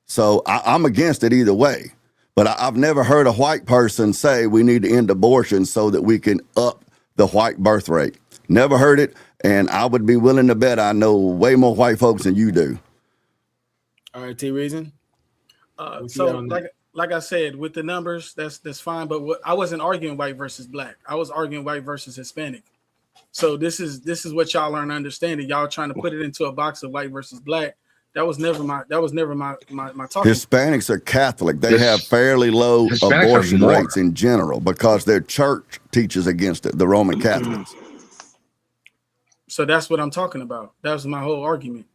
So I'm against it either way. But I've never heard a white person say we need to end abortion so that we can up the white birth rate. Never heard it, and I would be willing to bet I know way more white folks than you do. All right, T Reason. So like I said, with the numbers, that's fine. But I wasn't arguing white versus black. I was arguing white versus Hispanic. So this is what y'all aren't understanding. Y'all trying to put it into a box of white versus black. That was never my talking. Hispanics are Catholic. They have fairly low abortion rates in general because their church teaches against it, the Roman Catholics. So that's what I'm talking about. That was my whole argument.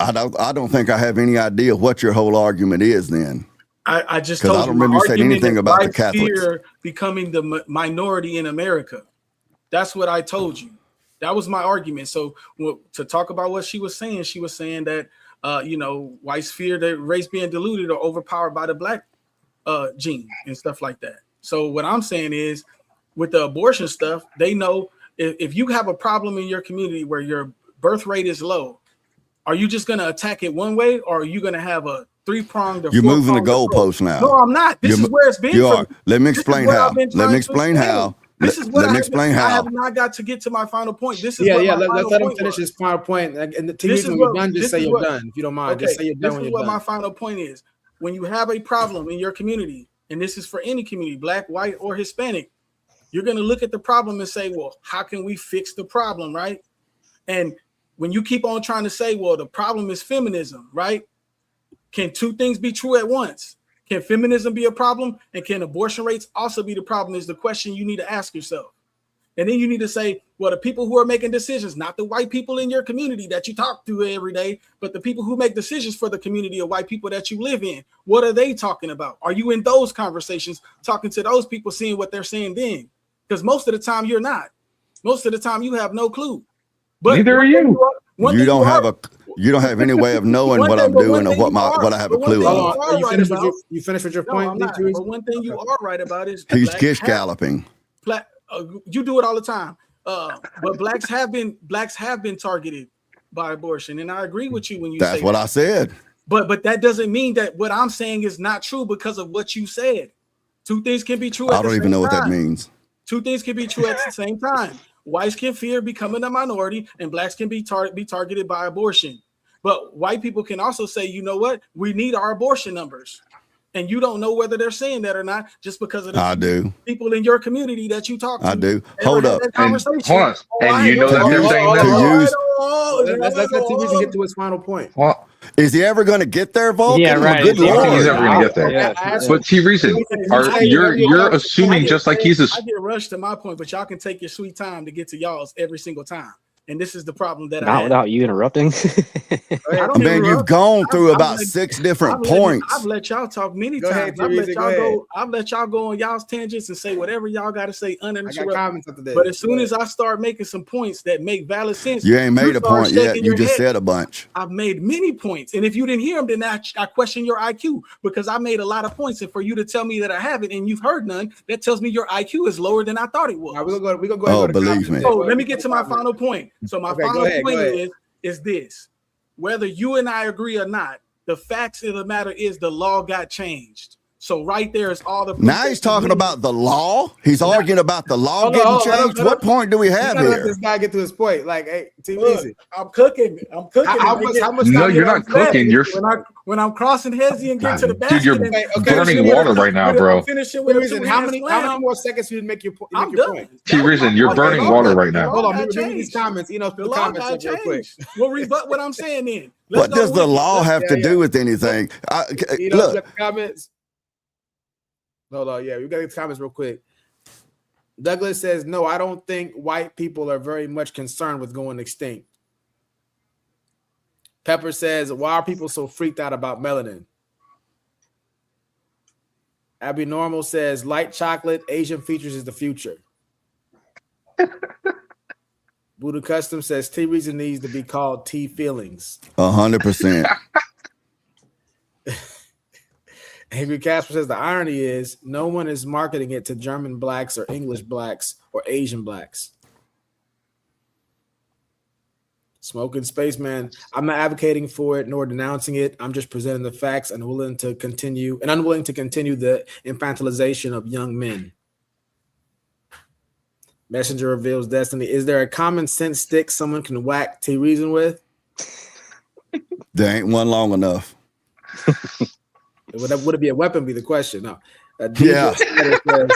I don't think I have any idea what your whole argument is then. I just told you I don't remember you saying anything about the Catholics becoming the minority in America. That's what I told you. That was my argument. So to talk about what she was saying that whites fear that race being diluted or overpowered by the black gene and stuff like that. So what I'm saying is, with the abortion stuff, they know if you have a problem in your community where your birth rate is low, are you just going to attack it one way, or are you going to have a three-pronged? You're moving the goalpost now. No, I'm not. This is where it's been. You are. Let me explain how. Let me explain how. This is what Let me explain how. I have not got to get to my final point. This is let's let him finish his final point. And the TV, when you're done, just say you're done. If you don't mind, just say you're done. This is what my final point is. When you have a problem in your community, and this is for any community, black, white, or Hispanic, you're going to look at the problem and say, well, how can we fix the problem, right? And when you keep on trying to say, well, the problem is feminism, right? Can two things be true at once? Can feminism be a problem? And can abortion rates also be the problem? Is the question you need to ask yourself. And then you need to say, well, the people who are making decisions, not the white people in your community that you talk to every day, but the people who make decisions for the community of white people that you live in, what are they talking about? Are you in those conversations, talking to those people, seeing what they're saying then? Because most of the time you're not. Most of the time you have no clue. But neither are you. You don't have any way of knowing what I'm doing or what I have a clue on. You finished with your point? I'm not. But one thing you are right about is he's gish galloping. You do it all the time. But blacks have been targeted by abortion, and I agree with you when you say that's what I said. But that doesn't mean that what I'm saying is not true because of what you said. Two things can be true. I don't even know what that means. Two things can be true at the same time. Whites can fear becoming a minority, and blacks can be targeted by abortion. But white people can also say, you know what? We need our abortion numbers. And you don't know whether they're saying that or not just because of the people in your community that you talk to. I do. Hold up. And you know that they're saying that. Let's let T-Reason get to his final point. Is he ever going to get there, Vulcan? Yeah, right. Good I don't think he's Lord. ever going to get there. Yeah. But T-Reason, you're assuming just like he's I get rushed to my point, but y'all can take your sweet time to get to y'all's every single time. And this is the problem that I have. Without you interrupting. Man, you've gone through about 6 different points. I've let y'all talk many times. I've let y'all go on y'all's tangents and say whatever y'all got to say uninterrupted. But as soon as I start making some points that make valid sense, you ain't made a point yet. You just said a bunch. I've made many points, and if you didn't hear them, then I question your IQ because I made a lot of points, and for you to tell me that I haven't and you've heard none, that tells me your IQ is lower than I thought it was. We're gonna go. Oh, believe me. So let me get to my final point. So my final point is this: whether you and I agree or not, the facts of the matter is the law got changed. So right there is all the. Now he's talking about the law. He's arguing about the law getting changed. What point do we have here? Let this guy get to his point. Like, hey, T-Reason. I'm cooking. How much no, you're not cooking. You're when I'm crossing Hezi and get to the basket. Dude, you're burning water right now, bro. How many more seconds do you make your point? I'm done. T-Reason, you're burning water right now. Hold on, let me read these comments. The comments up real quick. We'll rebut what I'm saying then. What does the law have to do with anything? Look. Comments. Hold on, we got to get comments real quick. Douglas says, no, I don't think white people are very much concerned with going extinct. Pepper says, why are people so freaked out about melanin? Abby Normal says light chocolate, Asian features is the future. Buddha Custom says T Reason needs to be called T Feelings. 100%. Avery Casper says the irony is no one is marketing it to German blacks or English blacks or Asian blacks. Smoking Spaceman, I'm not advocating for it nor denouncing it. I'm just presenting the facts and unwilling to continue the infantilization of young men. Messenger reveals destiny. Is there a common sense stick someone can whack T Reason with? There ain't one long enough. Would it be a weapon? Be the question. No. Yeah. Says,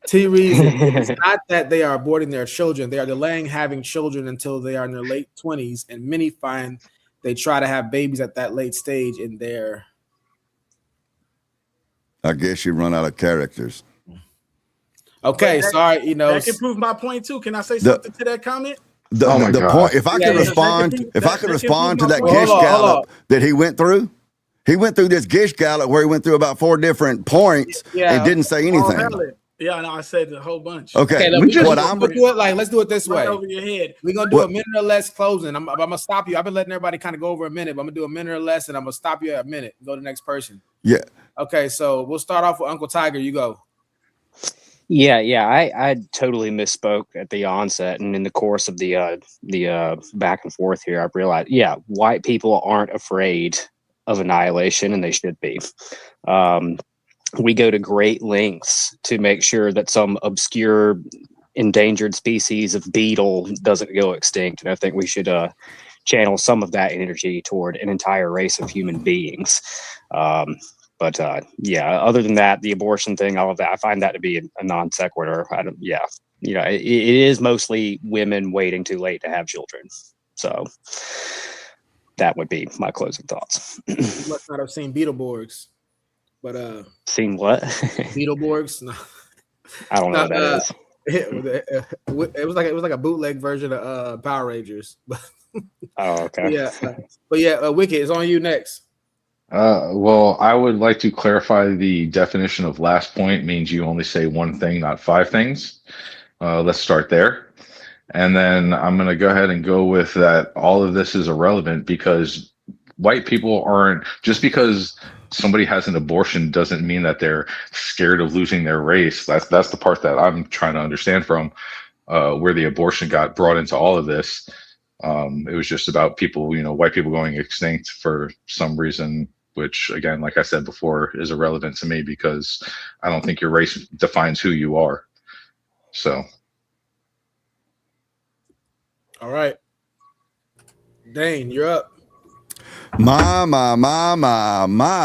T Reason, it's not that they are aborting their children. They are delaying having children until they are in their late 20s, and many find they try to have babies at that late stage in their. I guess you run out of characters. Okay, sorry, you know. That can prove my point too. Can I say something to that comment? The point, if I could respond to that Gish Gallop that he went through this Gish Gallop where he went through about 4 different points and didn't say anything. Yeah, no, I said a whole bunch. Okay, let's do it this way. Over your head. We're gonna do a minute or less closing. I'm gonna stop you. I've been letting everybody kind of go over a minute, but I'm gonna do a minute or less, and I'm gonna stop you at a minute. Go to the next person. Yeah. Okay, so we'll start off with Uncle Tiger. You go. Yeah, I totally misspoke at the onset, and in the course of the back and forth here, I realized, white people aren't afraid of annihilation, and they should be. We go to great lengths to make sure that some obscure endangered species of beetle doesn't go extinct, and I think we should channel some of that energy toward an entire race of human beings. But other than that, the abortion thing, all of that, I find that to be a non sequitur. It is mostly women waiting too late to have children. So that would be my closing thoughts. You must not have seen Beetleborgs, but seen what? Beetleborgs? No, I don't know what that is. It was like a bootleg version of Power Rangers. Oh, okay. Wicked, it's on you next. Well, I would like to clarify the definition of last point means you only say one thing, not 5 things. Let's start there. And then I'm going to go ahead and go with that all of this is irrelevant because white people aren't, just because somebody has an abortion doesn't mean that they're scared of losing their race. That's the part that I'm trying to understand from where the abortion got brought into all of this. It was just about people, white people going extinct for some reason, which again, like I said before, is irrelevant to me because I don't think your race defines who you are. So. All right. Dane, you're up. My,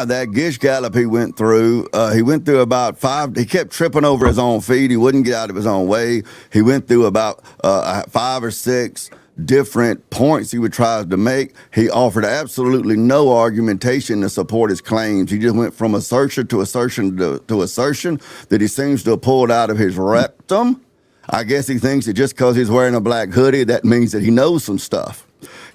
that Gish Gallop he went through about 5, he kept tripping over his own feet. He wouldn't get out of his own way. He went through about 5 or 6 different points he would try to make. He offered absolutely no argumentation to support his claims. He just went from assertion to assertion to assertion that he seems to have pulled out of his rectum. I guess he thinks that just because he's wearing a black hoodie, that means that he knows some stuff.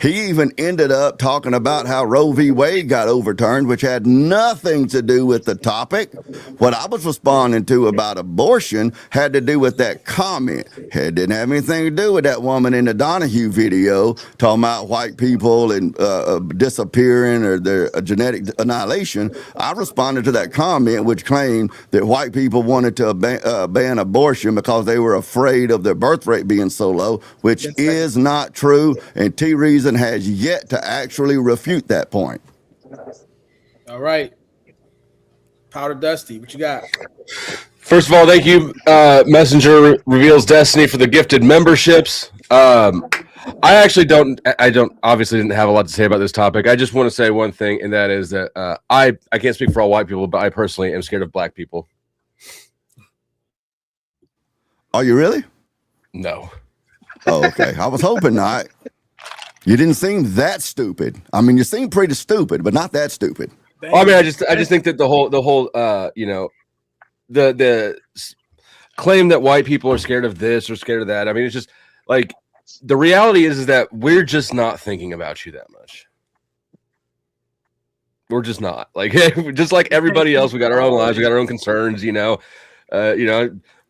He even ended up talking about how Roe v. Wade got overturned, which had nothing to do with the topic. What I was responding to about abortion had to do with that comment. It didn't have anything to do with that woman in the Donahue video talking about white people and disappearing or their genetic annihilation. I responded to that comment, which claimed that white people wanted to ban abortion because they were afraid of their birth rate being so low, which is not true. And T. Reason has yet to actually refute that point. All right. Powder Dusty, what you got? First of all, thank you, Messenger Reveals Destiny, for the gifted memberships. I obviously didn't have a lot to say about this topic. I just want to say one thing, and that is that I can't speak for all white people, but I personally am scared of black people. Are you really? No. Oh, okay. I was hoping not. You didn't seem that stupid. I mean, you seem pretty stupid, but not that stupid. Well, I mean, I just think that the whole the claim that white people are scared of this or scared of that. I mean, it's just like the reality is that we're just not thinking about you that much. We're just not. Like, just like everybody else, we got our own lives, we got our own concerns,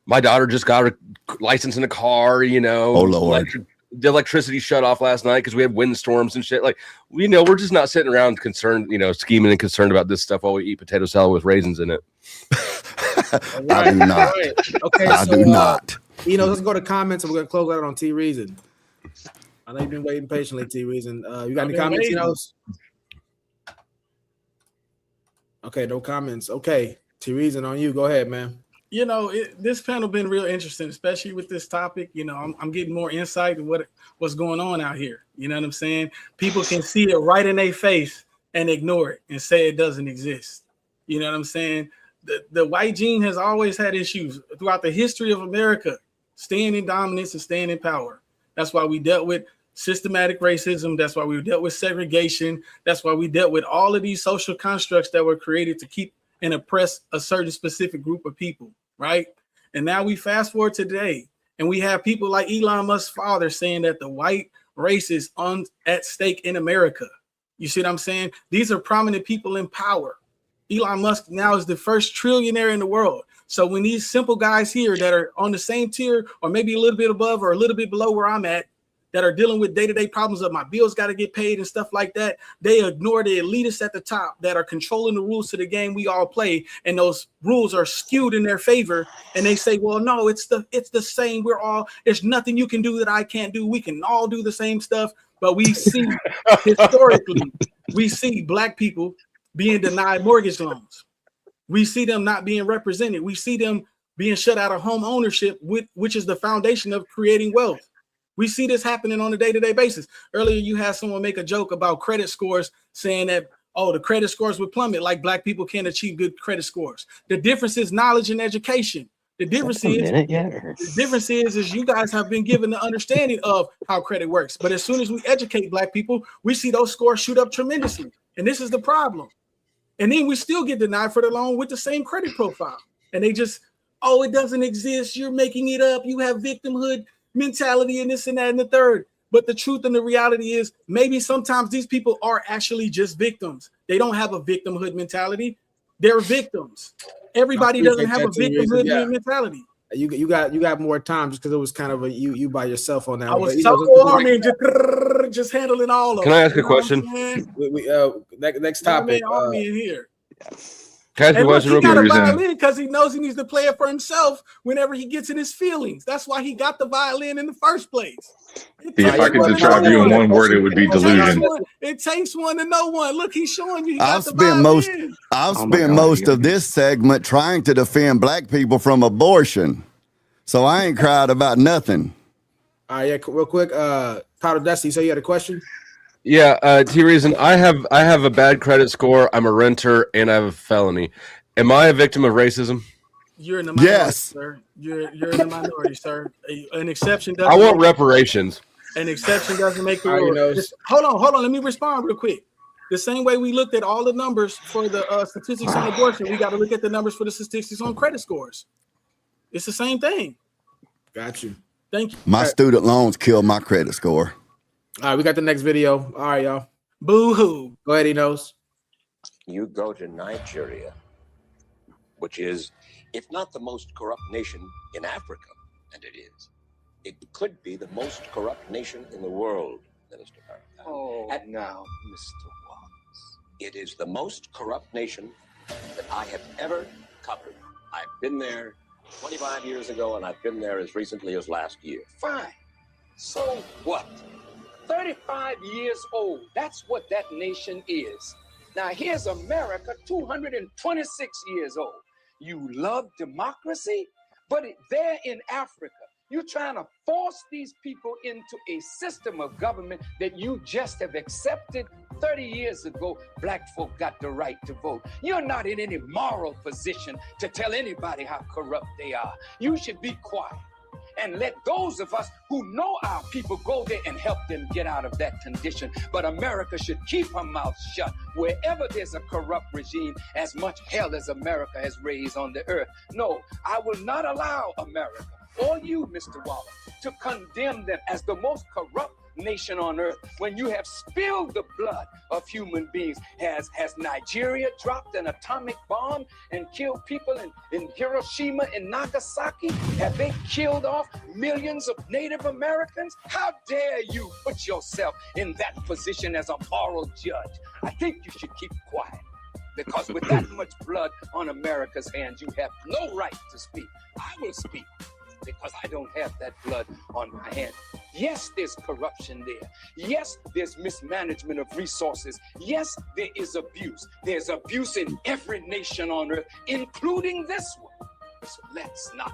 my daughter just got a license in a car, Oh, Lord. The electricity shut off last night because we had windstorms and shit. Like, we're just not sitting around concerned, scheming and concerned about this stuff while we eat potato salad with raisins in it. I do not. Okay, I do not. Let's go to comments and we're gonna close out on T Reason. I know you've been waiting patiently, T Reason. You got any comments, Enos? Okay, no comments. Okay, T Reason, on you. Go ahead, man. This panel been real interesting, especially with this topic. I'm getting more insight into what's going on out here. You know what I'm saying? People can see it right in their face and ignore it and say it doesn't exist. You know what I'm saying? The white gene has always had issues throughout the history of America, staying in dominance and staying in power. That's why we dealt with systematic racism. That's why we dealt with segregation. That's why we dealt with all of these social constructs that were created to keep and oppress a certain specific group of people. Right. And now we fast forward to today and we have people like Elon Musk's father saying that the white race is at stake in America. You see what I'm saying? These are prominent people in power. Elon Musk now is the first trillionaire in the world. So when these simple guys here that are on the same tier or maybe a little bit above or a little bit below where I'm at, that are dealing with day-to-day problems of my bills got to get paid and stuff like that, they ignore the elitists at the top that are controlling the rules to the game we all play, and those rules are skewed in their favor, and they say, well, no, it's the same. There's nothing you can do that I can't do. We can all do the same stuff. But we see historically, we see Black people being denied mortgage loans. We see them not being represented. We see them being shut out of home ownership, which is the foundation of creating wealth. We see this happening on a day-to-day basis. Earlier, you had someone make a joke about credit scores, saying that, the credit scores would plummet, like Black people can't achieve good credit scores. The difference is knowledge and education. The difference is you guys have been given the understanding of how credit works. But as soon as we educate Black people, we see those scores shoot up tremendously. And this is the problem. And then we still get denied for the loan with the same credit profile. And they just, it doesn't exist. You're making it up. You have victimhood mentality and this and that and the third. But the truth and the reality is maybe sometimes these people are actually just victims. They don't have a victimhood mentality. They're victims. Everybody doesn't have a victimhood mentality. You got more time just because it was kind of you by yourself on that. I was so just handling all of it. Can I ask a question? Next topic. Army in here. Can I ask a question? He got a violin because he knows he needs to play it for himself whenever he gets in his feelings. That's why he got the violin in the first place. If I could describe you in one word, it would be delusion. It takes one to know one. Look, he's showing you. I've spent most of this segment trying to defend Black people from abortion, so I ain't cried about nothing. All right, yeah, real quick, Powder Dusty, so you had a question? Yeah, T-Reason, I have a bad credit score. I'm a renter and I have a felony. Am I a victim of racism? You're in the minority, sir. You're in the minority, sir. An exception doesn't. I want reparations. An exception doesn't make the rule. Hold on. Let me respond real quick. The same way we looked at all the numbers for the statistics on abortion, we got to look at the numbers for the statistics on credit scores. It's the same thing. Got you. Thank you. My student loans killed my credit score. All right, we got the next video. All right, y'all. Boo-hoo. Go ahead, Enos. You go to Nigeria, which is, if not the most corrupt nation in Africa, and it is, it could be the most corrupt nation in the world, Minister Farrakhan. Oh, now, Mr. Watts. It is the most corrupt nation that I have ever covered. I've been there 25 years ago, and I've been there as recently as last year. Fine. So what? 35 years old. That's what that nation is. Now, here's America, 226 years old. You love democracy, but there in Africa, you're trying to force these people into a system of government that you just have accepted. 30 years ago, Black folk got the right to vote. You're not in any moral position to tell anybody how corrupt they are. You should be quiet and let those of us who know our people go there and help them get out of that condition. But America should keep her mouth shut wherever there's a corrupt regime, as much hell as America has raised on the earth. No, I will not allow America or you, Mr. Wallace, to condemn them as the most corrupt nation on earth when you have spilled the blood of human beings? Has Nigeria dropped an atomic bomb and killed people in Hiroshima and Nagasaki? Have they killed off millions of Native Americans? How dare you put yourself in that position as a moral judge? I think you should keep quiet. Because with that much blood on America's hands, you have no right to speak. I will speak because I don't have that blood on my hands. Yes, there's corruption there. Yes, there's mismanagement of resources. Yes, there is abuse. There's abuse in every nation on earth, including this one. So let's not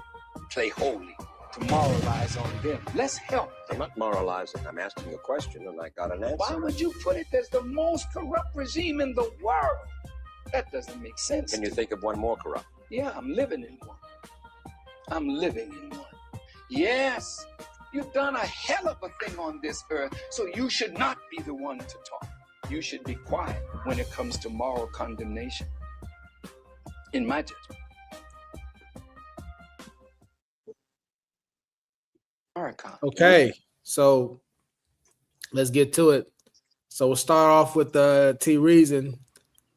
play holy to moralize on them. Let's help them. I'm not moralizing. I'm asking a question, and I got an answer. Why would you put it as the most corrupt regime in the world? That doesn't make sense. Can you think of one more corrupt? Yeah, I'm living in one. I'm living in one. Yes, you've done a hell of a thing on this earth, so you should not be the one to talk. You should be quiet when it comes to moral condemnation, in my judgment. Okay, so let's get to it. So we'll start off with T Reason.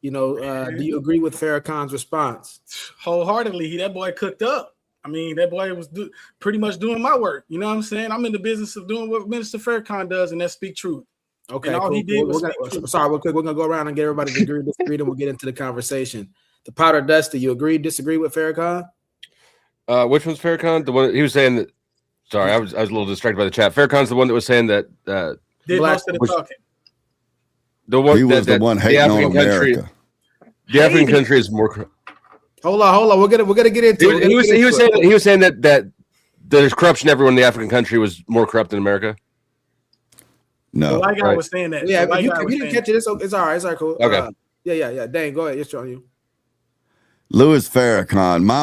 You know, do you agree with Farrakhan's response? Wholeheartedly. That boy cooked up. I mean, that boy was pretty much doing my work. You know what I'm saying? I'm in the business of doing what Minister Farrakhan does, and that's speak truth. Okay, and all cool. he did was speak truth. Sorry, real quick. We're gonna go around and get everybody to agree, disagree, and we'll get into the conversation. The Powder Dusty, you agree, disagree with Farrakhan? Which one's Farrakhan? The one he was saying that. Sorry, I was a little distracted by the chat. Farrakhan's the one that was saying that did most of the talking. The one he was the one hating on America. The African country is more. Hold on. We're gonna get into it. He was saying that there's corruption everywhere in the African country was more corrupt than America. No, the white guy was saying that. Yeah, if you didn't catch it, it's all right. It's all right, cool. Okay. Yeah. Dang, go ahead. It's on you. Louis Farrakhan, my.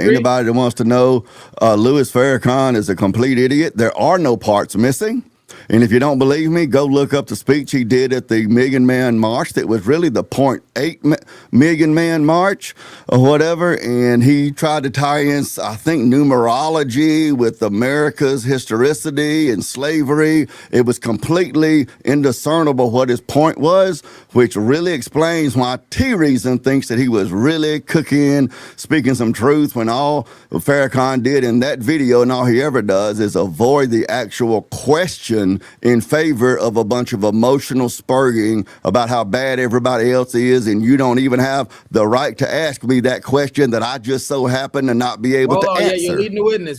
Anybody that wants to know, Louis Farrakhan is a complete idiot. There are no parts missing. And if you don't believe me, go look up the speech he did at the Million Man March that was really the 0.8 million man march or whatever. And he tried to tie in, I think, numerology with America's historicity and slavery. It was completely indiscernible what his point was, which really explains why T-Reason thinks that he was really cooking, speaking some truth, when all Farrakhan did in that video and all he ever does is avoid the actual question in favor of a bunch of emotional spurring about how bad everybody else is, and you don't even have the right to ask me that question that I just so happen to not be able to answer. Yeah, you're leading the witness.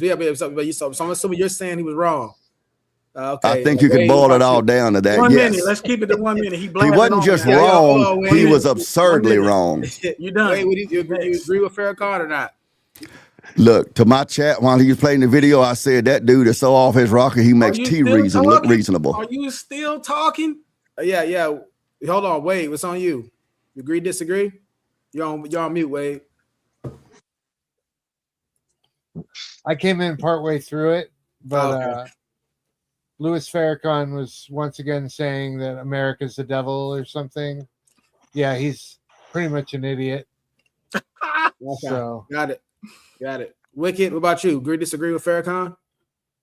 So I'm assuming you're saying he was wrong. Okay. I think you can boil it all down to that. 1 yes. minute. Let's keep it to 1 minute. He wasn't just wrong. He was absurdly wrong. You done. Wait, you agree with Farrakhan or not? Look, to my chat while he was playing the video, I said that dude is so off his rocker, he makes T-Reason look reasonable. Are you still talking? Yeah. Hold on, Wade. What's on you? You agree, disagree? You're on mute, Wade. I came in partway through it, but Louis Farrakhan was once again saying that America's the devil or something. Yeah, he's pretty much an idiot. So got it. Wicked, what about you? Agree, disagree with Farrakhan?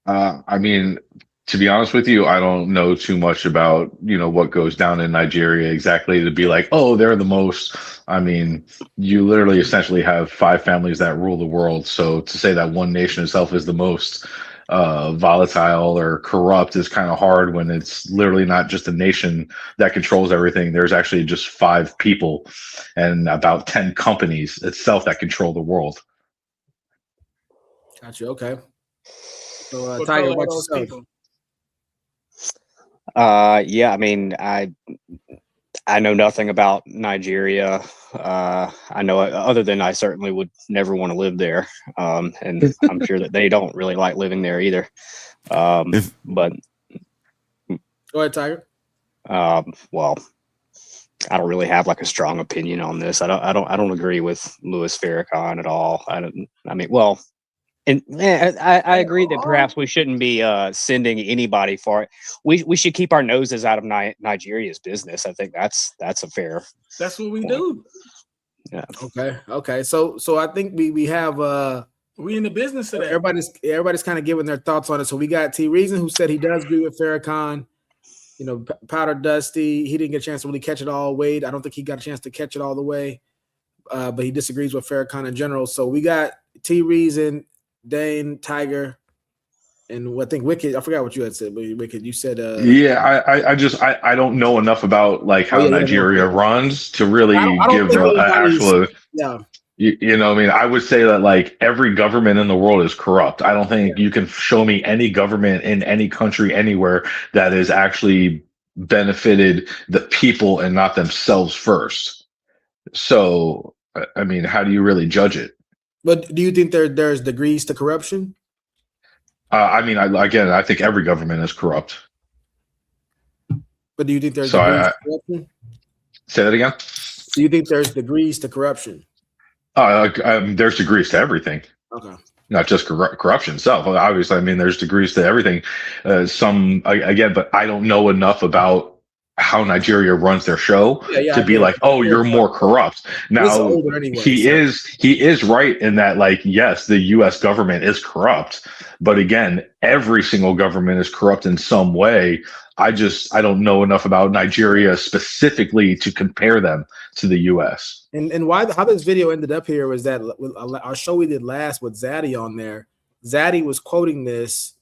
I mean, to be honest with you, I don't know too much about, what goes down in Nigeria exactly to be like, oh, they're the most. I mean, you literally essentially have 5 families that rule the world. So to say that one nation itself is the most volatile or corrupt is kind of hard when it's literally not just a nation that controls everything. There's actually just 5 people and about 10 companies itself that control the world. Gotcha. Okay. So, Tiger, what yourself? Yeah, I mean, I know nothing about Nigeria. I know other than I certainly would never want to live there. And I'm sure that they don't really like living there either. But go ahead, Tiger. Well, I don't really have like a strong opinion on this. I don't agree with Louis Farrakhan at all. And I agree that perhaps we shouldn't be sending anybody for it. We should keep our noses out of Nigeria's business. I think that's a fair. That's what we do. Yeah. Okay. So I think we have We in the business of that. Everybody's kind of giving their thoughts on it. So we got T Reason, who said he does agree with Farrakhan. You know, Powder Dusty, he didn't get a chance to really catch it all. Wade, I don't think he got a chance to catch it all the way, but he disagrees with Farrakhan in general. So we got T Reason, Dane, Tiger, and I think Wicked. I forgot what you had said, but Wicked, you said I don't know enough about like how Nigeria runs to really give the actual. Yeah. You know, I mean, I would say that like every government in the world is corrupt. I don't think you can show me any government in any country anywhere that has actually benefited the people and not themselves first. So, I mean, how do you really judge it? But do you think there's degrees to corruption? I mean, I think every government is corrupt. But do you think there's degrees to corruption? Say that again. Do you think there's degrees to corruption? There's degrees to everything. Okay. Not just corruption itself. Obviously, I mean, there's degrees to everything. But I don't know enough about how Nigeria runs their show to be like, oh, you're more corrupt. Now, he is right in that, like, yes, the U.S. government is corrupt, but again, every single government is corrupt in some way. I don't know enough about Nigeria specifically to compare them to the U.S. And how this video ended up here was that our show we did last with Zaddy on there. Zaddy was quoting this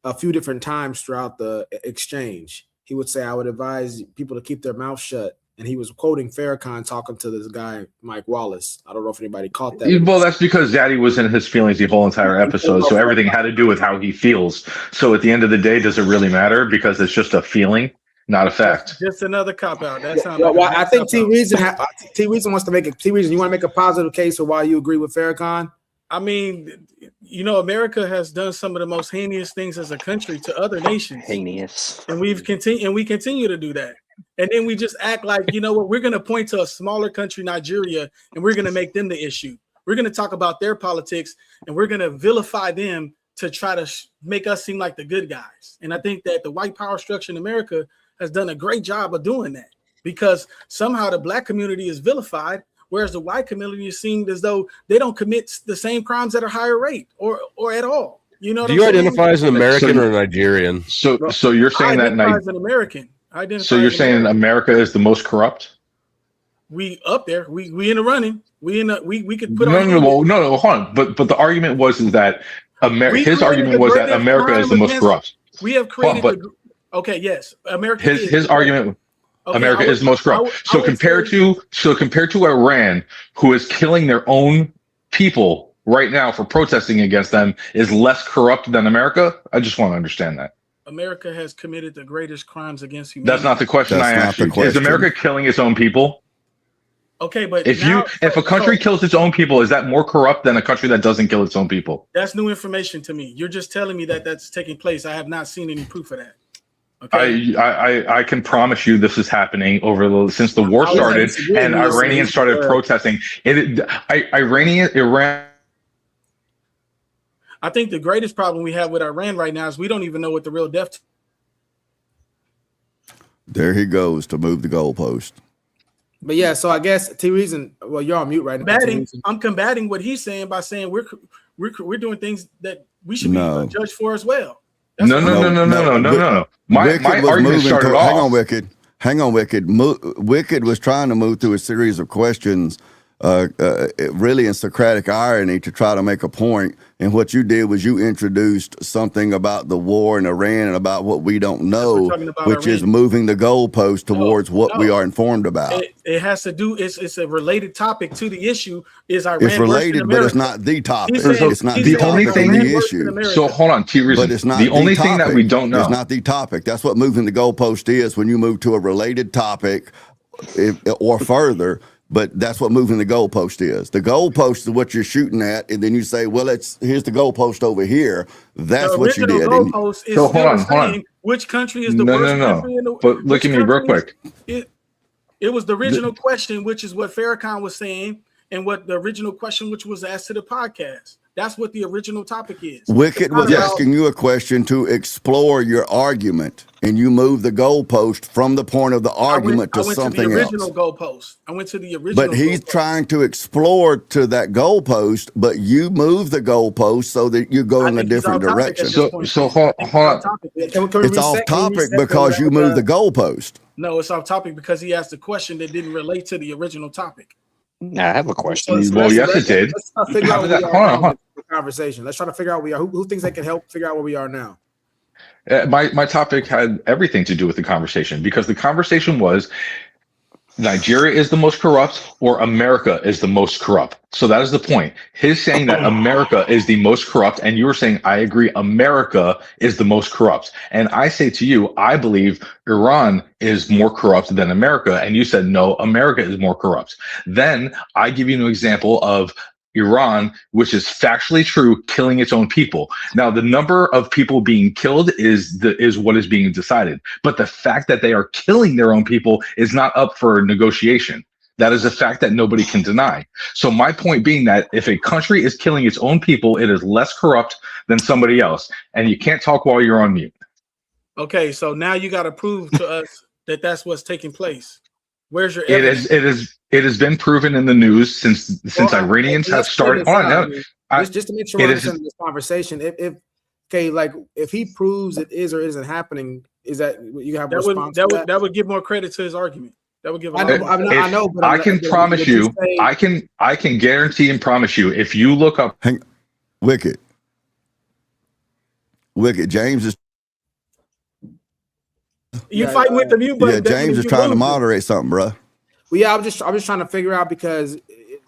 a few different times throughout the exchange. He would say, I would advise people to keep their mouth shut. And he was quoting Farrakhan talking to this guy, Mike Wallace. I don't know if anybody caught that. Well, that's because Zaddy was in his feelings the whole entire episode. So everything had to do with how he feels. So at the end of the day, does it really matter? Because it's just a feeling, not a fact. Just another cop out. That sounds I think T Reason wants to make a T Reason. You want to make a positive case for why you agree with Farrakhan? I mean, you know, America has done some of the most heinous things as a country to other nations. Heinous. And we continue to do that. And then we just act like, you know what, we're going to point to a smaller country, Nigeria, and we're going to make them the issue. We're going to talk about their politics and we're going to vilify them to try to make us seem like the good guys. And I think that the white power structure in America has done a great job of doing that, because somehow the black community is vilified, whereas the white community is seen as though they don't commit the same crimes at a higher rate or at all. You know, do you identify as an American or a Nigerian? So you're saying that as an American. So you're saying America is the most corrupt? We up there. We in the running. We could put no, hold on. But the argument was that his argument was that America is the most corrupt. We have created. Yes, America. His argument. America is the most corrupt. So compared to Iran, who is killing their own people right now for protesting against them, is less corrupt than America. I just want to understand that. America has committed the greatest crimes against humanity. That's not the question I asked you. Is America killing its own people? Okay, but if a country kills its own people, is that more corrupt than a country that doesn't kill its own people? That's new information to me. You're just telling me that that's taking place. I have not seen any proof of that. Okay. I can promise you this is happening since the war started and Iranians started protesting. Iran. I think the greatest problem we have with Iran right now is we don't even know what the real death. There he goes to move the goalpost. But yeah, so I guess T Reason. Well, you're on mute right now. I'm combating what he's saying by saying we're doing things that we should be judged for as well. No. My argument started off. Hang on, Wicked. Wicked was trying to move through a series of questions, really in Socratic irony, to try to make a point. And what you did was you introduced something about the war in Iran and about what we don't know, which is moving the goalpost towards what we are informed about. It has to do. It's a related topic to the issue. Is Iran? It's related, but it's not the topic. It's not the only thing. The issue. So hold on, T Reason. But it's not the only thing that we don't know. It's not the topic. That's what moving the goalpost is. When you move to a related topic, or further. But that's what moving the goalpost is. The goalpost is what you're shooting at, and then you say, "Well, here's the goalpost over here." That's what you did. Goalpost is hold on. Which country is the worst country in the world? But look at me real quick. It was the original question, which is what Farrakhan was saying, and what the original question, which was asked to the podcast. That's what the original topic is. Wicked was asking you a question to explore your argument, and you moved the goalpost from the point of the argument to something to the else. original goalpost. I went to the original. But he's trying to explore to that goalpost, but you move the goalpost so that you go in a different direction. So hold on. It's off topic because you moved the goalpost. No, it's off topic because he asked a question that didn't relate to the original topic. I have a question. Well, yes, it did. Let's try to figure out where we Hold are on. now in the conversation. Let's try to figure out where we are. Who thinks they can help figure out where we are now? My topic had everything to do with the conversation, because the conversation was Nigeria is the most corrupt or America is the most corrupt. So that is the point. His saying that America is the most corrupt, and you were saying, I agree, America is the most corrupt. And I say to you, I believe Iran is more corrupt than America. And you said, no, America is more corrupt. Then I give you an example of Iran, which is factually true, killing its own people. Now, the number of people being killed is what is being decided. But the fact that they are killing their own people is not up for negotiation. That is a fact that nobody can deny. So my point being that if a country is killing its own people, it is less corrupt than somebody else. And you can't talk while you're on mute. Okay, so now you got to prove to us that that's what's taking place. Where's your evidence? It has been proven in the news since Iranians have started. Just to make sure we're understanding this conversation, if he proves it is or isn't happening, is that you have a response? That would give more credit to his argument. That would give. I know, but I can promise you, I can guarantee and promise you, if you look up, Wicked, James is. You fighting with the mute button? Yeah, James is trying to moderate something, bro. Well, yeah, I'm just trying to figure out, because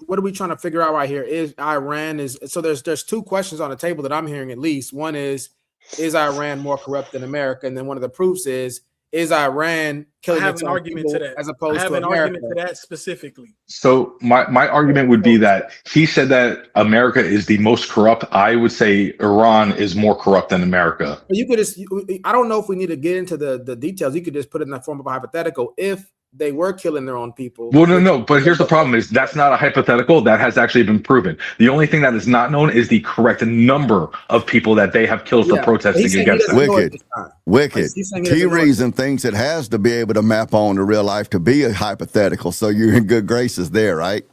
what are we trying to figure out right here? Is Iran so there's two questions on the table that I'm hearing at least. One is Iran more corrupt than America? And then one of the proofs is Iran killing its own people as opposed to America? I have an argument to that specifically. So my argument would be that he said that America is the most corrupt. I would say Iran is more corrupt than America. You could I don't know if we need to get into the details. You could just put it in the form of a hypothetical. If they were killing their own people. Well, no. But here's the problem: is that's not a hypothetical. That has actually been proven. The only thing that is not known is the correct number of people that they have killed for protesting against them. Wicked. T-Reason thinks it has to be able to map on to real life to be a hypothetical. So you're in good graces there, right?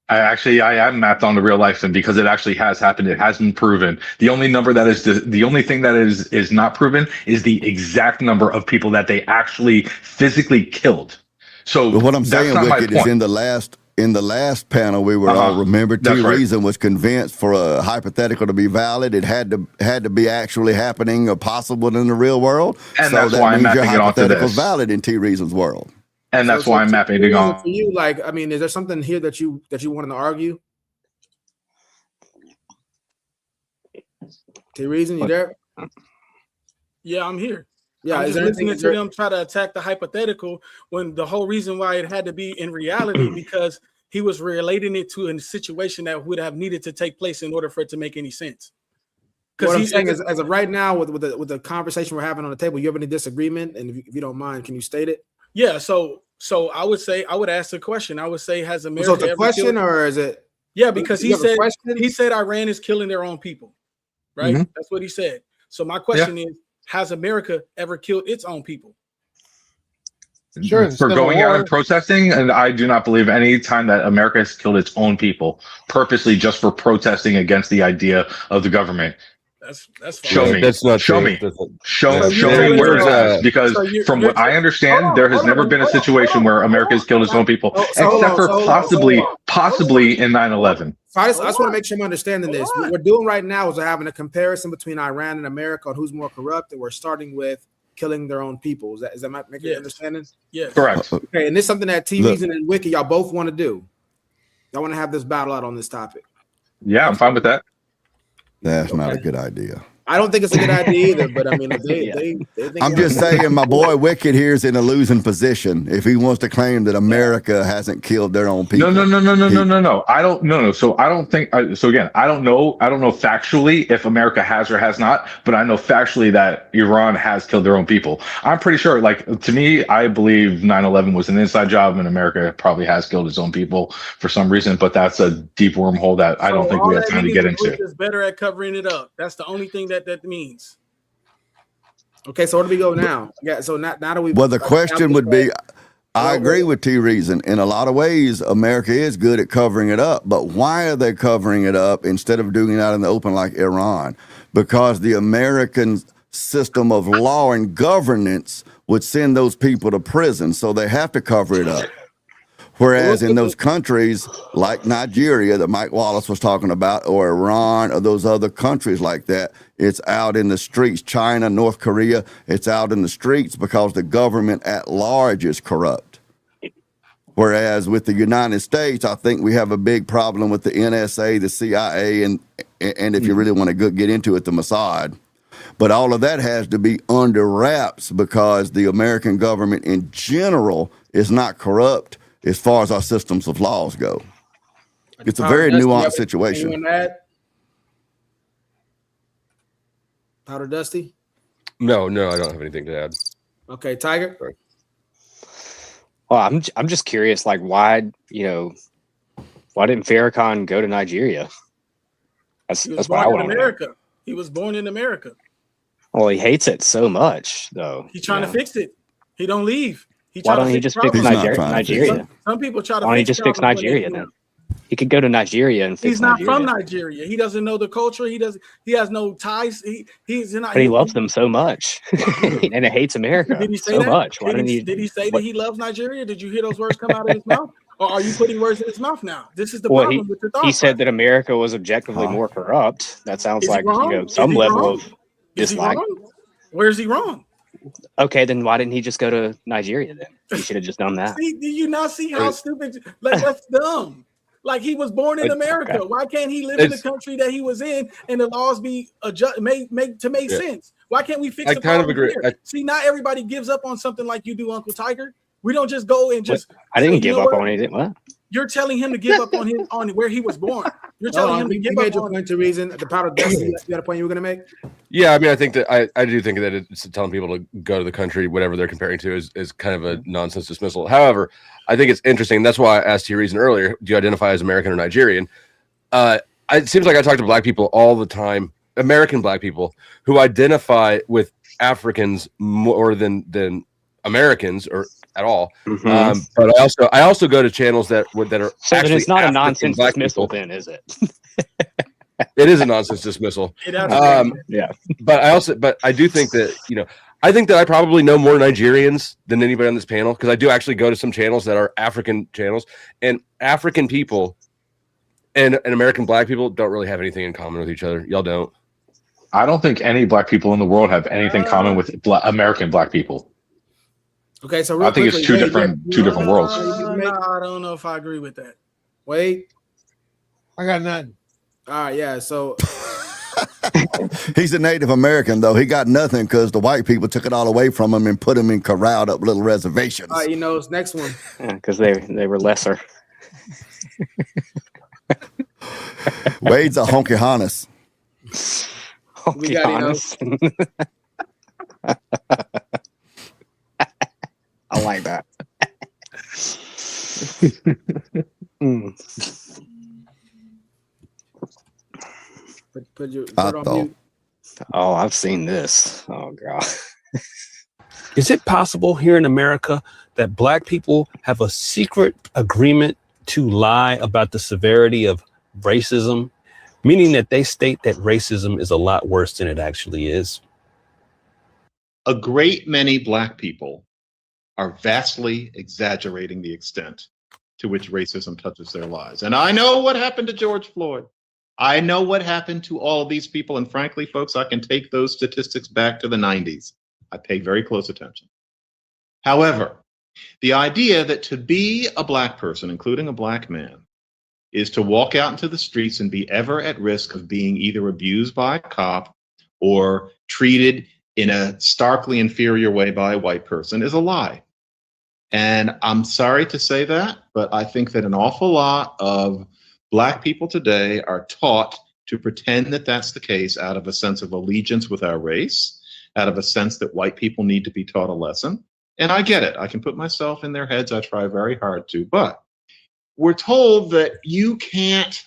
I am mapped on the real life, and because it actually has happened, it has been proven. The only number that is the only thing that is not proven is the exact number of people that they actually physically killed. So but what I'm saying, Wicked, is in the last panel we were all remember T-Reason was convinced for a hypothetical to be valid, it had to be actually happening or possible in the real world. And so that's that why I'm means your mapping it onto hypothetical this. valid in T-Reason's world. And that's why I'm mapping it on. For you, is there something here that you wanted to argue? T-Reason, you there? Yeah, I'm here. Yeah, I'm just listening to them try to attack the hypothetical when the whole reason why it had to be in reality because he was relating it to a situation that would have needed to take place in order for it to make any sense. What I'm saying is, as of right now, with the conversation we're having on the table, you have any disagreement? And if you don't mind, can you state it? Yeah. So I would ask the question. I would say, has America? So it's a question, or is it? Yeah, because he said Iran is killing their own people, right? Mm-hmm. That's what he said. So my question is, has America ever killed its own people? Sure. For going out and protesting, and I do not believe any time that America has killed its own people purposely just for protesting against the idea of the government. That's fine. Show me. That's not show true. me. Show me where it has. Because from what I understand, there has never been a situation where America has killed its own people, except for possibly in 9/11. So I just want to make sure I'm understanding this. What we're doing right now is we're having a comparison between Iran and America on who's more corrupt, and we're starting with killing their own people. Is that making you understanding? Yes. Correct. Okay, and this is something that TVs and Wiki, y'all both want to do. Y'all want to have this battle out on this topic. Yeah, I'm fine with that. That's not a good idea. I don't think it's a good idea either, but I mean, if they think I'm just saying, my boy Wicked here is in a losing position if he wants to claim that America hasn't killed their own people. No. I don't. No. So I don't think. So again, I don't know. I don't know factually if America has or has not, but I know factually that Iran has killed their own people. I'm pretty sure. Like, to me, I believe 9/11 was an inside job, and America probably has killed its own people for some reason. But that's a deep wormhole that I don't think we have time to get into. Is better at covering it up. That's the only thing that means. Okay, so where do we go now? Yeah, so now that we. Well, the question would be, I agree with T Reason. In a lot of ways, America is good at covering it up, but why are they covering it up instead of doing it out in the open like Iran? Because the American system of law and governance would send those people to prison, so they have to cover it up. Whereas in those countries like Nigeria that Mike Wallace was talking about, or Iran, or those other countries like that, it's out in the streets. China, North Korea, it's out in the streets because the government at large is corrupt. Whereas with the United States, I think we have a big problem with the NSA, the CIA, and if you really want to get into it, the Mossad. But all of that has to be under wraps because the American government in general is not corrupt as far as our systems of laws go. It's a very nuanced situation. Powder Dusty? No, I don't have anything to add. Okay, Tiger? Sorry. Well, I'm just curious, like, why didn't Farrakhan go to Nigeria? That's what I want to know. He was born in America. Well, he hates it so much, though. He's trying to fix it. He don't leave. Why don't he just fix Nigeria? Some people try to. Why don't he just fix Nigeria then? He could go to Nigeria and fix Nigeria. He's not from Nigeria. He doesn't know the culture. He has no ties. He's not. But he loves them so much, and it hates America so much. Why did he say that he loves Nigeria? Did you hear those words come out of his mouth? Or are you putting words in his mouth now? This is the problem with your thoughts. He said that America was objectively more corrupt. That sounds like some level of dislike. Where is he wrong? Okay, then why didn't he just go to Nigeria then? He should have just done that. See, do you not see how stupid? Like, that's dumb. Like, he was born in America. Okay. Why can't he live in the country that he was in and the laws be make sense? Why can't we fix the problem here? See, not everybody gives up on something like you do, Uncle Tiger. We don't just go and just. I didn't give up on anything. What? You're telling him to give up on where he was born. You're telling him to give up on point to reason. The Powder Dusty, you got a point you were going to make? Yeah, I mean, I think that I do think that it's telling people to go to the country, whatever they're comparing to, is kind of a nonsense dismissal. However, I think it's interesting. That's why I asked you reason earlier. Do you identify as American or Nigerian? It seems like I talk to black people all the time, American black people, who identify with Africans more than Americans or at all. Mm-hmm. But I also go to channels that are so actually it's not African a nonsense dismissal, people. then, is it? It is a nonsense dismissal. Yeah. But I do think that, I think that I probably know more Nigerians than anybody on this panel, because I do actually go to some channels that are African channels, and African people and American black people don't really have anything in common with each other. Y'all don't. I don't think any black people in the world have anything common with American black people. Okay, so I think it's two different worlds. I don't know if I agree with that. Wait, I got nothing. All right, yeah. So he's a Native American, though. He got nothing because the white people took it all away from him and put him in corralled up little reservations. All right, it's next one. Yeah, because they were lesser. Wade's a honky honest. Honky honest. I like that. Oh, I've seen this. Oh, God. Is it possible here in America that black people have a secret agreement to lie about the severity of racism, meaning that they state that racism is a lot worse than it actually is? A great many black people are vastly exaggerating the extent to which racism touches their lives. And I know what happened to George Floyd. I know what happened to all of these people. And frankly, folks, I can take those statistics back to the 90s. I pay very close attention. However, the idea that to be a black person, including a black man, is to walk out into the streets and be ever at risk of being either abused by a cop or treated in a starkly inferior way by a white person is a lie. And I'm sorry to say that, but I think that an awful lot of Black people today are taught to pretend that that's the case out of a sense of allegiance with our race, out of a sense that white people need to be taught a lesson. And I get it. I can put myself in their heads. I try very hard to. But we're told that you can't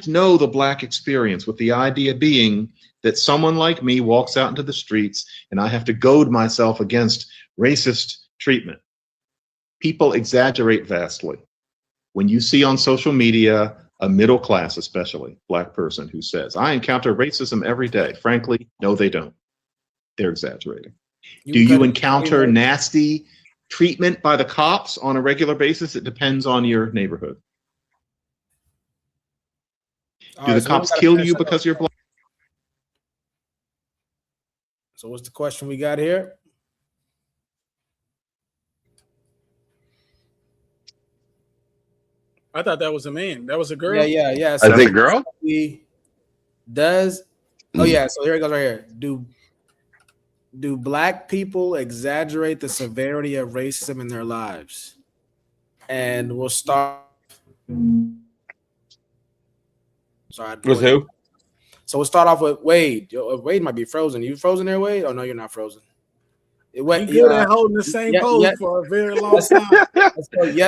know the Black experience, with the idea being that someone like me walks out into the streets and I have to goad myself against racist treatment. People exaggerate vastly. When you see on social media a middle class, especially Black person, who says, I encounter racism every day, frankly, no, they don't. They're exaggerating. Do you encounter nasty treatment by the cops on a regular basis? It depends on your neighborhood. Do the cops kill you because you're Black? So what's the question we got here? I thought that was a man. That was a girl. Yeah. So that's a girl? Oh yeah, so here it goes right here. Do Black people exaggerate the severity of racism in their lives? And we'll start. Sorry, with who? So we'll start off with Wade. Wade might be frozen. You frozen there, Wade? Oh no, you're not frozen. He's good at holding the same pose for a very long time.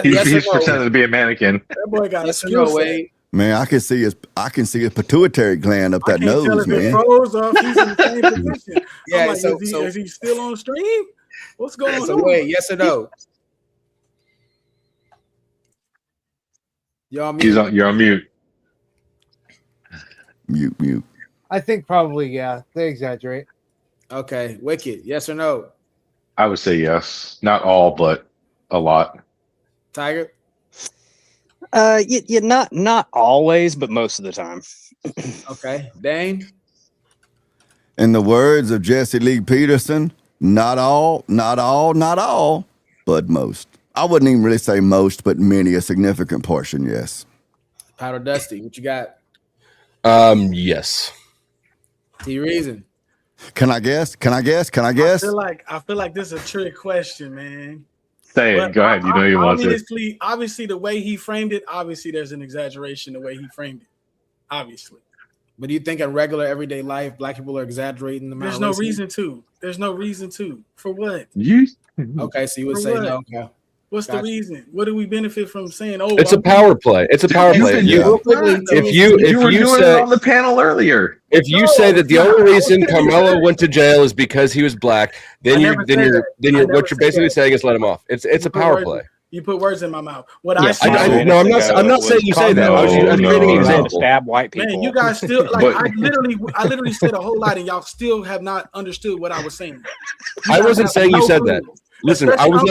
He's pretending to be a mannequin. That boy got a skill set. Man, I can see his pituitary gland up that nose, tell if man. it froze or if he's in the same position. Yeah, Like, is he still on stream? What's going on? Wait, yes or no? You're on mute. You're on mute. Mute. I think probably, yeah, they exaggerate. Okay, Wicked, yes or no? I would say yes. Not all, but a lot. Tiger? Not always, but most of the time. Okay, Dane? In the words of Jesse Lee Peterson, not all, but most. I wouldn't even really say most, but many, a significant portion, yes. Powder Dusty, what you got? Yes. T-Reason? Can I guess? I feel like this is a trick question, man. Say it. Go ahead. You know you want to. Obviously, the way he framed it, obviously there's an exaggeration the way he framed it. Obviously. But do you think in regular everyday life, Black people are exaggerating the amount? There's no reason to. There's no reason to. For what? Okay, so you would say no. Okay. What's the reason? What do we benefit from saying? Oh, it's a power play. It's a power play. You were doing it on the panel earlier. If you say that the only reason Carmelo went to jail is because he was Black, then what you're basically saying is let him off. It's a power play. You put words in my mouth. I'm not saying you say that. I'm creating an example. Stab white people. Man, you guys still like. I literally said a whole lot, and y'all still have not understood what I was saying. I wasn't saying you said that. Listen, I was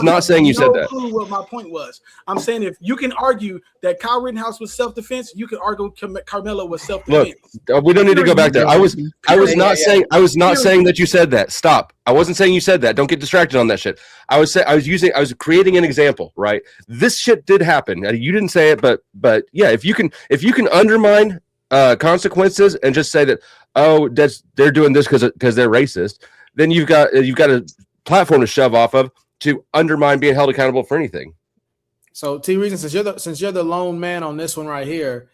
not saying you said that. Clue what my point was. I'm saying if you can argue that Kyle Rittenhouse was self-defense, you can argue Carmelo was self-defense. Look, we don't need to go back there. I was not saying that you said that. Stop. I wasn't saying you said that. Don't get distracted on that shit. I was creating an example, right? This shit did happen. You didn't say it, but yeah, if you can undermine consequences and just say that, oh, they're doing this because they're racist, then you've got a platform to shove off of to undermine being held accountable for anything. So T-Reason, since you're the lone man on this one right here,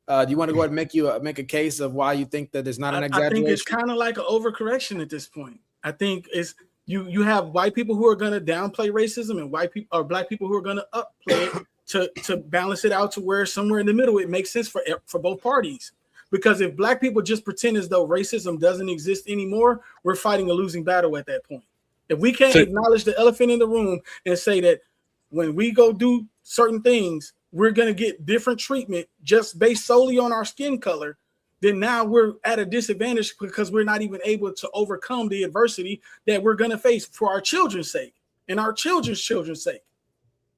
do you want to go ahead and make a case of why you think that there's not an exaggeration? I think it's kind of like an overcorrection at this point. I think it's you have white people who are going to downplay racism and white people or Black people who are going to upplay it to balance it out to where somewhere in the middle it makes sense for both parties. Because if Black people just pretend as though racism doesn't exist anymore, we're fighting a losing battle at that point. If we can't acknowledge the elephant in the room and say that when we go do certain things, we're going to get different treatment just based solely on our skin color, then now we're at a disadvantage because we're not even able to overcome the adversity that we're going to face for our children's sake and our children's sake.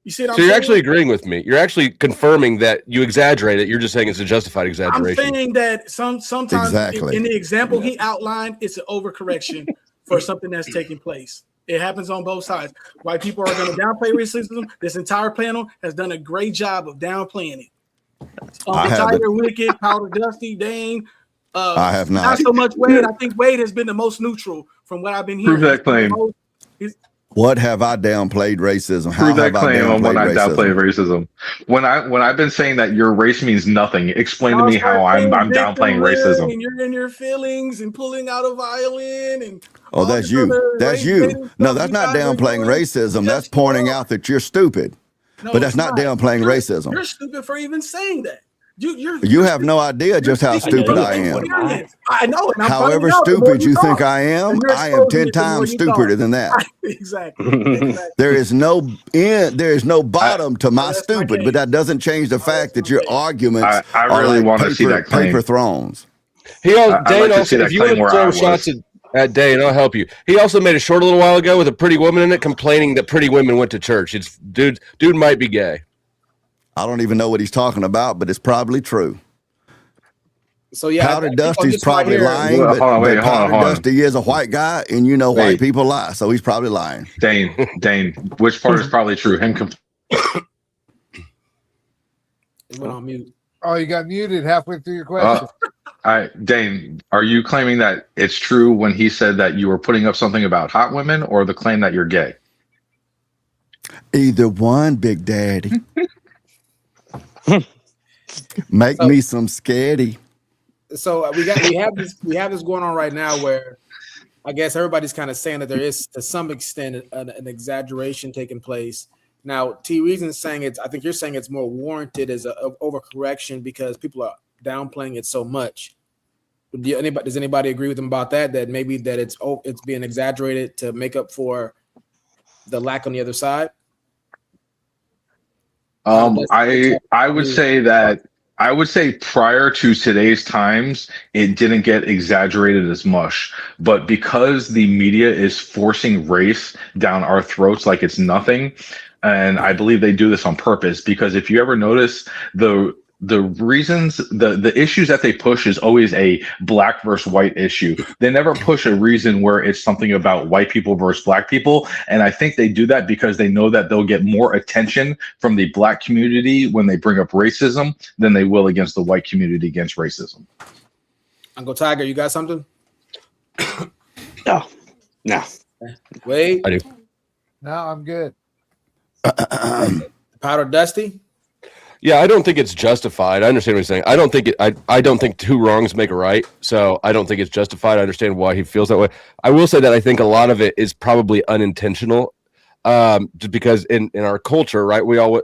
You see what I'm saying? You're actually agreeing with me. You're actually confirming that you exaggerate it. You're just saying it's a justified exaggeration. I'm saying that sometimes in the example he outlined, it's an overcorrection for something that's taking place. It happens on both sides. White people are going to downplay racism. This entire panel has done a great job of downplaying it. Tiger, Wicked, Powder Dusty, Dane, I have not. Not so much Wade. I think Wade has been the most neutral from what I've been hearing. Prove that claim. What have I downplayed racism? How Prove that have I claim on when I downplayed downplay racism. When I've been saying that your race means nothing, explain to me how I'm downplaying racism. And you're in your feelings and pulling out a violin and Oh, that's you. That's you. No, that's not downplaying racism. That's pointing out that you're stupid. No, But that's not downplaying racism. You're stupid for even saying that. You have no idea just how stupid I am. I know it. However stupid you think I am 10 times stupider than that. Exactly. There is no bottom to my stupid, but that doesn't change the fact that your arguments I are really like want to see that claim. paper thrones. He also, I'd Dane like to also, see that if you want claim to where I throw was. shots at Dane, I'll help you. He also made a short a little while ago with a pretty woman in it, complaining that pretty women went to church. It's dude might be gay. I don't even know what he's talking about, but it's probably true. So yeah, Powder Dusty's probably lying, but Powder Dusty is a white guy, and you know white people lie, so he's probably lying. Dane, which part is probably true? He went on mute. Oh, you got muted halfway through your question. Dane, are you claiming that it's true when he said that you were putting up something about hot women, or the claim that you're gay? Either one, Big Daddy. Make me some scatty. So we have this going on right now where I guess everybody's kind of saying that there is to some extent an exaggeration taking place. Now, T Reason's saying I think you're saying it's more warranted as a overcorrection because people are downplaying it so much. Does anybody agree with him about that? That maybe that it's being exaggerated to make up for the lack on the other side? I would say prior to today's times, it didn't get exaggerated as much. But because the media is forcing race down our throats like it's nothing, and I believe they do this on purpose, because if you ever notice the reasons, the issues that they push is always a black versus white issue. They never push a reason where it's something about white people versus black people. And I think they do that because they know that they'll get more attention from the black community when they bring up racism than they will against the white community against racism. Uncle Tiger, you got something? No. Wait. I do. No, I'm good. Powder Dusty? Yeah, I don't think it's justified. I understand what he's saying. I don't think two wrongs make a right. So I don't think it's justified. I understand why he feels that way. I will say that I think a lot of it is probably unintentional. Just because in our culture, right, we all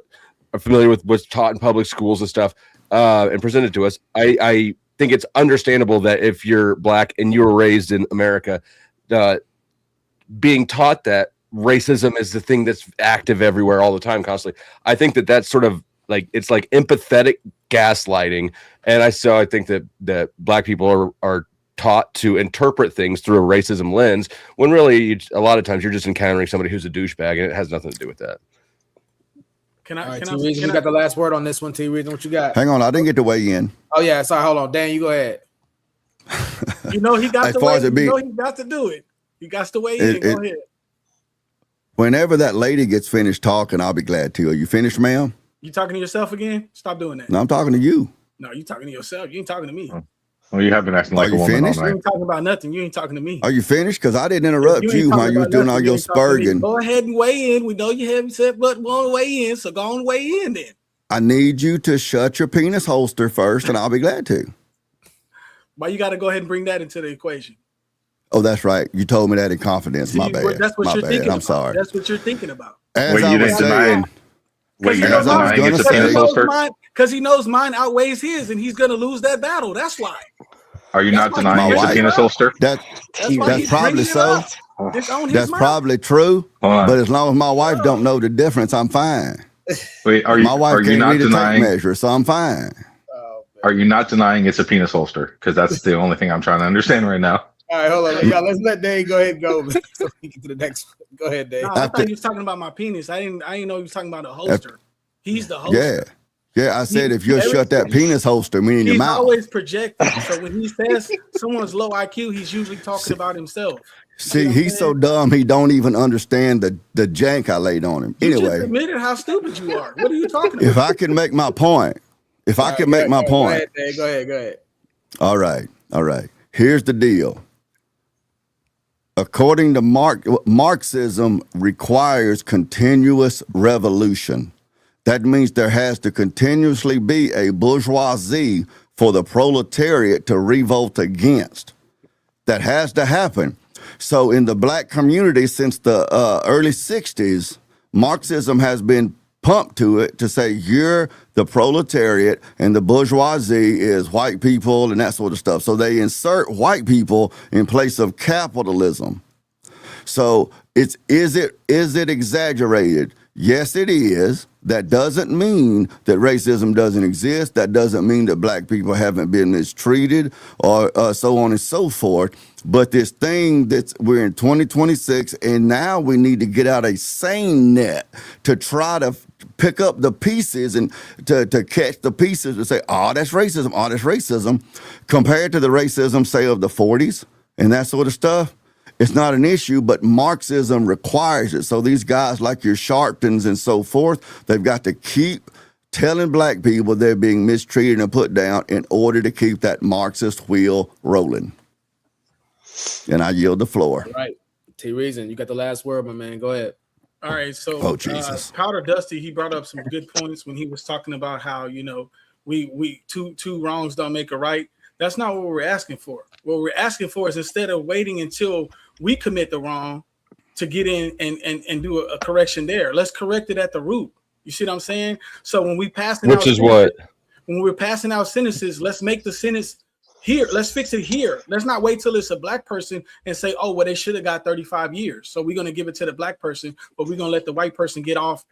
are familiar with what's taught in public schools and stuff, and presented to us. I think it's understandable that if you're black and you were raised in America, being taught that racism is the thing that's active everywhere all the time, constantly. I think that that's sort of like it's like empathetic gaslighting, and I think that black people are taught to interpret things through a racism lens when really a lot of times you're just encountering somebody who's a douchebag, and it has nothing to do with that. You got the last word on this one, T Reason. What you got? Hang on, I didn't get to weigh in. Oh yeah, sorry. Hold on, Dan. You go ahead. You know he got As to far weigh. as it You be- know he got to do it. He got to weigh in. Go ahead. Whenever that lady gets finished talking, I'll be glad to. Are you finished, ma'am? You talking to yourself again? Stop doing that. No, I'm talking to you. No, you talking to yourself. You ain't talking to me. Well, you have been acting like Are a you woman finished? all You night. ain't talking about nothing. You ain't talking to me. Are you finished? Because I didn't interrupt ain't you talking while you was about doing nothing. all You your ain't talking to me. spurging. Go ahead and weigh in. We know you haven't said but want to weigh in, so go on weigh in then. I need you to shut your penis holster first, and I'll be glad to. Why you got to go ahead and bring that into the equation? Oh, that's right. You told me that in confidence. My bad. That's what My you're bad. thinking I'm about. sorry. That's what you're thinking about. As Wait, I you was didn't deny saying, it? Wait, you're not denying it's a penis holster? Because he knows mine outweighs his, and he's going to lose that battle. That's why. Are you not denying it's a penis holster? That's why he's probably bringing it so. up. It's on his That's mind. probably true. Hold on. But as long as my wife don't know the difference, I'm fine. Wait, My wife are you can't not read a tape denying? measure, so I'm fine. Are you not denying it's a penis holster? Because that's the only thing I'm trying to understand right now. All right, hold on. Y'all, let's let Dave go ahead and go so we can get to the next one. Go ahead, Dave. No, I thought he was talking about my penis. I didn't know he was talking about a holster. He's the holster. Yeah. I said if you'll shut that penis holster, meaning your He's mouth. always projecting. So when he says someone's low IQ, he's usually talking about himself. See, he's so dumb he don't even understand the jank I laid on him. You just Anyway, admitted how stupid you are. What are you talking about? if I can make my point, Go ahead, Dave. Go ahead. all right. All right. Here's the deal. According to Marxism requires continuous revolution. That means there has to continuously be a bourgeoisie for the proletariat to revolt against. That has to happen. So in the black community since the early 60s, Marxism has been pumped to it to say you're the proletariat and the bourgeoisie is white people and that sort of stuff. So they insert white people in place of capitalism. So is it exaggerated? Yes, it is. That doesn't mean that racism doesn't exist. That doesn't mean that black people haven't been mistreated or so on and so forth. But this thing we're in 2026, and now we need to get out a sane net to try to pick up the pieces and to catch the pieces and say, oh, that's racism, compared to the racism, say, of the 40s and that sort of stuff. It's not an issue, but Marxism requires it. So these guys like your Sharptons and so forth, they've got to keep telling black people they're being mistreated and put down in order to keep that Marxist wheel rolling. And I yield the floor. All right. T Reason, you got the last word, my man. Go ahead. All right. So Powder Dusty, he brought up some good points when he was talking about how, you know, we two wrongs don't make a right. That's not what we're asking for. What we're asking for is instead of waiting until we commit the wrong to get in and do a correction there, let's correct it at the root. You see what I'm saying? So when we passing out sentences, when we're passing out sentences, let's make the sentence here. Let's fix it here. Let's not wait till it's a black person and say, oh, well, they should have got 35 years. So we're going to give it to the black person, but we're going to let the white person get off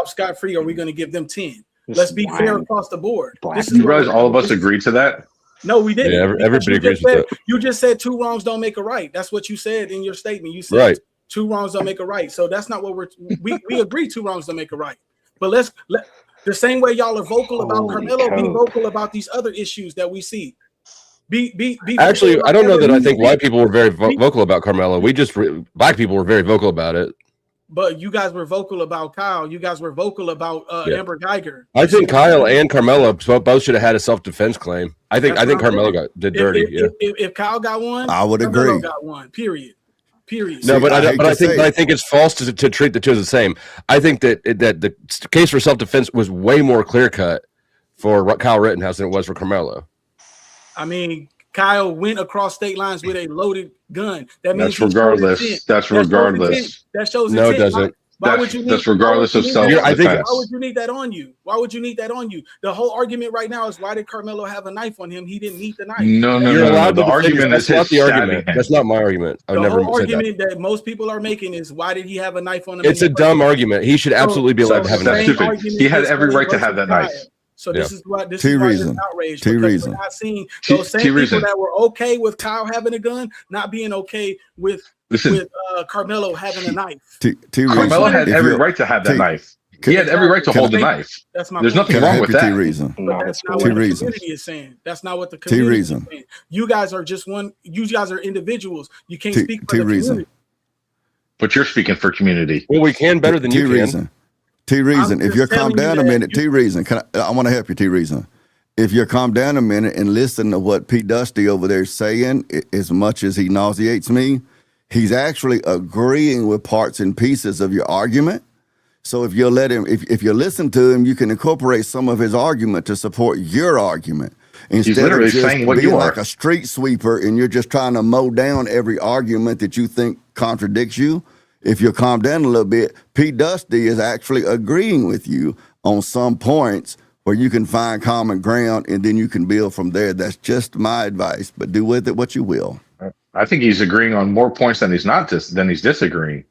scot-free, or we're going to give them 10. Let's be fair across the board. You realize all of us agreed to that? No, we didn't. Yeah, everybody agrees with that. You just said two wrongs don't make a right. That's what you said in your statement. You said two wrongs don't make a right. So that's not what we agree. Two wrongs don't make a right. But let the same way y'all are vocal about Carmelo, be vocal about these other issues that we see. Be actually, I don't know that I think white people were very vocal about Carmelo. Black people were very vocal about it. But you guys were vocal about Kyle. You guys were vocal about Amber Geiger. I think Kyle and Carmelo both should have had a self-defense claim. I think Carmelo did dirty. If Kyle got one, I would Carmelo agree. got one. Period. No, but I think it's false to treat the two as the same. I think that the case for self-defense was way more clear-cut for Kyle Rittenhouse than it was for Carmelo. I mean, Kyle went across state lines with a loaded gun. That means that's regardless. That shows no, intent. it doesn't. Why would you need, that's regardless of self-defense. Why would you need that on you? Why would you need that on you? The whole argument right now is, why did Carmelo have a knife on him? He didn't need the knife. No. The argument is his stabbing. That's not my argument. The whole argument that most people are making is, why did he have a knife on him? It's a dumb argument. He should absolutely be allowed to have a knife. He had every right to have that knife. So this is why this is outraged, because we're not seeing those same people that were okay with Kyle having a gun not being okay with Carmelo having a knife. Carmelo had every right to have that knife. He had every right to hold the knife. There's nothing wrong with that. But that's not what the community is saying. That's not what the community is saying. You guys are just one. You guys are individuals. You can't speak for the community. But you're speaking for community. Well, we can better than you can. T-Reason, if you're calm down a minute, T-Reason, I want to help you, T-Reason. If you're calm down a minute and listen to what Pete Dusty over there is saying, as much as he nauseates me, he's actually agreeing with parts and pieces of your argument. So if you'll let him, if you listen to him, you can incorporate some of his argument to support your argument. Instead of just being like a street sweeper and you're just trying to mow down every argument that you think contradicts you. If you calm down a little bit, Pete Dusty is actually agreeing with you on some points where you can find common ground, and then you can build from there. That's just my advice, but do with it what you will. I think he's agreeing on more points than he's disagreeing.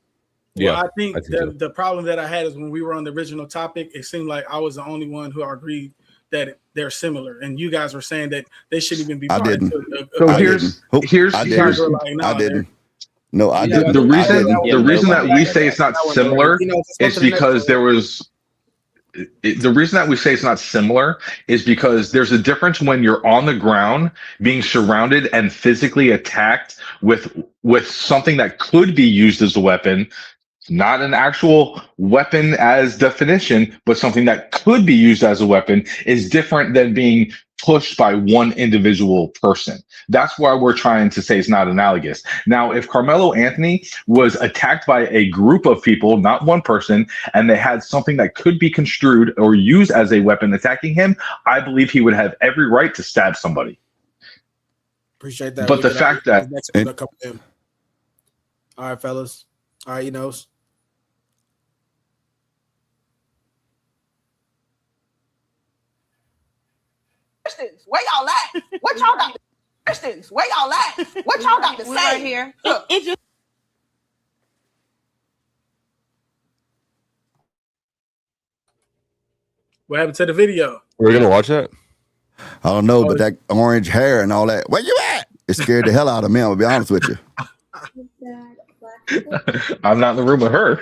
Well, I think the problem that I had is when we were on the original topic, it seemed like I was the only one who agreed that they're similar, and you guys were saying that they shouldn't even be part I didn't. I didn't. No, I didn't. The reason that we say it's not similar is because there was. The reason that we say it's not similar is because there's a difference when you're on the ground being surrounded and physically attacked with something that could be used as a weapon, not an actual weapon as definition, but something that could be used as a weapon, is different than being pushed by one individual person. That's why we're trying to say it's not analogous. Now, if Carmelo Anthony was attacked by a group of people, not one person, and they had something that could be construed or used as a weapon attacking him, I believe he would have every right to stab somebody. Appreciate that. But the fact that all right, fellas. All right, Enos. Christians, where y'all at? What y'all got? Christians, where y'all at? What y'all got to say? Right here. Look, It just What happened to the video? We're gonna watch that. I don't know, but that orange hair and all that. Where you at? It scared the hell out of me. I'm gonna be honest with you. I'm not in the room with her.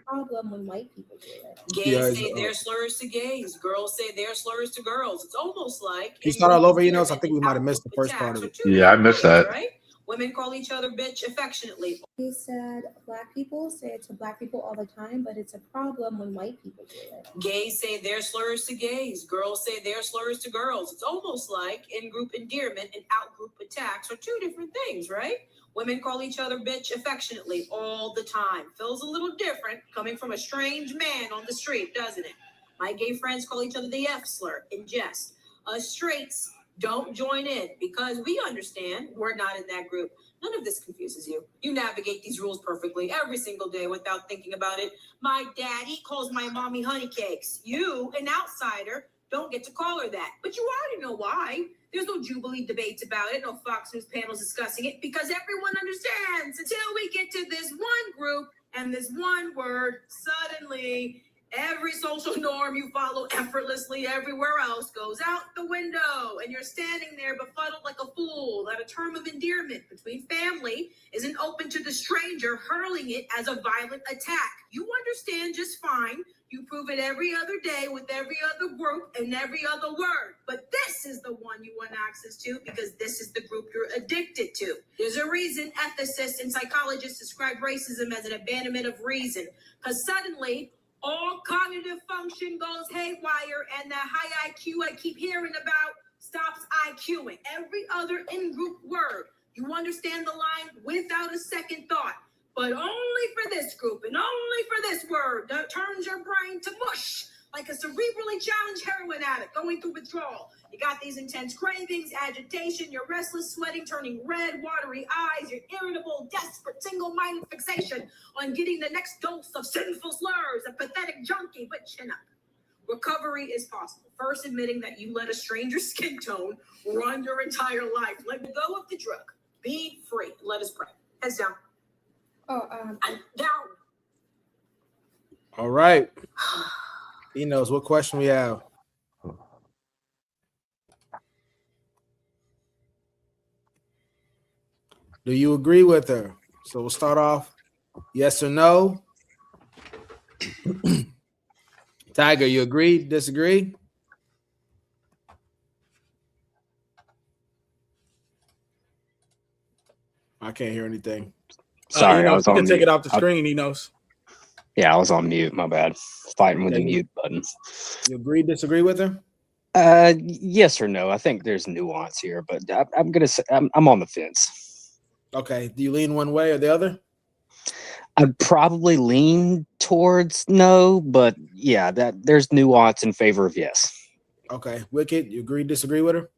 Problem when white people do it. Gays say their slurs to gays. Girls say their slurs to girls. It's almost like. Can you start all over, Enos? I think we might have missed the first part of it. Yeah, I missed that. Right? Women call each other bitch affectionately. He said black people say it to black people all the time, but it's a problem when white people do it. Gays say their slurs to gays. Girls say their slurs to girls. It's almost like in-group endearment and out-group attacks are two different things, right? Women call each other bitch affectionately all the time. Feels a little different coming from a strange man on the street, doesn't it? My gay friends call each other the F slur in jest. Us straights don't join in because we understand we're not in that group. None of this confuses you. You navigate these rules perfectly every single day without thinking about it. My daddy calls my mommy honey cakes. You, an outsider, don't get to call her that. But you already know why. There's no Jubilee debates about it, no Fox News panels discussing it, because everyone understands until we get to this one group and this one word, suddenly every social norm you follow effortlessly everywhere else goes out the window, and you're standing there befuddled like a fool that a term of endearment between family isn't open to the stranger hurling it as a violent attack. You understand just fine. You prove it every other day with every other group and every other word. But this is the one you want access to because this is the group you're addicted to. There's a reason ethicists and psychologists describe racism as an abandonment of reason, because suddenly all cognitive function goes haywire and the high IQ I keep hearing about stops IQing. Every other in-group word, you understand the line without a second thought. But only for this group and only for this word that turns your brain to mush like a cerebrally challenged heroin addict going through withdrawal. You got these intense cravings, agitation, you're restless, sweating, turning red, watery eyes, you're irritable, desperate, single-minded fixation on getting the next dose of sinful slurs, a pathetic junkie, but chin up. Recovery is possible. First, admitting that you let a stranger's skin tone run your entire life. Let go of the drug. Be free. Let us pray. Heads down. Down. All right. He knows what question we have. Do you agree with her? So we'll start off yes or no. Tiger, you agree? Disagree? I can't hear anything. Sorry, I was you on can take mute. it off the screen, he knows. Yeah, I was on mute. My bad. Fighting with Okay. the mute button. You agree, disagree with her? Yes or no? I think there's nuance here, but I'm gonna say I'm on the fence. Okay. Do you lean one way or the other? I'd probably lean towards no, but yeah, that there's nuance in favor of yes. Okay. Wicked, you agree, disagree with her?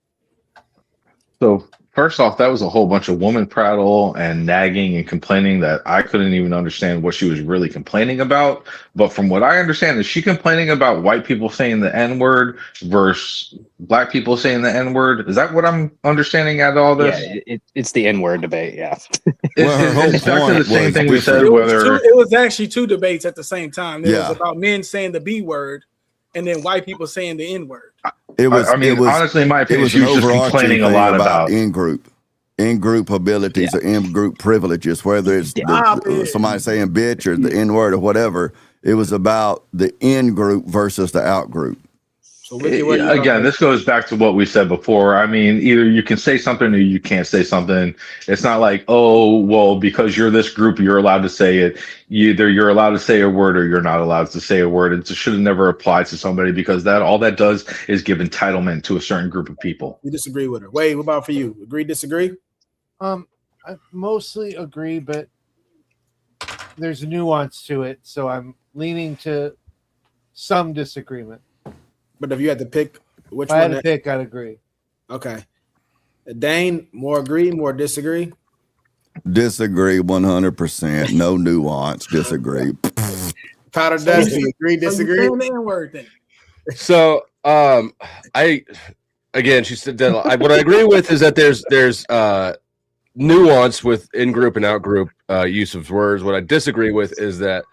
So first off, that was a whole bunch of woman prattle and nagging and complaining that I couldn't even understand what she was really complaining about. But from what I understand, is she complaining about white people saying the N-word versus black people saying the N-word? Is that what I'm understanding out of all this? Yeah, it's the N-word debate. Yeah. It's exactly the same thing we said. It was actually two debates at the same time. It Yeah. was about men saying the B word and then white people saying the N word. It was. I mean, it was, honestly, in my opinion, it was she an was just overarching complaining a thing lot about in-group abilities or in-group privileges, whether it's somebody saying bitch or the N-word or whatever. It was about the in-group versus the out-group. So Ricky, where you at on Again, that? this goes back to what we said before. I mean, either you can say something or you can't say something. It's not like, oh, well, because you're this group, you're allowed to say it. Either you're allowed to say a word or you're not allowed to say a word. It should have never applied to somebody because that all that does is give entitlement to a certain group of people. You disagree with her. Wade, what about for you? Agree, disagree? I mostly agree, but there's a nuance to it, so I'm leaning to some disagreement. But if you had to pick which If I one, had to pick, I'd agree. Okay. Dane, more agree, more disagree? Disagree 100%. No nuance. Disagree. Powder Dusty, agree, disagree? So you saying the N-word then. So I again, she said that what I agree with is that there's nuance with in-group and out-group use of words. What I disagree with is that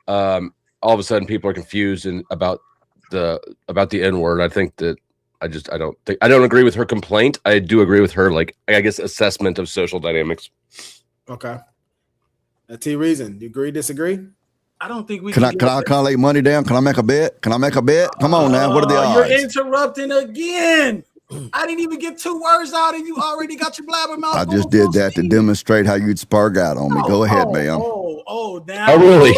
all of a sudden people are confused about the N-word. I think that I don't agree with her complaint. I do agree with her, like, I guess, assessment of social dynamics. Okay. T Reason, you agree, disagree? I don't think we Can I lay money down? Can I make a bet? Come on now. What are the odds? You're interrupting again. I didn't even get 2 words out, and you already got your blabber mouth. I just did that to demonstrate how you'd spark out on me. Go ahead, ma'am. Now. Oh, really?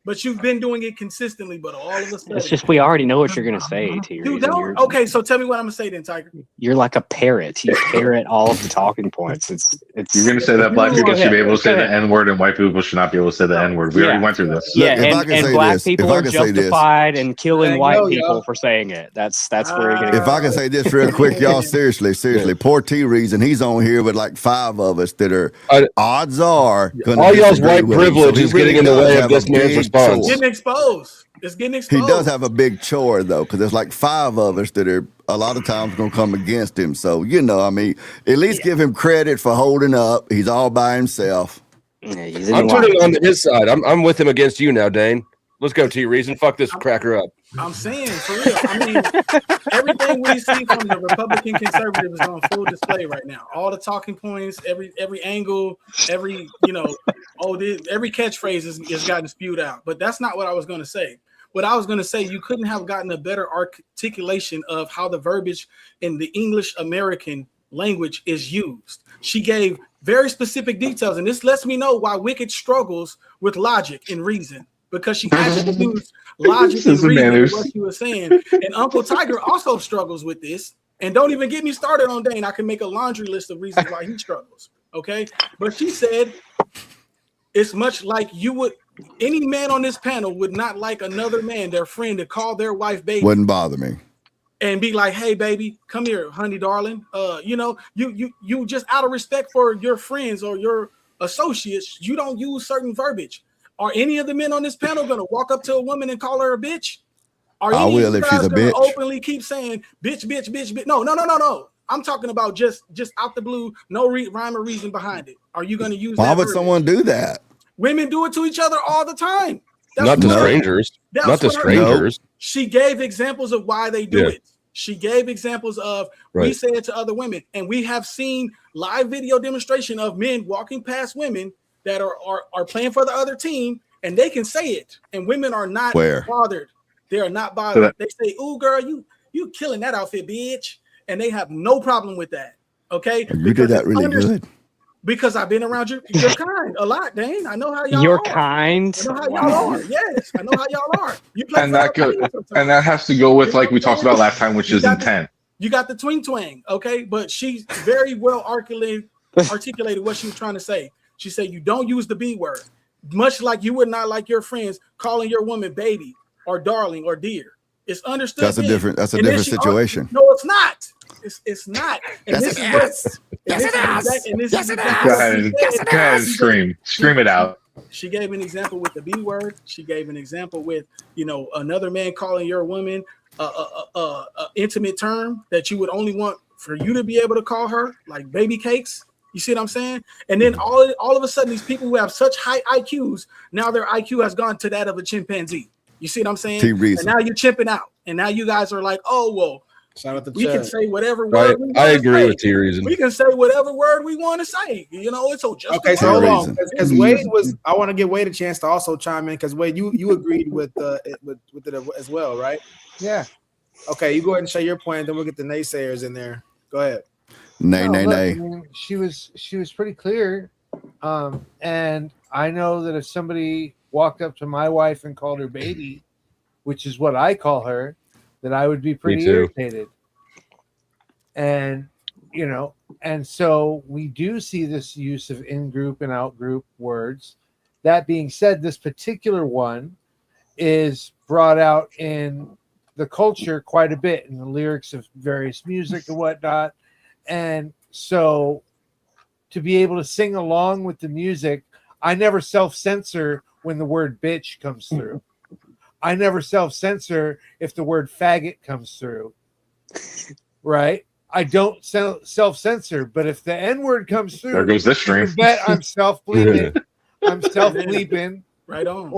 But you've been doing it consistently. But all of a sudden, It's just we already know what you're gonna say. T. you don't. Okay, so tell me what I'm gonna say then, Tiger. You're like a parrot. You parrot all of the talking points. It's. You're going to say that black people should be able to say the N-word and white people should not be able to say the N-word. We already went through this. Yeah, and black people are justified in killing white people for saying it. That's where you're gonna. If I can say this real quick, y'all, seriously, poor T Reason, he's on here with like 5 of us that are odds are all y'all's white privilege is getting in the way of this man's response. Getting exposed. It's getting He exposed. does have a big chore though, because there's like 5 of us that are a lot of times going to come against him. So I mean, at least give him credit for holding up. He's all by himself. I'm turning on to his side. I'm with him against you now, Dane. Let's go, T Reason. Fuck this cracker up. I'm saying, for real. I mean, everything we see from the Republican conservative is on full display right now. All the talking points, every angle, every every catchphrase is gotten spewed out. But that's not what I was going to say. What I was going to say, you couldn't have gotten a better articulation of how the verbiage in the English American language is used. She gave very specific details, and this lets me know why Wicked struggles with logic and reason, because she actually used logic and reason in what she was saying. And Uncle Tiger also struggles with this. And don't even get me started on Dane. I can make a laundry list of reasons why he struggles. Okay. But she said it's much like any man on this panel would not like another man, their friend, to call their wife baby. Wouldn't bother me. And be like, hey, baby, come here, honey, darling. You just out of respect for your friends or your associates, you don't use certain verbiage. Are any of the men on this panel going to walk up to a woman and call her a bitch? Are I will if she's a bitch. Openly keep saying bitch, bitch, bitch, bitch? No. I'm talking about just out the blue, no rhyme or reason behind it. Are you going to use? Why that would verbiage? someone do that? Women do it to each other all the time. Not to strangers. Not to strangers. She gave examples of why they do it. She gave examples of we say it to other women, and we have seen live video demonstration of men walking past women that are playing for the other team, and they can say it, and women are not bothered. They are not bothered. They say, "Ooh, girl, you killing that outfit, bitch," and they have no problem with that. Okay, you did that really good. Because I've been around your kind a lot, Dane. I know how y'all You're are. kind. I know how y'all are. Yes, I know how y'all are. You play And that has to go with, like we talked about last time, which is intent. You got the twang, okay? But she's very well articulated what she was trying to say. She said you don't use the B word, much like you would not like your friends calling your woman baby or darling or dear. It's understood. That's a different situation. No, it's not. It's not. And Yes, Go ahead and scream it out. She gave an example with the B word. She gave an example with another man calling your woman a intimate term that you would only want for you to be able to call her, like baby cakes. You see what I'm saying? And then all of a sudden, these people who have such high IQs, now their IQ has gone to that of a chimpanzee. You see what I'm saying? And now you're chipping out. And now you guys are like, oh, well, we can say whatever word we want. I agree with T Reason. We can say whatever word we want to say. It's so just okay. So hold on, because Wade I want to give Wade a chance to also chime in, because Wade, you agreed with it as well, right? Yeah. Okay, you go ahead and share your point, then we'll get the naysayers in there. Go ahead. Nay, nay, look, nay. I mean, she was pretty clear, and I know that if somebody walked up to my wife and called her baby, which is what I call her, that I would be pretty too. irritated. And you know, and so we do see this use of in-group and out-group words. That being said, this particular one is brought out in the culture quite a bit in the lyrics of various music and whatnot. And so to be able to sing along with the music, I never self-censor when the word bitch comes through. I never self-censor if the word faggot comes through. Right? I don't self-censor, but if the N-word comes through, There goes this stream. you can bet I'm self-bleeping. I'm self-bleeping. Right on.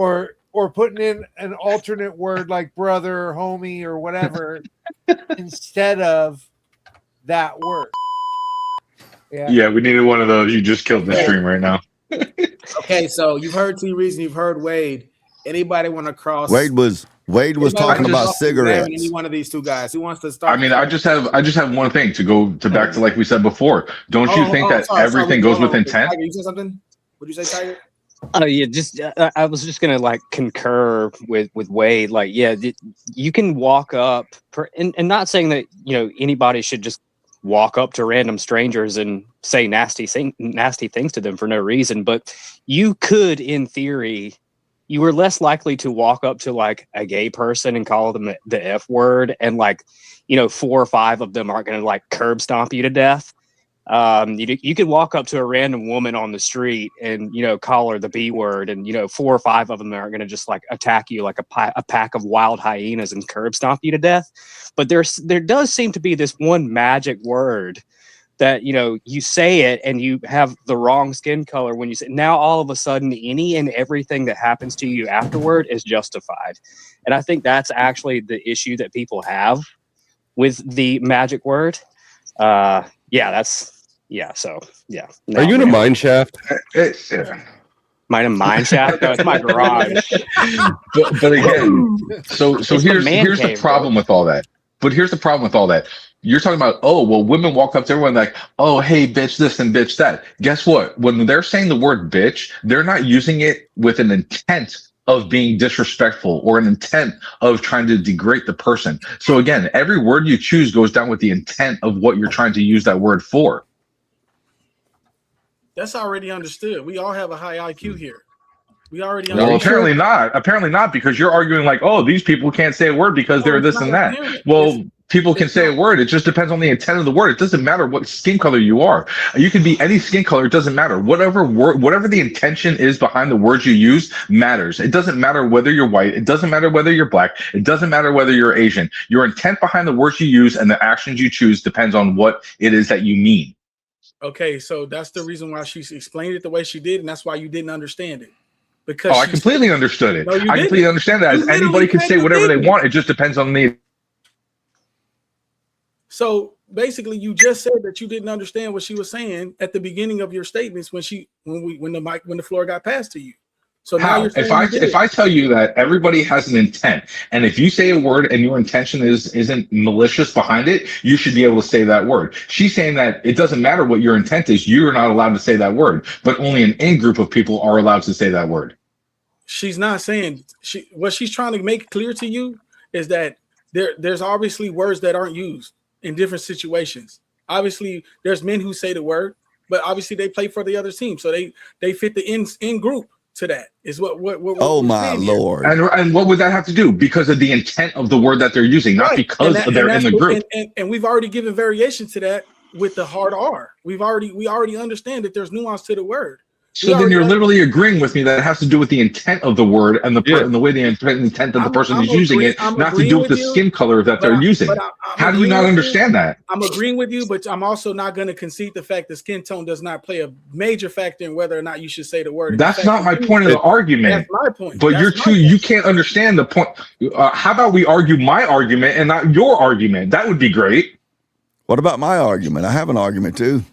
Or putting in an alternate word like brother or homie or whatever instead of that word. Yeah, we needed one of those. You just killed the stream right now. Okay, so you've heard T Reason, you've heard Wade. Anybody want to cross? Wade was talking about cigarettes. Any one of these two guys who wants to start? I mean, I just have one thing to go to back to like we said before. Don't you think that sorry, everything goes with intent? Tiger, you said something? What did you say, Tiger? Yeah, just I was just gonna like concur with Wade. Like, yeah, you can walk up, and not saying that anybody should just walk up to random strangers and say nasty things to them for no reason. But you could, in theory, you were less likely to walk up to like a gay person and call them the F word, and like 4 or 5 of them aren't gonna like curb stomp you to death. You could walk up to a random woman on the street and call her the B word, and 4 or 5 of them aren't going to just like attack you like a pack of wild hyenas and curb stomp you to death. But there does seem to be this one magic word that you say it and you have the wrong skin color when you say. Now all of a sudden any and everything that happens to you afterward is justified, and I think that's actually the issue that people have with the magic word. So Are you in a mine shaft? Mine a mine shaft? No, it's my garage. but again, so here's the problem with all that. But here's the problem with all that. You're talking about, oh, well, women walk up to everyone like, oh, hey, bitch this and bitch that. Guess what? When they're saying the word bitch, they're not using it with an intent of being disrespectful or an intent of trying to degrade the person. So again, every word you choose goes down with the intent of what you're trying to use that word for. That's already understood. We all have a high IQ here. We already Well, apparently not. Apparently not, because you're arguing like, oh, these people can't say a word because they're this and that. Well, people can say a word. It just depends on the intent of the word. It doesn't matter what skin color you are. You can be any skin color. It doesn't matter. Whatever the intention is behind the words you use matters. It doesn't matter whether you're white. It doesn't matter whether you're black. It doesn't matter whether you're Asian. Your intent behind the words you use and the actions you choose depends on what it is that you mean. Okay, so that's the reason why she explained it the way she did, and that's why you didn't understand it. Because I completely understood it. No, I completely understand that. Anybody can say whatever they want. It just depends on the. So basically, you just said that you didn't understand what she was saying at the beginning of your statements when the floor got passed to you. So now How? you're saying If I tell you that everybody has an intent, and if you say a word and your intention isn't malicious behind it, you should be able to say that word. She's saying that it doesn't matter what your intent is, you're not allowed to say that word, but only an in-group of people are allowed to say that word. She's not saying what she's trying to make clear to you is that there's obviously words that aren't used in different situations. Obviously, there's men who say the word, but obviously they play for the other team, so they fit the in group. To that is what oh my Lord. And what would that have to do? Because of the intent of the word that they're using, not because they're in the group. And we've already given variation to that with the hard R. We already understand that there's nuance to the word. So then you're literally agreeing with me that it has to do with the intent of the word and the way the intent of the person is using it, not to do with the skin color that they're using. How do you not understand that? I'm agreeing with you, but I'm also not going to concede the fact that skin tone does not play a major factor in whether or not you should say the word. That's not my point of the argument. That's my point. But you can't understand the point. How about we argue my argument and not your argument? That would be great. What about my argument? I have an argument too.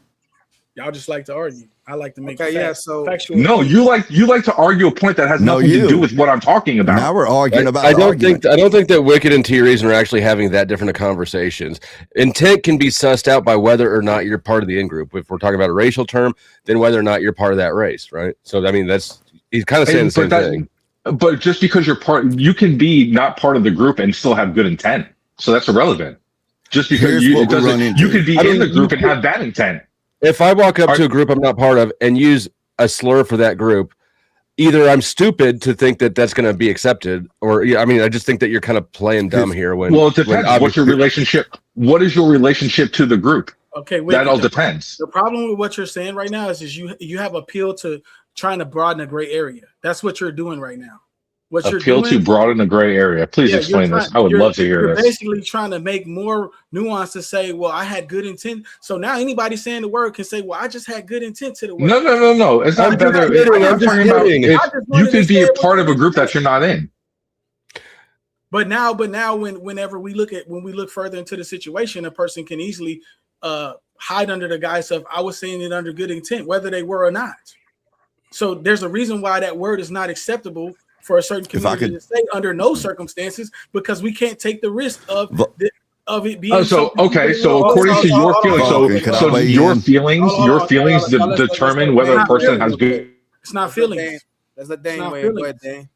Y'all just like to argue. I like to make Okay, yeah. So factual. No, you like to argue a point that has No, nothing to do you. with what I'm talking about. Now we're arguing about I the don't argument. think that Wicked and T Reason are actually having that different of conversations. Intent can be sussed out by whether or not you're part of the in group. If we're talking about a racial term, then whether or not you're part of that race, right? So I mean, he's kind of saying the same thing. But just because you're part, you can be not part of the group and still have good intent. So that's irrelevant. Just because Here's what we run into. you could be in the group and have bad intent. If I walk up to a group I'm not part of and use a slur for that group, either I'm stupid to think that that's going to be accepted, or I mean, I just think that you're kind of playing dumb here. Well, it depends. What's your relationship? What is your relationship to the group? Okay, that all depends. The problem with what you're saying right now is you have appeal to trying to broaden a gray area. That's what you're doing right now. What Appeal to broaden a gray area. Please explain this. I would love to hear this. You're basically trying to make more nuance to say, well, I had good intent. So now anybody saying the word can say, well, I just had good intent to the word. No. It's not better. I'm talking about you can be a part of a group that you're not in. But now, whenever we look further into the situation, a person can easily hide under the guise of I was saying it under good intent, whether they were or not. So there's a reason why that word is not acceptable for a certain community to say under no circumstances, because we can't take the risk of it being. So according to your feelings, your feelings determine whether a person has good. It's not feelings. That's a dang way. Go ahead, Dane.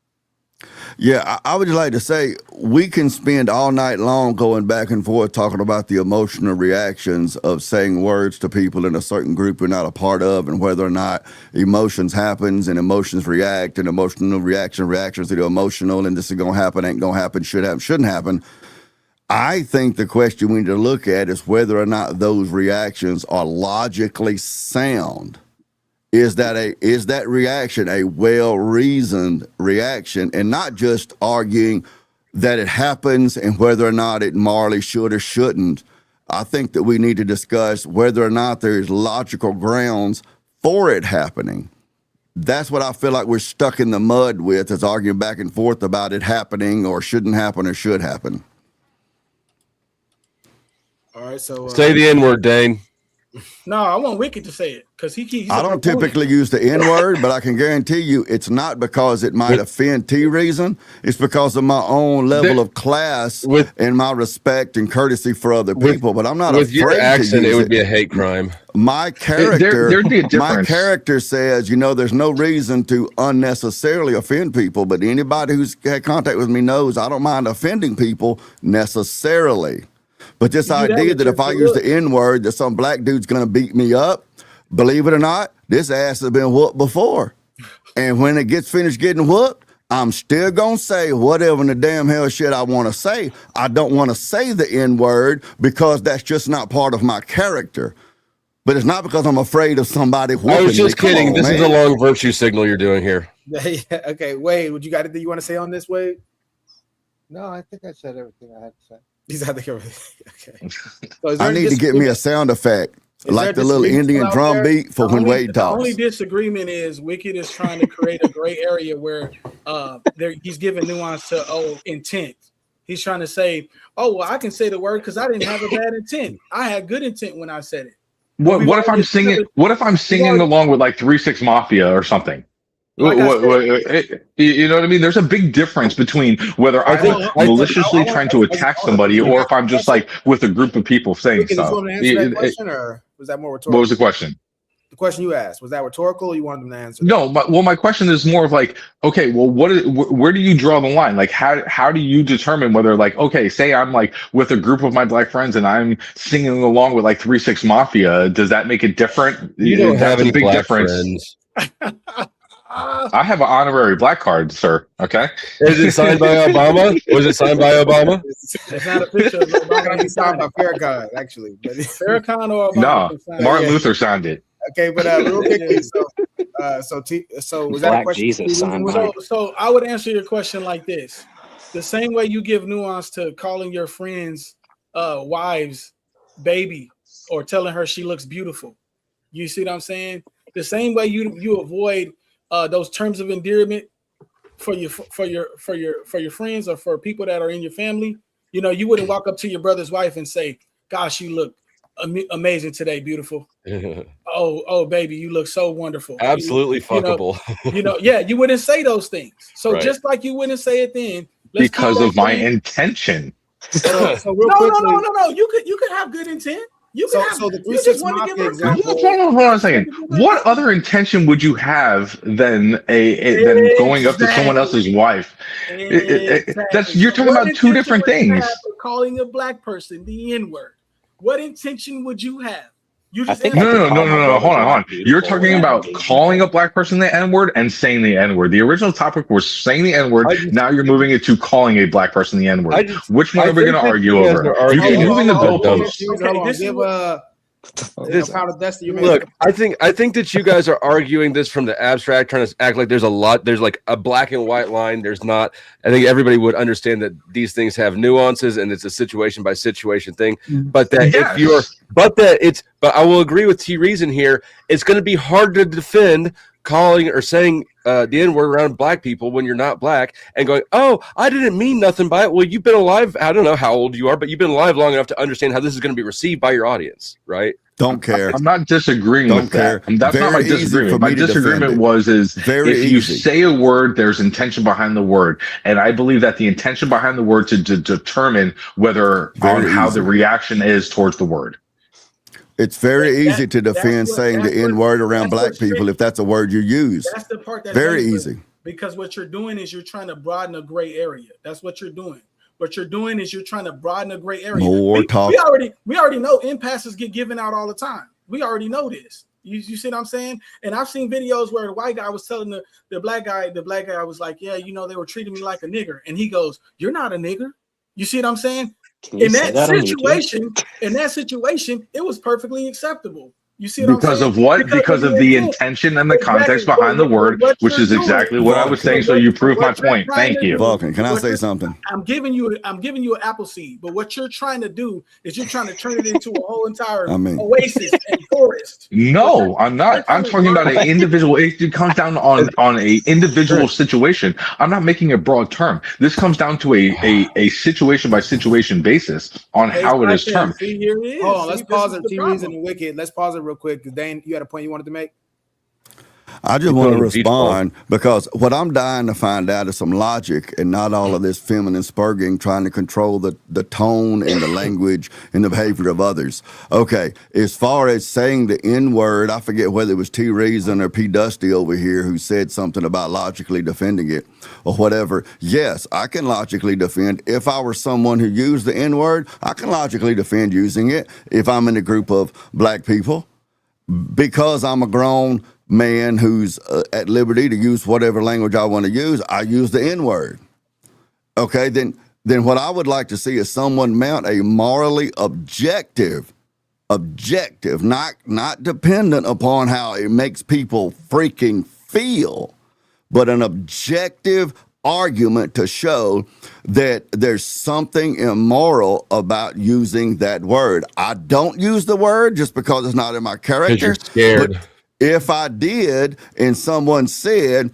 Yeah, I would like to say we can spend all night long going back and forth talking about the emotional reactions of saying words to people in a certain group we're not a part of, and whether or not emotions happens and emotions react and emotional reactions to the emotional, and this is going to happen, ain't going to happen, should happen, shouldn't happen. I think the question we need to look at is whether or not those reactions are logically sound. Is that reaction a well-reasoned reaction, and not just arguing that it happens and whether or not it morally should or shouldn't? I think that we need to discuss whether or not there's logical grounds for it happening. That's what I feel like we're stuck in the mud with, is arguing back and forth about it happening or shouldn't happen or should happen. All right, so say the N-word, Dane. No, I want Wicked to say it because he's I don't typically use the N-word, but I can guarantee you it's not because it might offend T Reason. It's because of my own level of class and my respect and courtesy for other people. But I'm not with afraid your accent, to use it would be a hate crime. My character, there'd be a difference. My character says, there's no reason to unnecessarily offend people. But anybody who's had contact with me knows I don't mind offending people necessarily. But this idea that if I use the N-word, that some black dude's going to beat me up, believe it or not, this ass has been whooped before. And when it gets finished getting whooped, I'm still going to say whatever in the damn hell shit I want to say. I don't want to say the N-word because that's just not part of my character. But it's not because I'm afraid of somebody whooping me. I was just kidding. This is a long virtue signal you're doing here. Okay, Wade, what you got anything you want to say on this, Wade? No, I think I said everything I had to say. Okay. So I need to get me a sound effect, like the little Indian drum beat for when Wade talks. The only disagreement is Wicked is trying to create a gray area where he's giving nuance to intent. He's trying to say, well, I can say the word because I didn't have a bad intent. I had good intent when I said it. What if I'm singing? What if I'm singing along with like 3 6 Mafia or something? You know what I mean? There's a big difference between whether I'm maliciously trying to attack somebody or if I'm just like with a group of people saying stuff. Want to answer that question, or was that more rhetorical? What was the question? The question you asked, was that rhetorical, or you wanted them to answer? No, my question is more of like, okay, well, where do you draw the line? Like, how do you determine whether, like, okay, say I'm like with a group of my black friends and I'm singing along with like 3 6 Mafia, does that make it different? You don't have any black friends. I have an honorary black card, sir. Okay. Is it signed by Obama? Was it signed by Obama? It's not a picture of Obama. It's signed by Farrakhan, actually. Farrakhan or Obama? No, Martin Luther signed it. Okay, but real quickly, so was that a question? Jesus signed by. So I would answer your question like this: the same way you give nuance to calling your friends' wives baby or telling her she looks beautiful. You see what I'm saying? The same way you avoid those terms of endearment for your friends or for people that are in your family. You wouldn't walk up to your brother's wife and say, "Gosh, you look amazing today, beautiful. Oh, baby, you look so wonderful. Absolutely fuckable. Yeah, you wouldn't say those things. So Right. just like you wouldn't say it then, because of my intention. So real no, quickly, no. You could have good intent. You could have. so the You just 3-6 want to give Mafia her example. Hold on a second. What other intention would you have than than going up to someone else's wife? That's you're talking What about two intention different would you have things. for calling a black person the N-word? What intention would you have? You I just think I answered could No. call my brother Hold black on. You're beautiful talking without about being calling a offended. black person the N-word and saying the N-word. The original topic was saying the N-word. Now you're moving it to calling a black person the N-word. Which one I are we think going to that argue you guys over? are You keep arguing moving the a dumb. goalposts. Hold on. this is Give what- Powder Dusty, you made Look, I think that you guys are arguing this from the abstract, trying to act like there's like a black and white line. There's not. I think everybody would understand that these things have nuances and it's a situation by situation thing. But that Yes. if you're, but I will agree with T Reason here. It's going to be hard to defend calling or saying the N-word around black people when you're not black and going, oh, I didn't mean nothing by it. Well, you've been alive. I don't know how old you are, but you've been alive long enough to understand how this is going to be received by your audience, right? Don't care. I'm not disagreeing Don't with that. care. That's not my Very easy for disagreement. My me to defend disagreement it. is Very if you easy. say a word, there's intention behind the word. And I believe that the intention behind the word to determine whether on Very how easy. the reaction is towards the word. It's very easy to defend what- saying that's the what- N-word around that's black what's people tricky. if that's a word you use. That's the part that's Very dangerous, easy. because what you're doing is you're trying to broaden a gray area. That's what you're doing. What you're doing is you're trying to broaden a gray area. More talk. We already know impasses get given out all the time. We already know this. You see what I'm saying? And I've seen videos where the white guy was telling the black guy was like, yeah, they were treating me like a nigger. And he goes, you're not a nigger. You see what I'm saying? Can you In say that that on YouTube? situation, it was perfectly acceptable. You see what Because I'm saying? of what? Because of the intention and the context behind the word, which is exactly what I was saying. So you prove my point. Thank you. Vulcan, can I say something? I'm giving you an apple seed, but what you're trying to do is you're trying to turn it into a whole entire oasis and forest. No, I'm not. I'm talking about an individual. It comes down on a individual situation. I'm not making a broad term. This comes down to a situation by situation basis on how it is termed. See, here it is. Hold on, let's See, pause this it. is the T-Reason problem. and Wicked. Let's pause it real quick because Dane, you had a point you wanted to make? I just want to respond because what I'm dying to find out is some logic and not all of this feminine spurging trying to control the tone and the language and the behavior of others. Okay, as far as saying the N-word, I forget whether it was T Reason or P Dusty over here who said something about logically defending it or whatever. Yes, I can logically defend. If I were someone who used the N-word, I can logically defend using it if I'm in a group of black people because I'm a grown man who's at liberty to use whatever language I want to use. I use the N-word. Okay, then what I would like to see is someone mount a morally objective, not dependent upon how it makes people freaking feel, but an objective argument to show that there's something immoral about using that word. I don't use the word just because it's not in my character. Because you're scared. But if I did and someone said,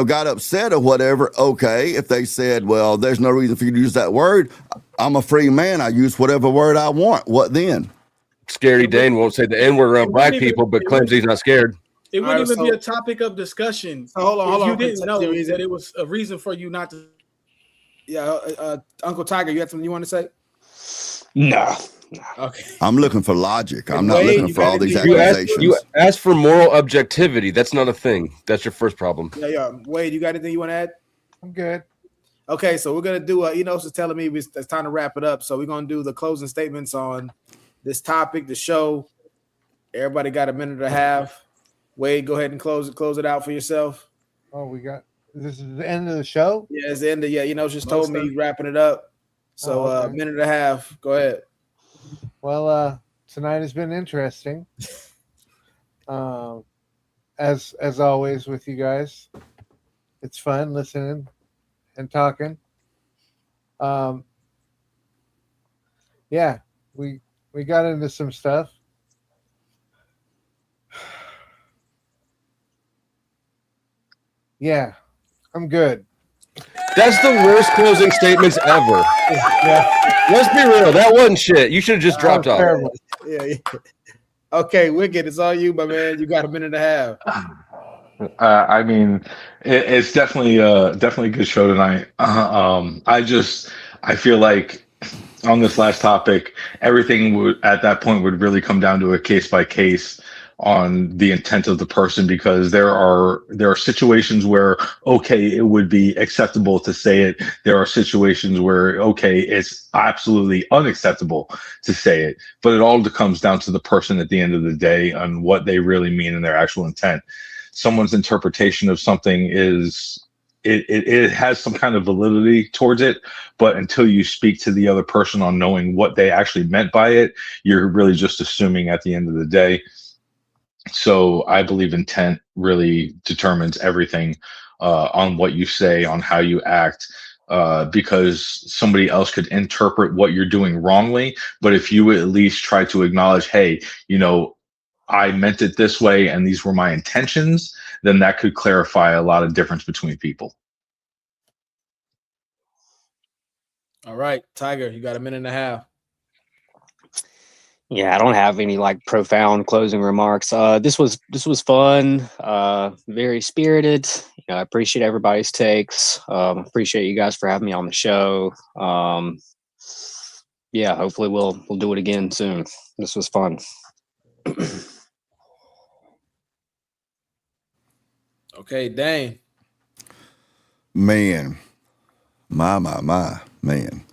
got upset or whatever, okay, if they said, well, there's no reason for you to use that word, I'm a free man. I use whatever word I want. What then? Scaredy Dane won't say the N-word around black people, but claims he's not scared. It wouldn't even be a topic of discussion. Hold on, if you didn't know that it was a reason for you not to. Yeah, Uncle Tiger, you had something you want to say? No. Okay. I'm looking for logic. I'm not looking for all these accusations. You ask for moral objectivity. That's not a thing. That's your first problem. Yeah. Wade, you got anything you want to add? I'm good. Okay, so we're gonna do. Enos is telling me it's time to wrap it up. So we're gonna do the closing statements on this topic, the show. Everybody got a minute and a half. Wade, go ahead and close it out for yourself. Oh, this is the end of the show? Yeah, it's the end of Enos just told me he's wrapping it up. So okay. minute and a half. Go ahead. Well, tonight has been interesting. As always with you guys. It's fun listening and talking. Yeah, we got into some stuff. Yeah, I'm good. That's the worst closing statements ever. Yeah. Let's be real. That wasn't shit. You should have just dropped off. Terrible. Yeah. Okay, Wicked, it's all you, my man. You got a minute and a half. I mean, it's definitely a good show tonight. I feel like on this last topic, everything would at that point would really come down to a case by case on the intent of the person, because there are situations where okay, it would be acceptable to say it. There are situations where okay, it's absolutely unacceptable to say it. But it all comes down to the person at the end of the day on what they really mean and their actual intent. Someone's interpretation of something is it has some kind of validity towards it, but until you speak to the other person on knowing what they actually meant by it, you're really just assuming at the end of the day. So I believe intent really determines everything on what you say, on how you act, because somebody else could interpret what you're doing wrongly. But if you at least try to acknowledge, hey, I meant it this way and these were my intentions, then that could clarify a lot of difference between people. All right, Tiger, you got a minute and a half. Yeah, I don't have any like profound closing remarks. This was fun, very spirited. I appreciate everybody's takes. Appreciate you guys for having me on the show. Yeah, hopefully we'll do it again soon. This was fun. Okay, Dane. Man, my man.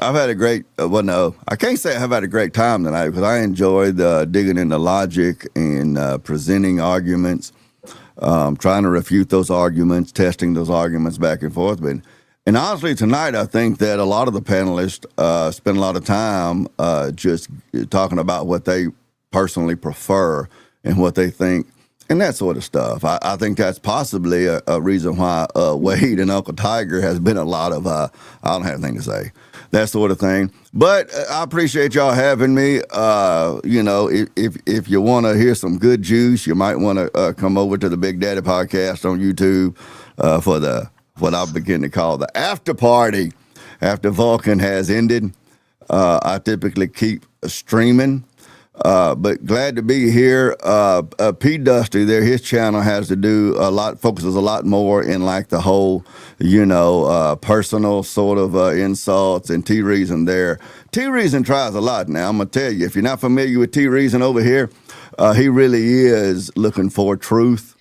I've had a great, I can't say I've had a great time tonight because I enjoyed digging into logic and presenting arguments, trying to refute those arguments, testing those arguments back and forth. And honestly, tonight, I think that a lot of the panelists spent a lot of time just talking about what they personally prefer and what they think and that sort of stuff. I think that's possibly a reason why Wade and Uncle Tiger has been a lot of, I don't have anything to say, that sort of thing. But I appreciate y'all having me. If you want to hear some good juice, you might want to come over to the Big Daddy Podcast on YouTube for what I'll begin to call the after party after Vulcan has ended. I typically keep streaming. But glad to be here. P. Dusty there, his channel has to do focuses a lot more in like the whole, personal sort of insults, and T Reason there. T Reason tries a lot now. I'm going to tell you, if you're not familiar with T Reason over here, he really is looking for truth.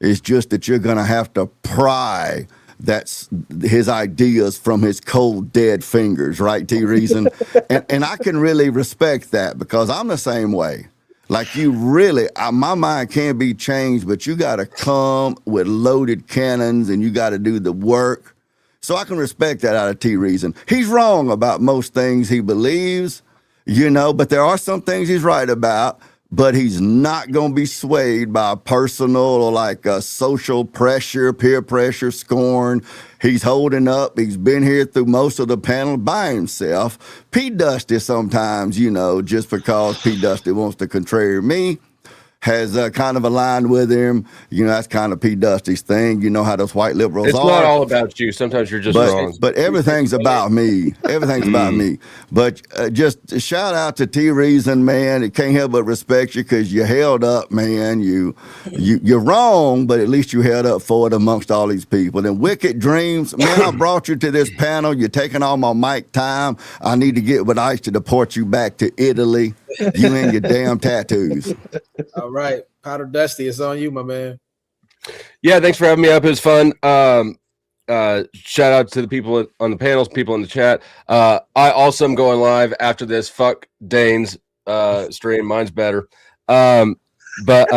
It's just that you're going to have to pry that's his ideas from his cold, dead fingers, right, T Reason? and I can really respect that because I'm the same way. Like you really, my mind can be changed, but you got to come with loaded cannons and you got to do the work. So I can respect that out of T Reason. He's wrong about most things he believes, but there are some things he's right about. But he's not going to be swayed by personal or like social pressure, peer pressure, scorn. He's holding up. He's been here through most of the panel by himself. P. Dusty sometimes, just because P. Dusty wants to contrary me, has kind of aligned with him. That's kind of P. Dusty's thing. You know how those white liberals are. It's not all about you. Sometimes you're just wrong. But everything's about me. Everything's about me. But just shout out to T Reason, man. It can't help but respect you because you held up, man. You're wrong, but at least you held up for it amongst all these people. And Wicked Dreams, man, I brought you to this panel. You're taking all my mic time. I need to get with Ice to deport you back to Italy. You and your damn tattoos. All right, Powder Dusty, it's on you, my man. Yeah, thanks for having me up. It was fun. Shout out to the people on the panels, people in the chat. I also am going live after this. Fuck Dane's stream. Mine's better. But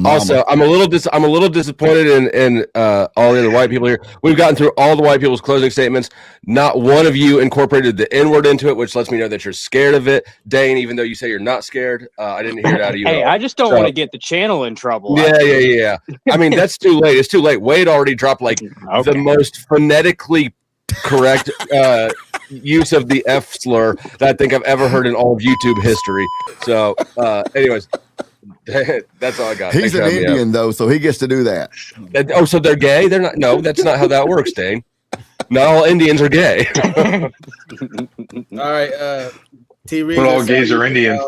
also, I'm a little disappointed in all the other white people here. We've gotten through all the white people's closing statements. Not one of you incorporated the N-word into it, which lets me know that you're scared of it. Dane, even though you say you're not scared, I didn't hear it out of you. Hey, I just don't want to get the channel in trouble. Yeah. I mean, that's too late. It's too late. Wade already dropped the most phonetically correct use of the F slur that I think I've ever heard in all of YouTube history. So, anyways. That's all I got. He's an Indian, though, so he gets to do that. So they're gay? They're not. No, that's not how that works, Dane. Not all Indians are gay. All right. T. Reeves, But all that's gays you, are Indian.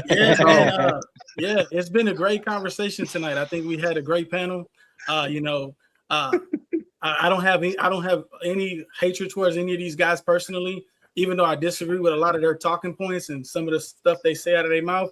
Yeah, man. Yeah, it's been a great conversation tonight. I think we had a great panel. You know, I don't have any hatred towards any of these guys personally, even though I disagree with a lot of their talking points and some of the stuff they say out of their mouth.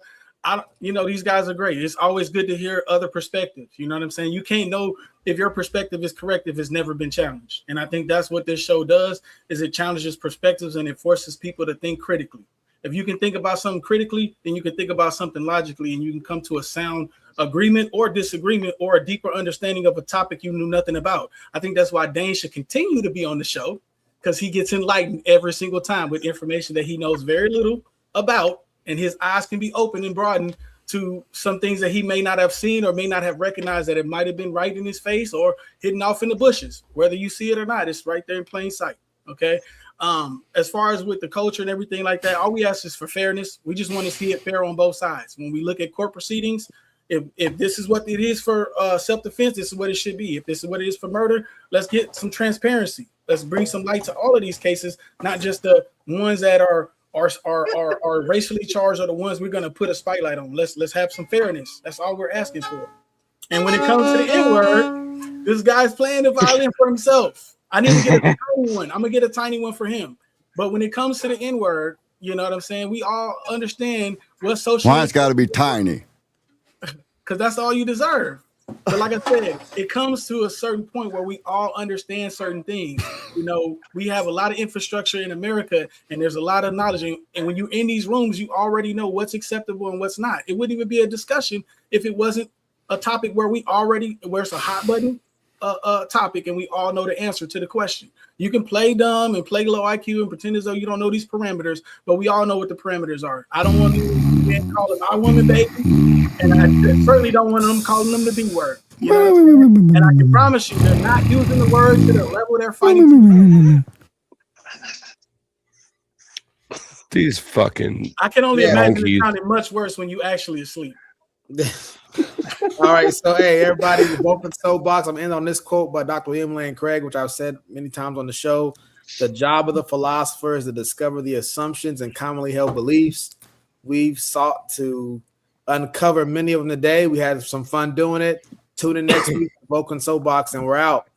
These guys are great. It's always good to hear other perspectives. You know what I'm saying? You can't know if your perspective is correct if it's never been challenged. And I think that's what this show does, is it challenges perspectives and it forces people to think critically. If you can think about something critically, then you can think about something logically, and you can come to a sound agreement or disagreement or a deeper understanding of a topic you knew nothing about. I think that's why Dane should continue to be on the show, because he gets enlightened every single time with information that he knows very little about, and his eyes can be opened and broadened to some things that he may not have seen or may not have recognized, that it might have been right in his face or hidden off in the bushes. Whether you see it or not, it's right there in plain sight. Okay. As far as with the culture and everything like that, all we ask is for fairness. We just want to see it fair on both sides. When we look at court proceedings, if this is what it is for self-defense, this is what it should be. If this is what it is for murder, let's get some transparency. Let's bring some light to all of these cases, not just the ones that are racially charged or the ones we're going to put a spotlight on. Let's have some fairness. That's all we're asking for. And when it comes to the N-word, this guy's playing the violin for himself. I need to get a tiny one. I'm gonna get a tiny one for him. But when it comes to the N-word, you know what I'm saying? We all understand what social. Why it's got to be tiny? Because that's all you deserve. But like I said, it comes to a certain point where we all understand certain things. You know, we have a lot of infrastructure in America, and there's a lot of knowledge. And when you're in these rooms, you already know what's acceptable and what's not. It wouldn't even be a discussion if it wasn't a topic where it's a hot button topic, and we all know the answer to the question. You can play dumb and play low IQ and pretend as though you don't know these parameters, but we all know what the parameters are. I don't want to call it my woman baby, and I certainly don't want them calling them the B word. You know what I'm saying? And I can promise you, they're not using the word to the level they're fighting. These fucking. I can only imagine it monkeys. sounded much worse when you actually asleep. All right, so hey, everybody, the Vulcan Soapbox. I'm in on this quote by Dr. William Lane Craig, which I've said many times on the show. The job of the philosopher is to discover the assumptions and commonly held beliefs. We've sought to uncover many of them today. We had some fun doing it. Tune in next week, Vulcan Soapbox, and we're out.